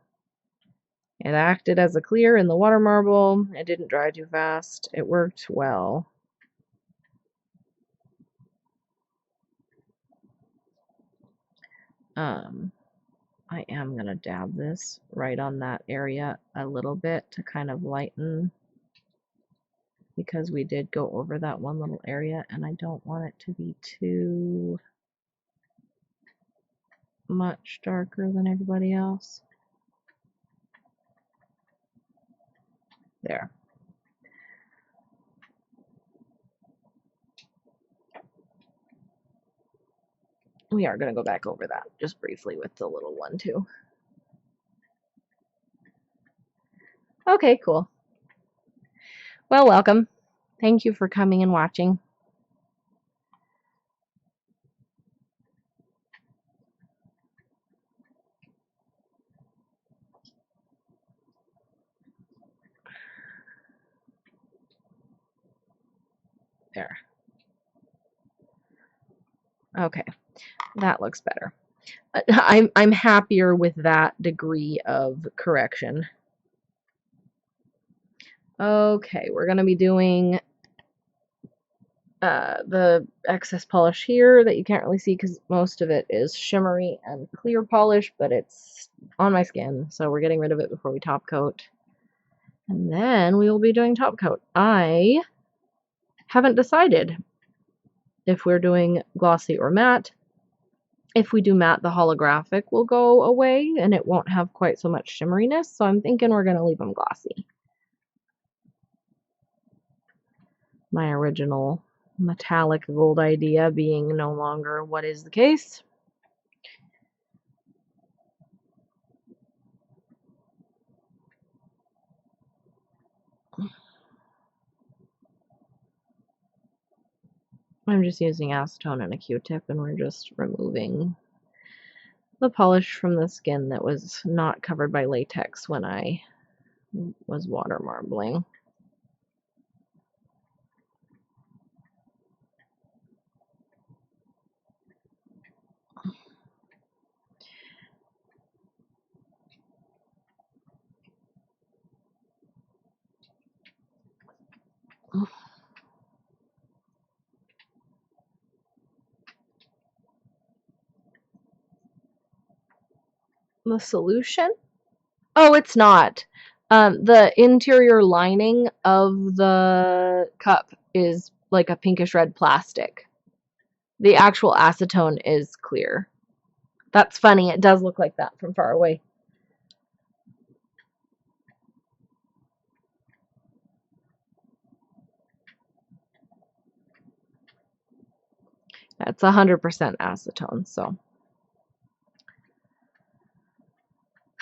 It acted as a clear in the water marble. It didn't dry too fast. It worked well. I am going to dab this right on that area a little bit to kind of lighten, because we did go over that one little area and I don't want it to be too much darker than everybody else. There. We are going to go back over that just briefly with the little one too. Okay, cool. Well, welcome. Thank you for coming and watching. There. Okay, that looks better. I'm happier with that degree of correction. Okay, we're going to be doing the excess polish here that you can't really see because most of it is shimmery and clear polish, but it's on my skin, so we're getting rid of it before we top coat. And then we will be doing top coat. I haven't decided if we're doing glossy or matte. If we do matte, the holographic will go away and it won't have quite so much shimmeriness, so I'm thinking we're going to leave them glossy. My original metallic gold idea being no longer what is the case. I'm just using acetone and a Q-tip, and we're just removing the polish from the skin that was not covered by latex when I was water marbling. The solution? Oh, it's not. The interior lining of the cup is like a pinkish red plastic. The actual acetone is clear. That's funny. It does look like that from far away. That's 100% acetone, so.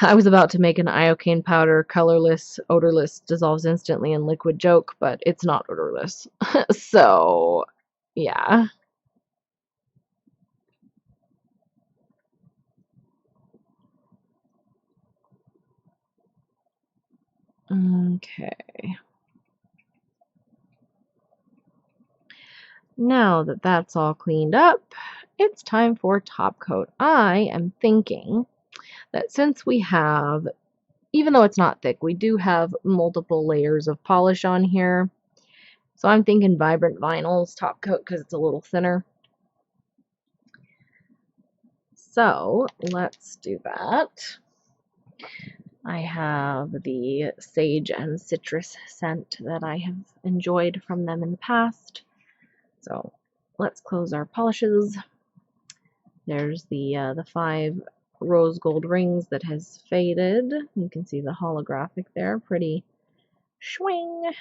I was about to make an iocane powder, colorless, odorless, dissolves instantly in liquid joke, but it's not odorless. So, yeah. Okay. Now that that's all cleaned up, it's time for top coat. I am thinking that since we have, even though it's not thick, we do have multiple layers of polish on here. So I'm thinking Vibrant Vinyl's top coat because it's a little thinner. So let's do that. I have the sage and citrus scent that I have enjoyed from them in the past. So let's close our polishes. There's the 5 rose gold rings that has faded. You can see the holographic there, pretty swing.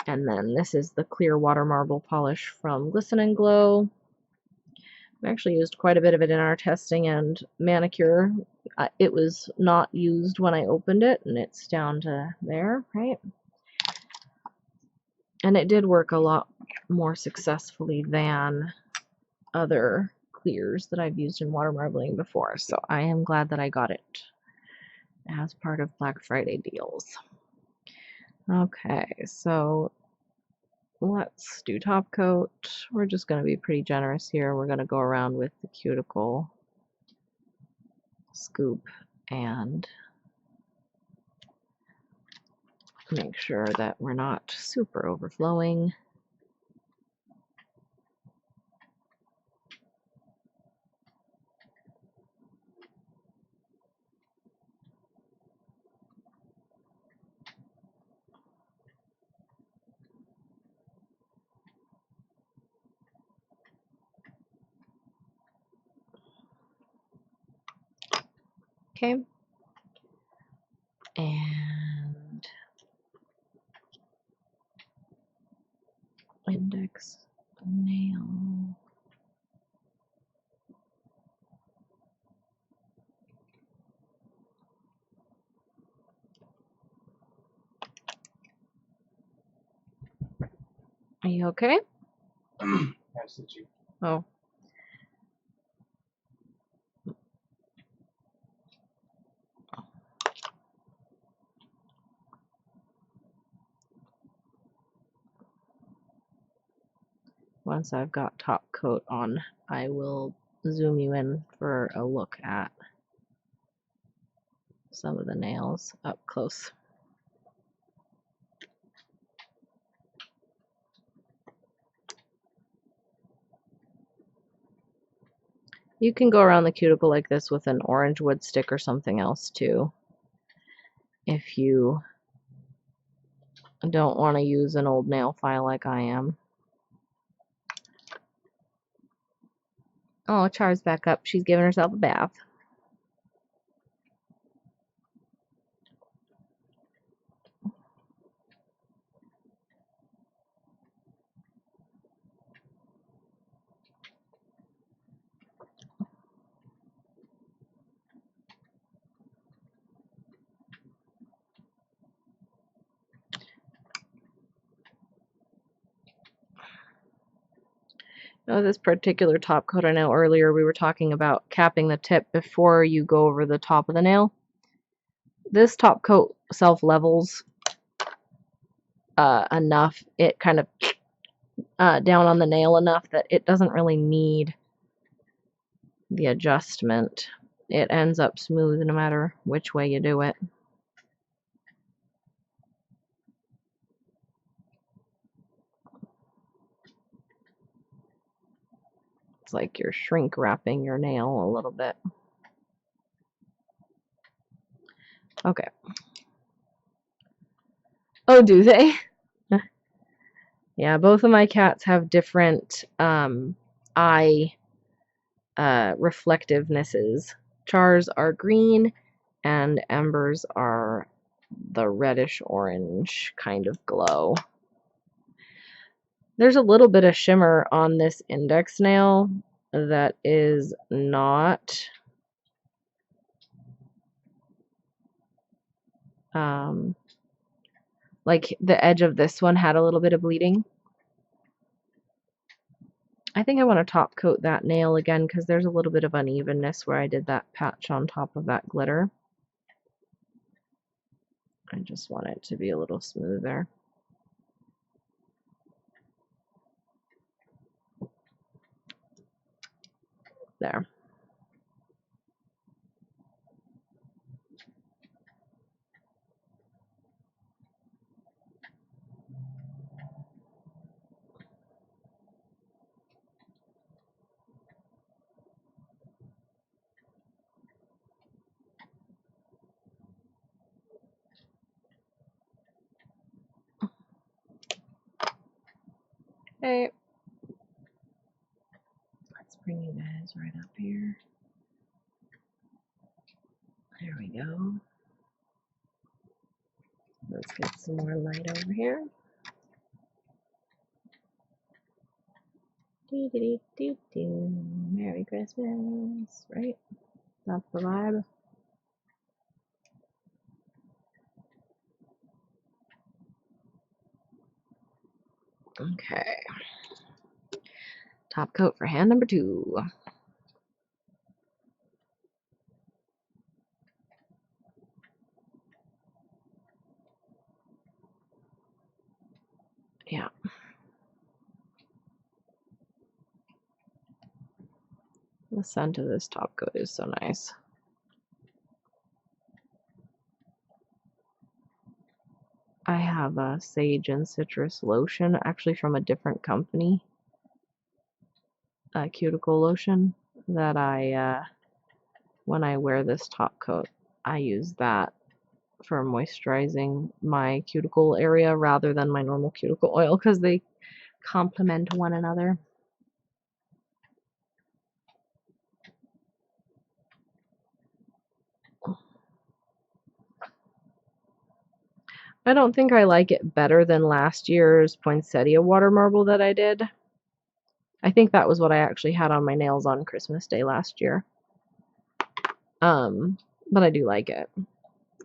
And then this is the clear water marble polish from Glisten Glow. We actually used quite a bit of it in our testing and manicure. It was not used when I opened it, and it's down to there, right? And it did work a lot more successfully than other clears that I've used in water marbling before, so I am glad that I got it as part of Black Friday deals. Okay, so let's do top coat. We're just going to be pretty generous here. We're going to go around with the cuticle scoop and make sure that we're not super overflowing. Okay. And index nail. Are you okay? That's itchy. Oh. Once I've got top coat on, I will zoom you in for a look at some of the nails up close. You can go around the cuticle like this with an orange wood stick or something else too, if you don't want to use an old nail file like I am. Oh, Char's back up. She's giving herself a bath. Now, this particular top coat, I know earlier we were talking about capping the tip before you go over the top of the nail. This top coat self-levels enough. It kind of down on the nail enough that it doesn't really need the adjustment. It ends up smooth no matter which way you do it. It's like you're shrink wrapping your nail a little bit. Okay. Oh, do they? Yeah, both of my cats have different eye reflectivenesses. Char's are green and Ember's are the reddish orange kind of glow. There's a little bit of shimmer on this index nail that is not like the edge of this one had a little bit of bleeding. I think I want to top coat that nail again because there's a little bit of unevenness where I did that patch on top of that glitter. I just want it to be a little smoother. There. Okay. Let's bring you guys right up here. There we go. Let's get some more light over here. Dee dee dee dee dee. Merry Christmas, right? That's the vibe. Okay. Top coat for hand number 2. Yeah. The scent of this top coat is so nice. I have a sage and citrus lotion, actually from a different company. A cuticle lotion that when I wear this top coat, I use that for moisturizing my cuticle area rather than my normal cuticle oil because they complement one another. I don't think I like it better than last year's poinsettia water marble that I did. I think that was what I actually had on my nails on Christmas Day last year. But I do like it.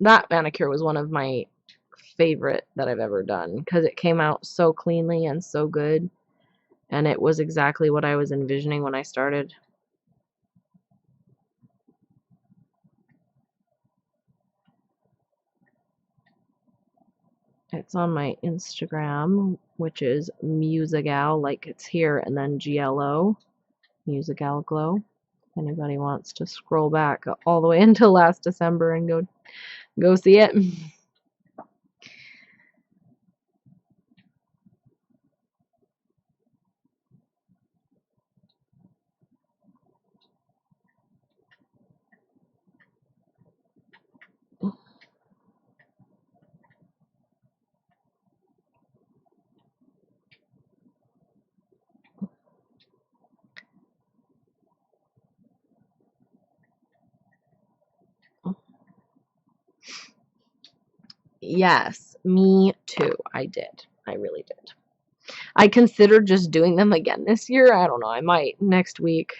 That manicure was one of my favorite that I've ever done because it came out so cleanly and so good, and it was exactly what I was envisioning when I started. It's on my Instagram, which is Musigal, like it's here, and then GLO, Musigal Glow. If anybody wants to scroll back all the way until last December and go see it. Yes, me too. I did. I really did. I considered just doing them again this year. I don't know. I might next week.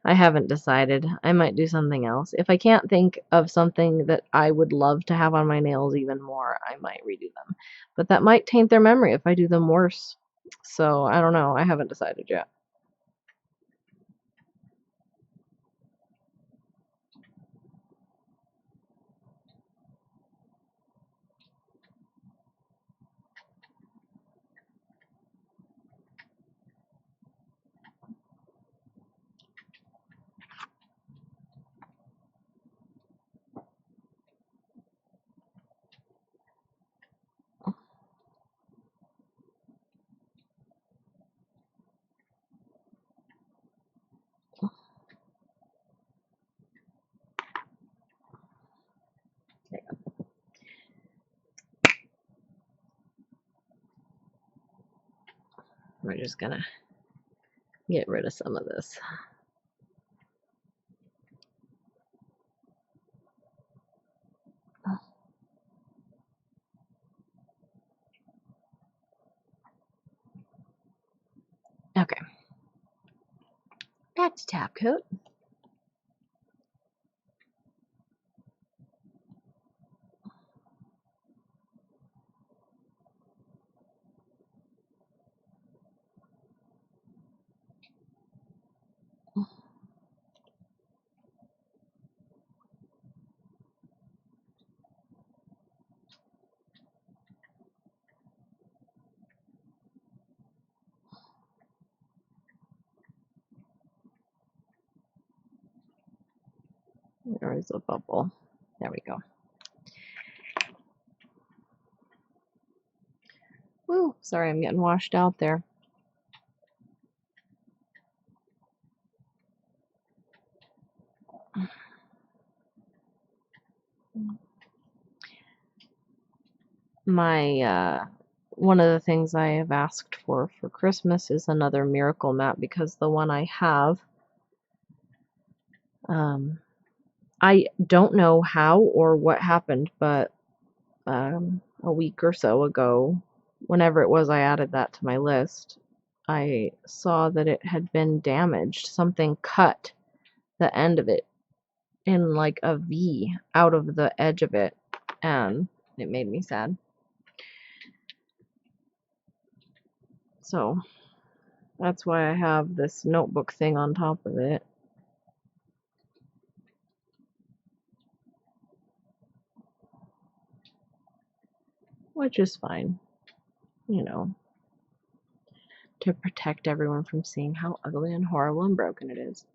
I haven't decided. I might do something else. If I can't think of something that I would love to have on my nails even more, I might redo them. But that might taint their memory if I do them worse. So, I don't know. I haven't decided yet. We're just gonna get rid of some of this. Okay. Back to top coat. There's a bubble. There we go. Woo, sorry, I'm getting washed out there. My, one of the things I have asked for Christmas is another miracle mat because the one I have, I don't know how or what happened, but a week or so ago, whenever it was I added that to my list, I saw that it had been damaged. Something cut the end of it in like a V out of the edge of it, and it made me sad. So that's why I have this notebook thing on top of it. Which is fine, you know, to protect everyone from seeing how ugly and horrible and broken it is.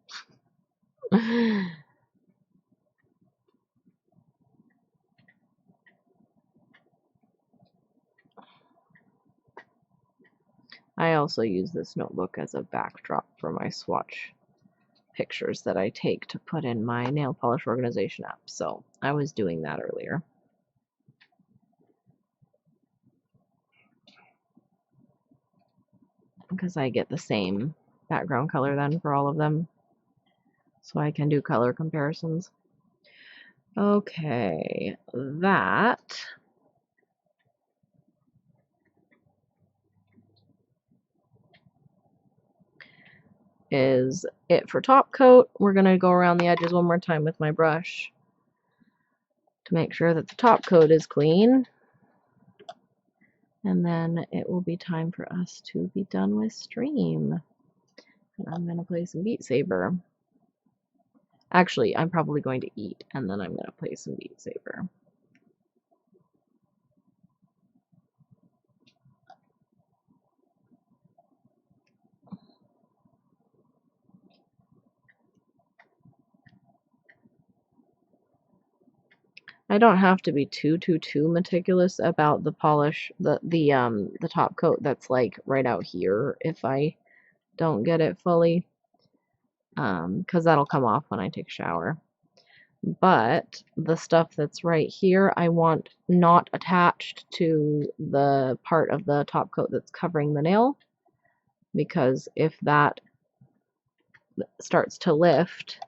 I also use this notebook as a backdrop for my swatch pictures that I take to put in my nail polish organization app, so I was doing that earlier. Because I get the same background color then for all of them, so I can do color comparisons. Okay, that is it for top coat. We're going to go around the edges one more time with my brush to make sure that the top coat is clean. And then it will be time for us to be done with Stream. And I'm going to play some Beat Saber. Actually, I'm probably going to eat, and then I'm going to play some Beat Saber. I don't have to be too meticulous about the polish, the top coat that's like right out here if I don't get it fully, because that'll come off when I take a shower. But the stuff that's right here, I want not attached to the part of the top coat that's covering the nail, because if that starts to lift,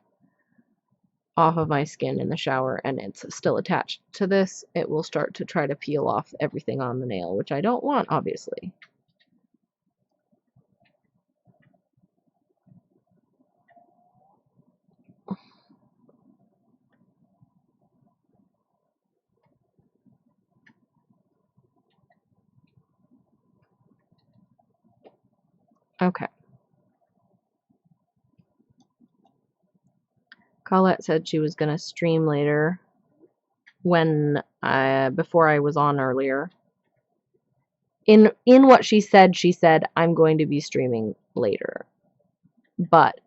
off of my skin in the shower and it's still attached to this, it will start to try to peel off everything on the nail, which I don't want, obviously. Okay. Colette said she was going to stream later before I was on earlier. In what she said, I'm going to be streaming later. But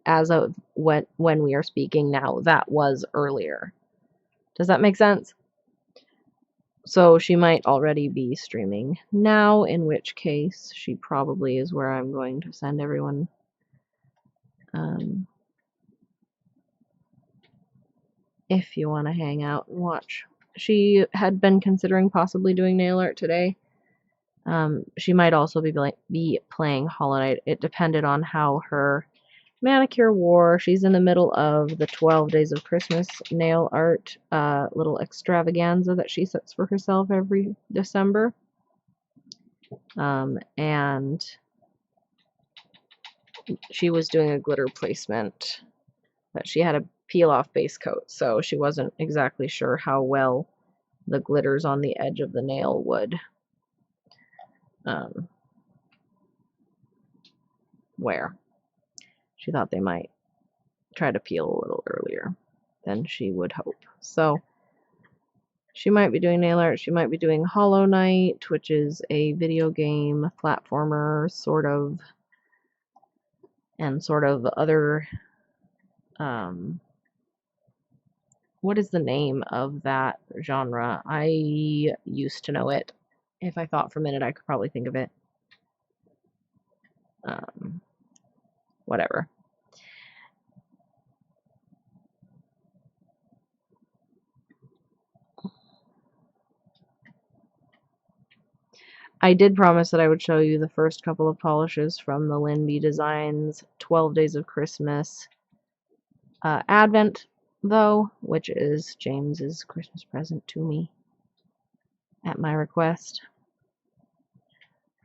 as of when we are speaking now, that was earlier. Does that make sense? So she might already be streaming now, in which case she probably is where I'm going to send everyone. If you want to hang out and watch. She had been considering possibly doing nail art today. She might also be playing Hollow Knight. It depended on how her manicure wore. She's in the middle of the 12 Days of Christmas nail art little extravaganza that she sets for herself every December. And she was doing a glitter placement that she had a peel off base coat, so she wasn't exactly sure how well the glitters on the edge of the nail would wear. She thought they might try to peel a little earlier than she would hope. So she might be doing nail art. She might be doing Hollow Knight, which is a video game platformer, sort of, and sort of other. What is the name of that genre? I used to know it. If I thought for a minute, I could probably think of it. Whatever. I did promise that I would show you the first couple of polishes from the Lynn B Designs 12 Days of Christmas Advent, though, which is James's Christmas present to me at my request.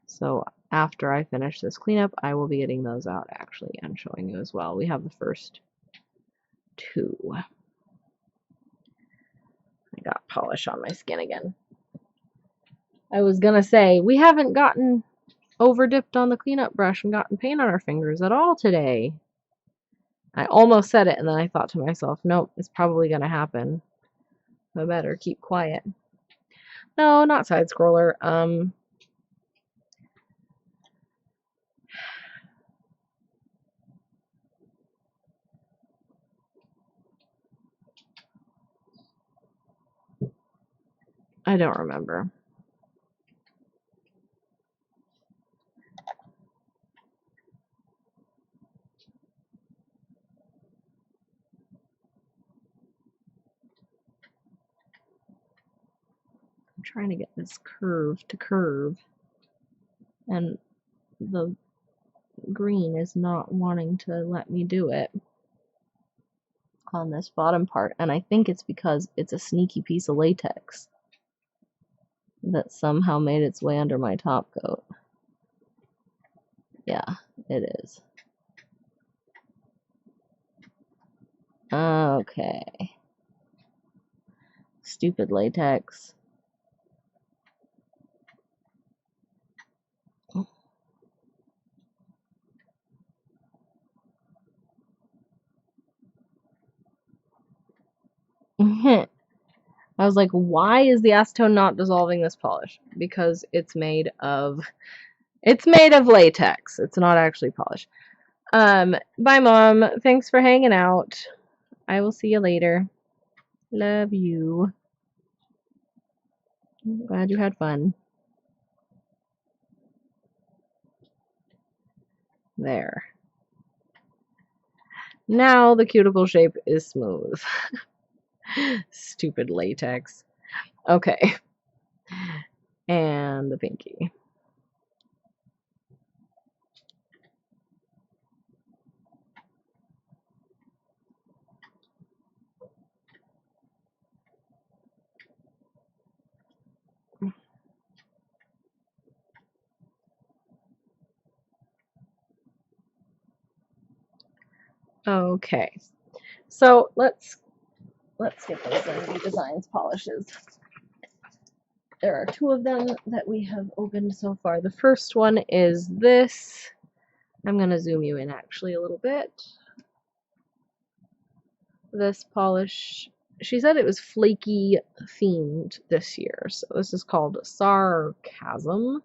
So after I finish this cleanup, I will be getting those out actually and showing you as well. We have the first two. I got polish on my skin again. I was gonna say, we haven't gotten over dipped on the cleanup brush and gotten paint on our fingers at all today. I almost said it and then I thought to myself, nope, it's probably gonna happen. I better keep quiet. No, not side scroller. I don't remember. I'm trying to get this curve to curve, and the green is not wanting to let me do it on this bottom part, and I think it's because it's a sneaky piece of latex that somehow made its way under my top coat. Yeah, it is. Okay. Stupid latex. I was like, why is the acetone not dissolving this polish? Because it's made of latex. It's not actually polish. Bye, Mom. Thanks for hanging out. I will see you later. Love you. Glad you had fun. There. Now the cuticle shape is smooth. Stupid latex. Okay. And the pinky. Okay, so let's get those Zendy Designs polishes. There are 2 of them that we have opened so far. The first one is this. I'm going to zoom you in actually a little bit. This polish, she said it was flaky themed this year. So this is called Sarcasm.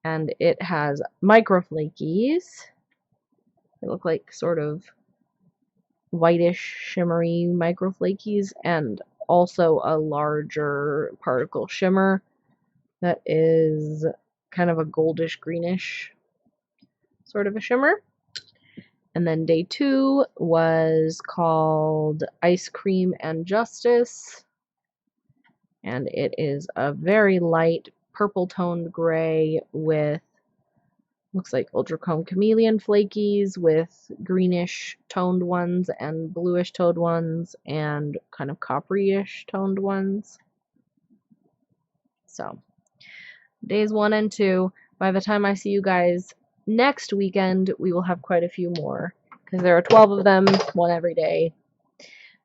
And it has micro flakies. They look like sort of whitish, shimmery micro flakies, and also a larger particle shimmer that is kind of a goldish greenish sort of a shimmer. And then day 2 was called Ice Cream and Justice, and it is a very light purple toned gray with, looks like ultra chrome chameleon flakies with greenish toned ones and bluish toned ones and kind of coppery-ish toned ones. So days 1 and 2, by the time I see you guys next weekend, we will have quite a few more because there are 12 of them, 1 every day.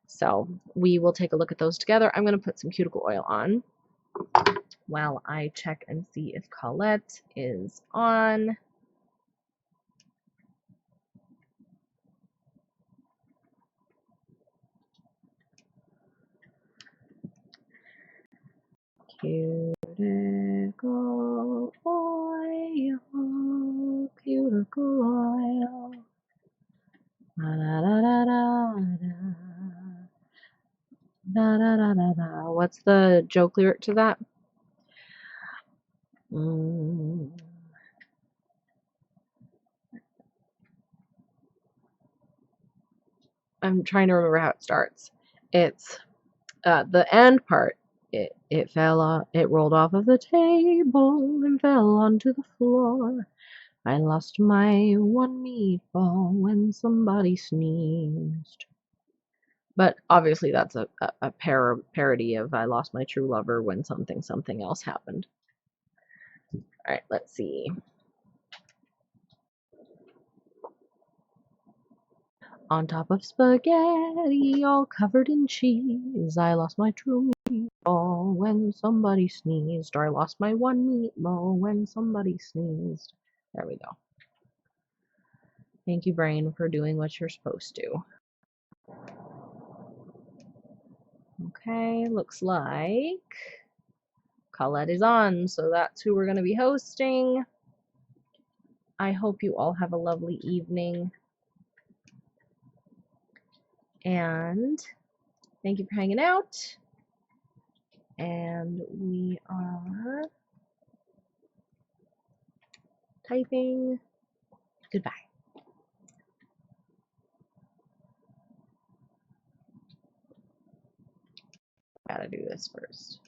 So we will take a look at those together. I'm going to put some cuticle oil on while I check and see if Colette is on. Cuticle oil, cuticle oil. Da, da, da, da, da. Da, da, da, da, da. What's the joke lyric to that? I'm trying to remember how it starts. It's the end part. It rolled off of the table and fell onto the floor. I lost my 1 meatball when somebody sneezed. But obviously that's a parody of I lost my true lover when something else happened. Alright, let's see. On top of spaghetti, all covered in cheese, I lost my true meatball when somebody sneezed. Or I lost my 1 meatball when somebody sneezed. There we go. Thank you, brain, for doing what you're supposed to. Okay, looks like Colette is on, so that's who we're going to be hosting. I hope you all have a lovely evening. And thank you for hanging out. And we are typing goodbye. Gotta do this first.